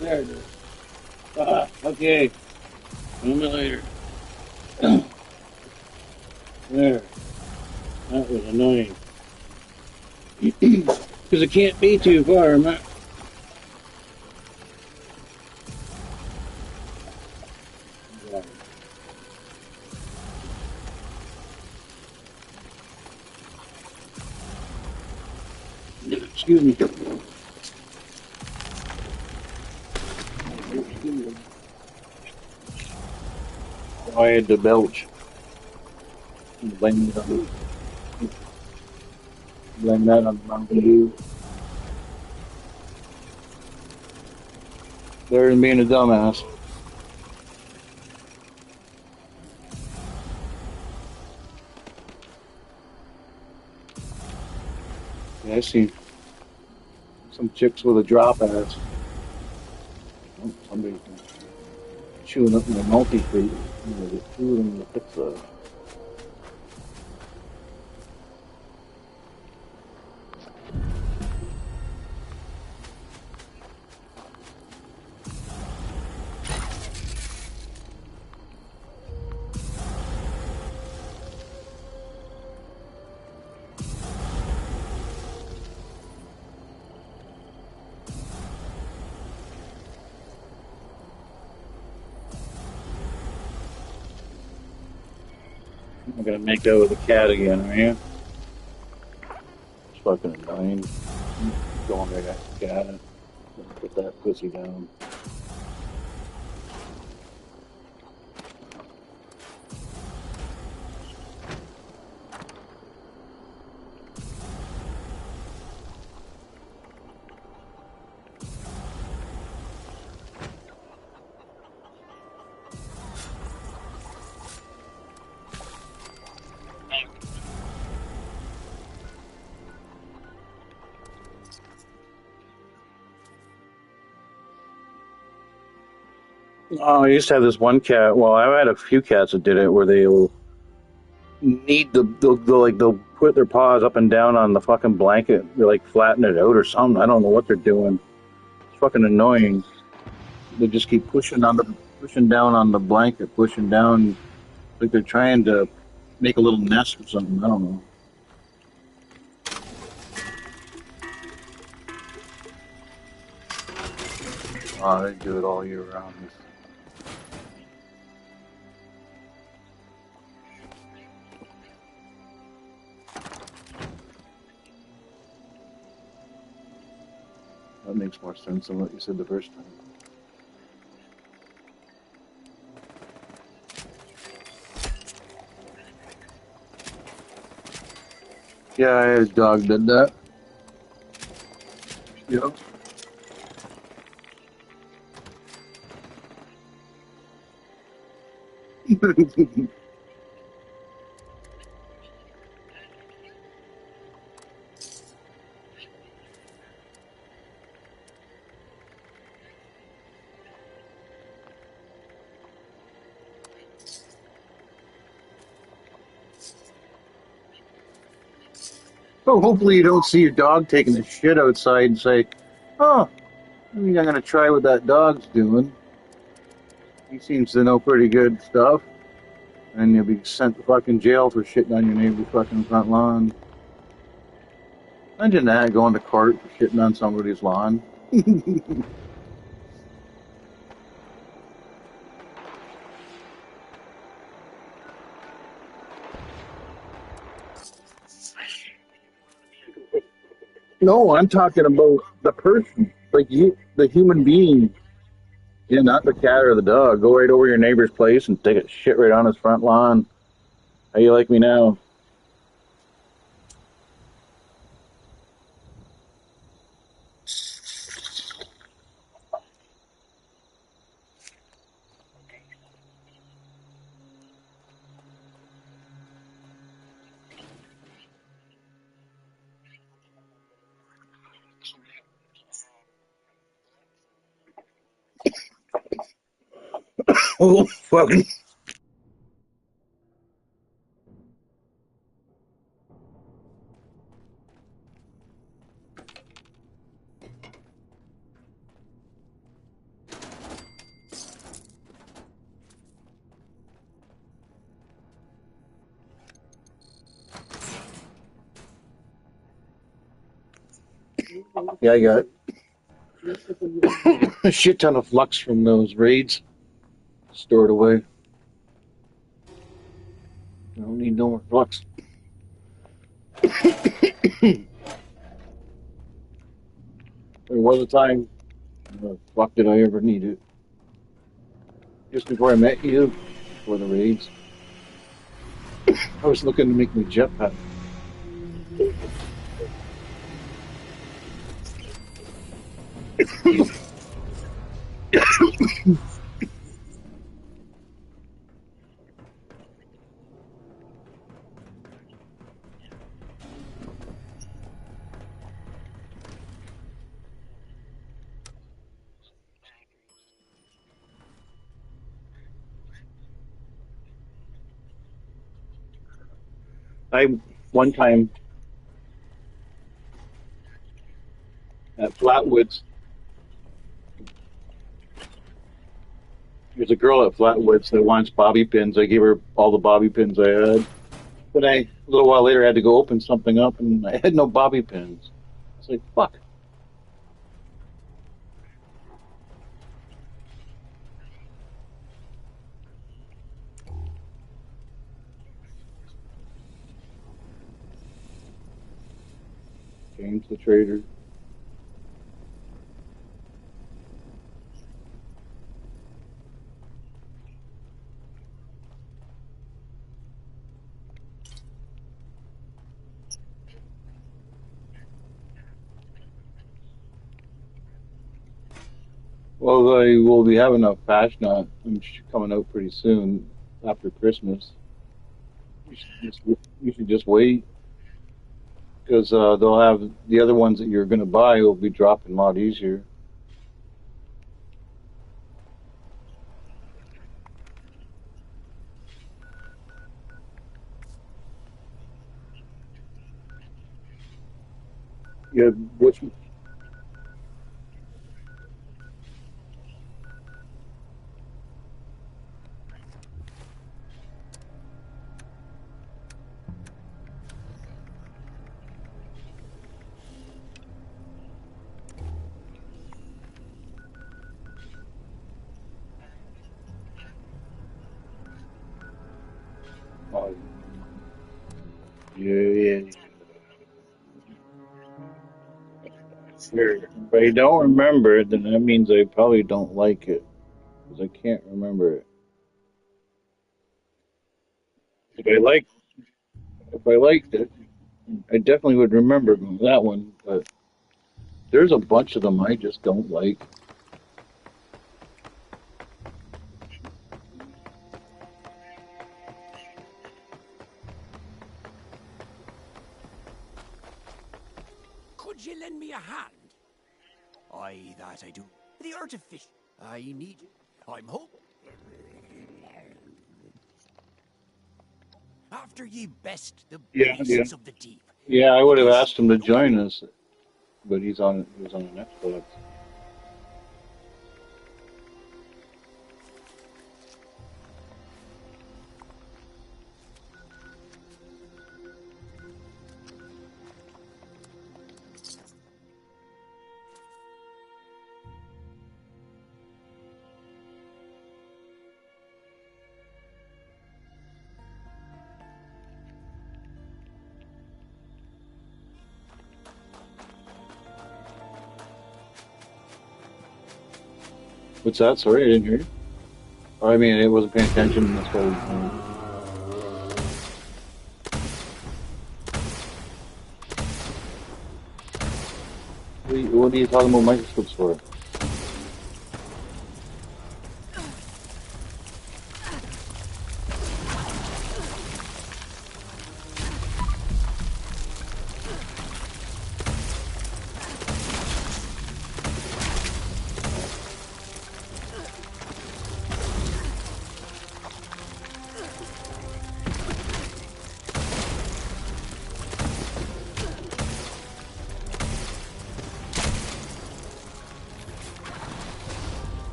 There it is. Ah, okay. A minute later. There. That was annoying. Because it can't be too far. Excuse me. I had to belch. Blame it on blame that on Mountain Dew. There's being a dumbass. Yeah, I see some chicks with a drop ass. Oh, somebody's chewing up in the multi-fruit. There's two of them in the pizza. I'm gonna make out with the cat again, are you? It's fucking annoying. Going right at the cat. Put that pussy down. Oh, I used to have this one cat. Well, I've had a few cats that did it where they'll need they'll put their paws up and down on the fucking blanket. They like flatten it out or something. I don't know what they're doing. It's fucking annoying. They just keep pushing down on the blanket, pushing down like they're trying to make a little nest or something. I don't know. Oh, they do it all year round. That makes more sense than what you said the first time. Yeah, his dog did that. Yep. So hopefully you don't see your dog taking a shit outside and say, "Oh, I think I'm gonna try what that dog's doing. He seems to know pretty good stuff." And you'll be sent to fucking jail for shitting on your neighbor's fucking front lawn. Imagine that, going to court for shitting on somebody's lawn. No, I'm talking about the person, like you, the human being. Yeah, not the cat or the dog. Go right over your neighbor's place and take a shit right on his front lawn. How you like me now? Oh, fucking. Yeah, I got a shit ton of flux from those raids stored away. I don't need no more flux. There was a time, fuck did I ever need it? Just before I met you, before the raids. I was looking to make me jetpack. I one time at Flatwoods, there's a girl at Flatwoods that wants bobby pins. I gave her all the bobby pins I had. Then a little while later, I had to go open something up, and I had no bobby pins. It's like, fuck. James the Trader. Well, I will be having a fashion coming out pretty soon after Christmas. You should just wait because they'll have the other ones that you're going to buy will be dropping a lot easier. Yeah, which uh, yeah, sure. If I don't remember it, then that means I probably don't like it because I can't remember it. If I like, if I liked it, I definitely would remember that one. But there's a bunch of them I just don't like. Could you lend me a hand? Aye, that I do. The artificial. I need it. I'm hope. After ye best the Yeah, yeah, beasts of the deep. Yeah, I would have This asked him to no doubt. join us, but he was on an Xbox. What's that? Sorry, I didn't hear you. Or, I mean, it wasn't paying attention. That's why. What are you talking about microscopes for?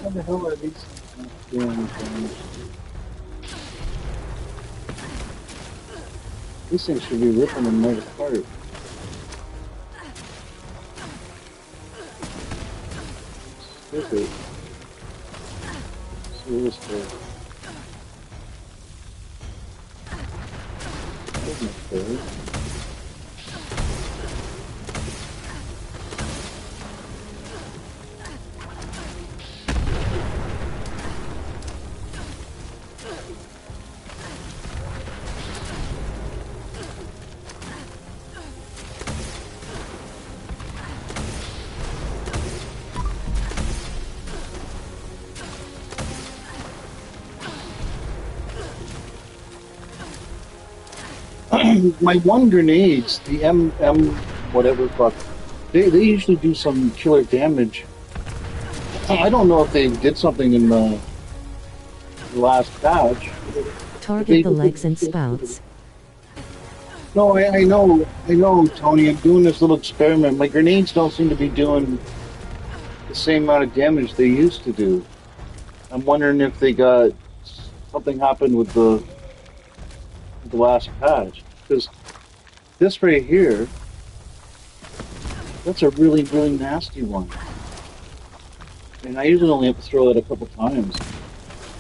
What the hell are these doing? These things should be ripping them right apart. Stupid. Seriously. Goodness, My one grenades, the M whatever fuck, they usually do some killer damage. I don't know if they did something in the last patch. Target the legs and spouts. No, I know, Tony. I'm doing this little experiment. My grenades don't seem to be doing the same amount of damage they used to do. I'm wondering if they got something happened with the last patch. Because this right here, that's a really, really nasty one. And I usually only have to throw it a couple times.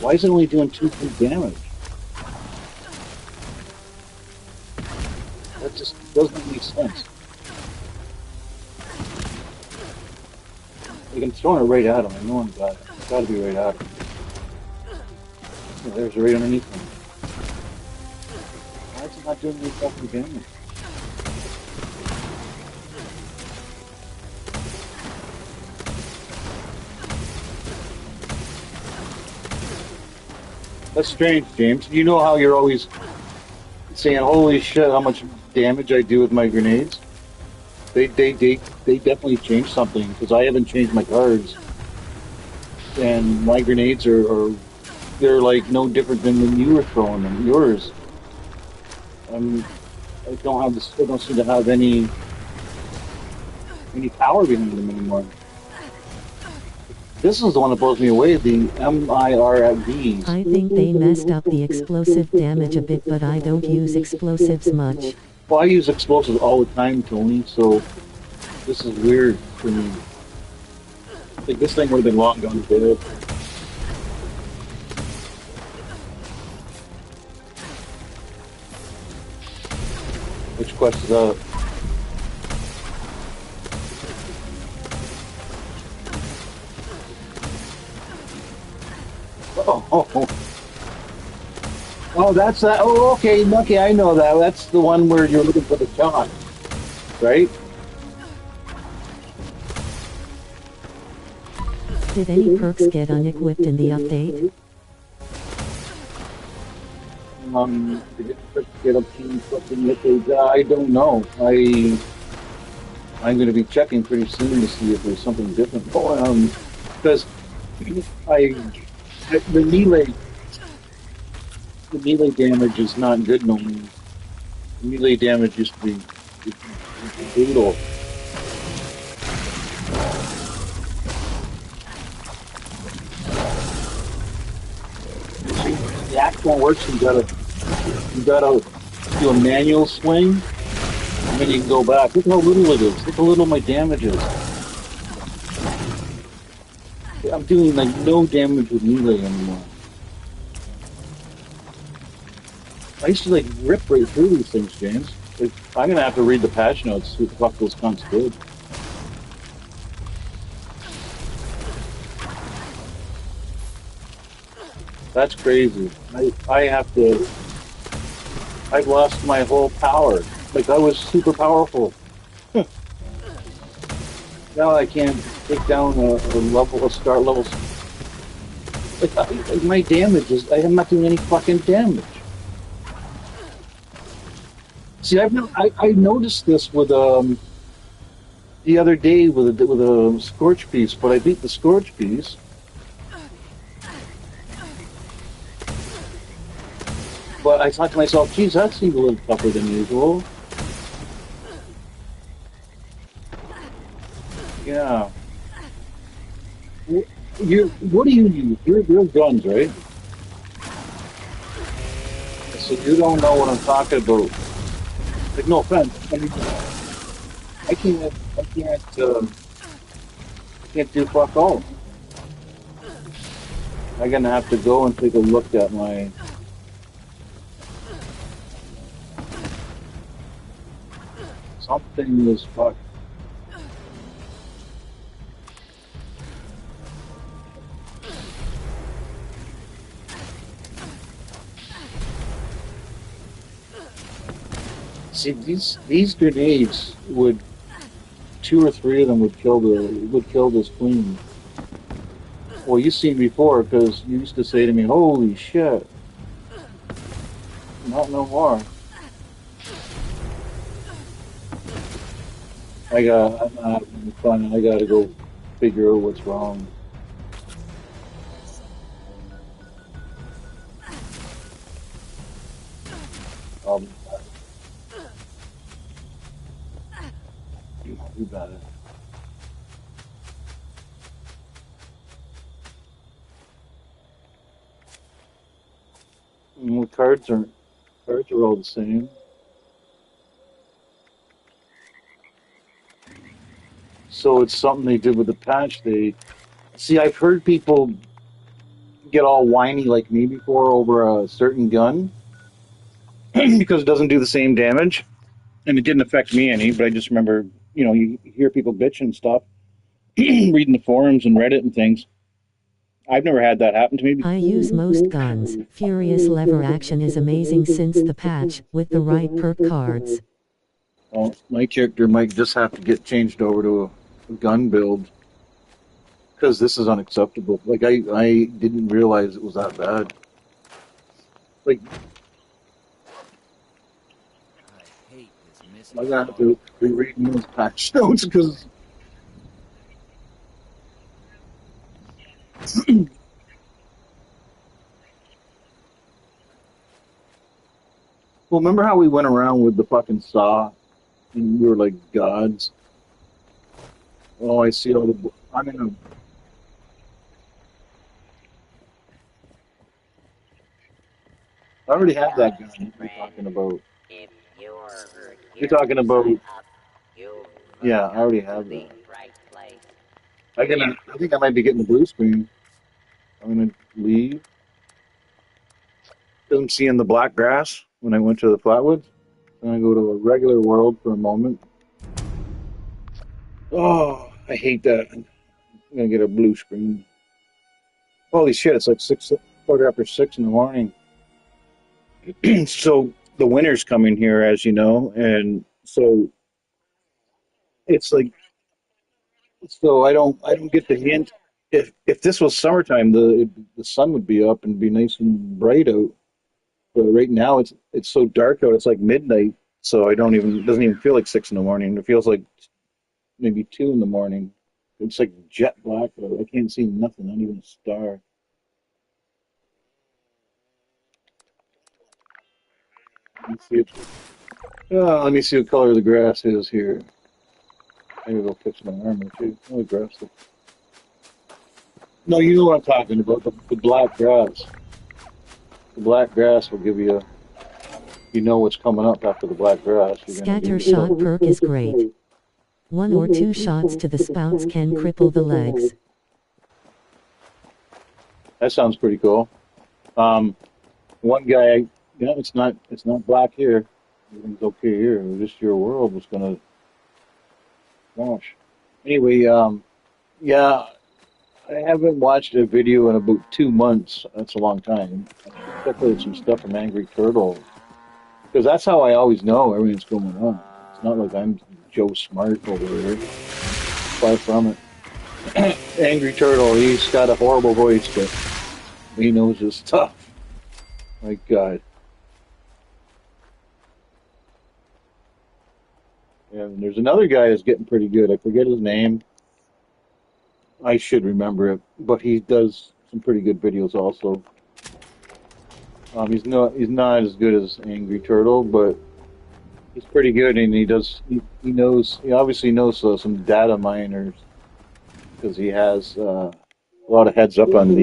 Why is it only doing 2 damage? That just doesn't make sense. Like I'm throwing it right at him. I know I'm got it. It's got to be right at him. Yeah, there's right underneath him. Why is it not doing any fucking damage? That's strange, James. You know how you're always saying, "Holy shit, how much damage I do with my grenades." They definitely changed something because I haven't changed my cards, and my grenades they're like no different than when you were throwing them. Yours, I don't have this. I don't seem to have any power behind them anymore. This is the one that blows me away. The MIRV. I think they messed up the explosive damage a bit, but I don't use explosives much. Well, I use explosives all the time, Tony, so this is weird for me. Like, this thing would have been long gone dead. Which quest is that? Oh, that's that. Oh, okay, I know that. That's the one where you're looking for the shot, right? Did any perks get unequipped in the update? Get up to something that I don't know. I'm going to be checking pretty soon to see if there's something different. Oh, because the melee damage is not good no more. The melee damage used to be brutal. The axe won't work, so you gotta do a manual swing, and then you can go back. Look how little it is. Look how little my damage is. I'm doing like no damage with melee anymore. I used to like rip right through these things, James. Like, I'm gonna have to read the patch notes to see what the fuck those cunts did. That's crazy. I've lost my whole power. Like, I was super powerful. Now I can't take down a start level. Like, my damage is, I am not doing any fucking damage. See, I noticed this with the other day with a Scorch piece, but I beat the Scorch piece. But I thought to myself, geez, that seemed a little tougher than usual. Yeah. What do you use? You're guns, right? So you don't know what I'm talking about. Like, no offense. I mean, I can't do fuck all. I'm gonna have to go and take a look at my. Something is fucked. See, these grenades would, 2 or 3 of them would kill this queen. Well, you've seen before because you used to say to me, "Holy shit!" Not no more. I'm not having fun. I gotta go figure out what's wrong. Um, you got it. Well, cards are all the same. So it's something they did with the patch. They see. I've heard people get all whiny like me before over a certain gun because it doesn't do the same damage, and it didn't affect me any. But I just remember, you hear people bitch and stuff, reading the forums and Reddit and things. I've never had that happen to me. I use most guns. Furious lever action is amazing since the patch, with the right perk cards. Well, my character might just have to get changed over to a gun build because this is unacceptable. Like I didn't realize it was that bad. Like I hate this missing. I'm gonna have to be reading those patch notes because well, remember how we went around with the fucking saw and we were like gods? Oh, I see all the. I'm in a. I already have that gun you're talking about. If you're You're talking about. up, you Yeah, I already to have the that. right place. I think I might be getting the blue screen. I'm gonna leave. Because I'm seeing the black grass when I went to the Flatwoods. Then I go to a regular world for a moment. Oh, I hate that. I'm gonna get a blue screen. Holy shit! It's like quarter after 6 in the morning. So the winter's coming here, as you know, and so it's like I don't get the hint. If this was summertime, the sun would be up and be nice and bright out. But right now it's so dark out. It's like midnight, so it doesn't even feel like 6 in the morning. It feels like maybe 2 in the morning. It's like jet black out. I can't see nothing, not even a star. Let me see what color the grass is here. Maybe go fix my armor too. Oh, grass. No, you know what I'm talking about. The black grass. The black grass will give you you know what's coming up after the black grass. Scatter shot perk is great. 1 or 2 shots to the spouts can cripple the legs. That sounds pretty cool. One guy, it's not black here. Everything's okay here. It was just your world was gonna wash. Anyway, yeah, I haven't watched a video in about 2 months. That's a long time. I checked out some stuff from Angry Turtle because that's how I always know everything's going on. It's not like I'm Joe Smart over here. Far from it. Angry Turtle, he's got a horrible voice, but he knows his stuff. My God. And there's another guy that's getting pretty good. I forget his name. I should remember it, but he does some pretty good videos also. He's not as good as Angry Turtle, but he's pretty good, and he obviously knows some data miners because he has a lot of heads up on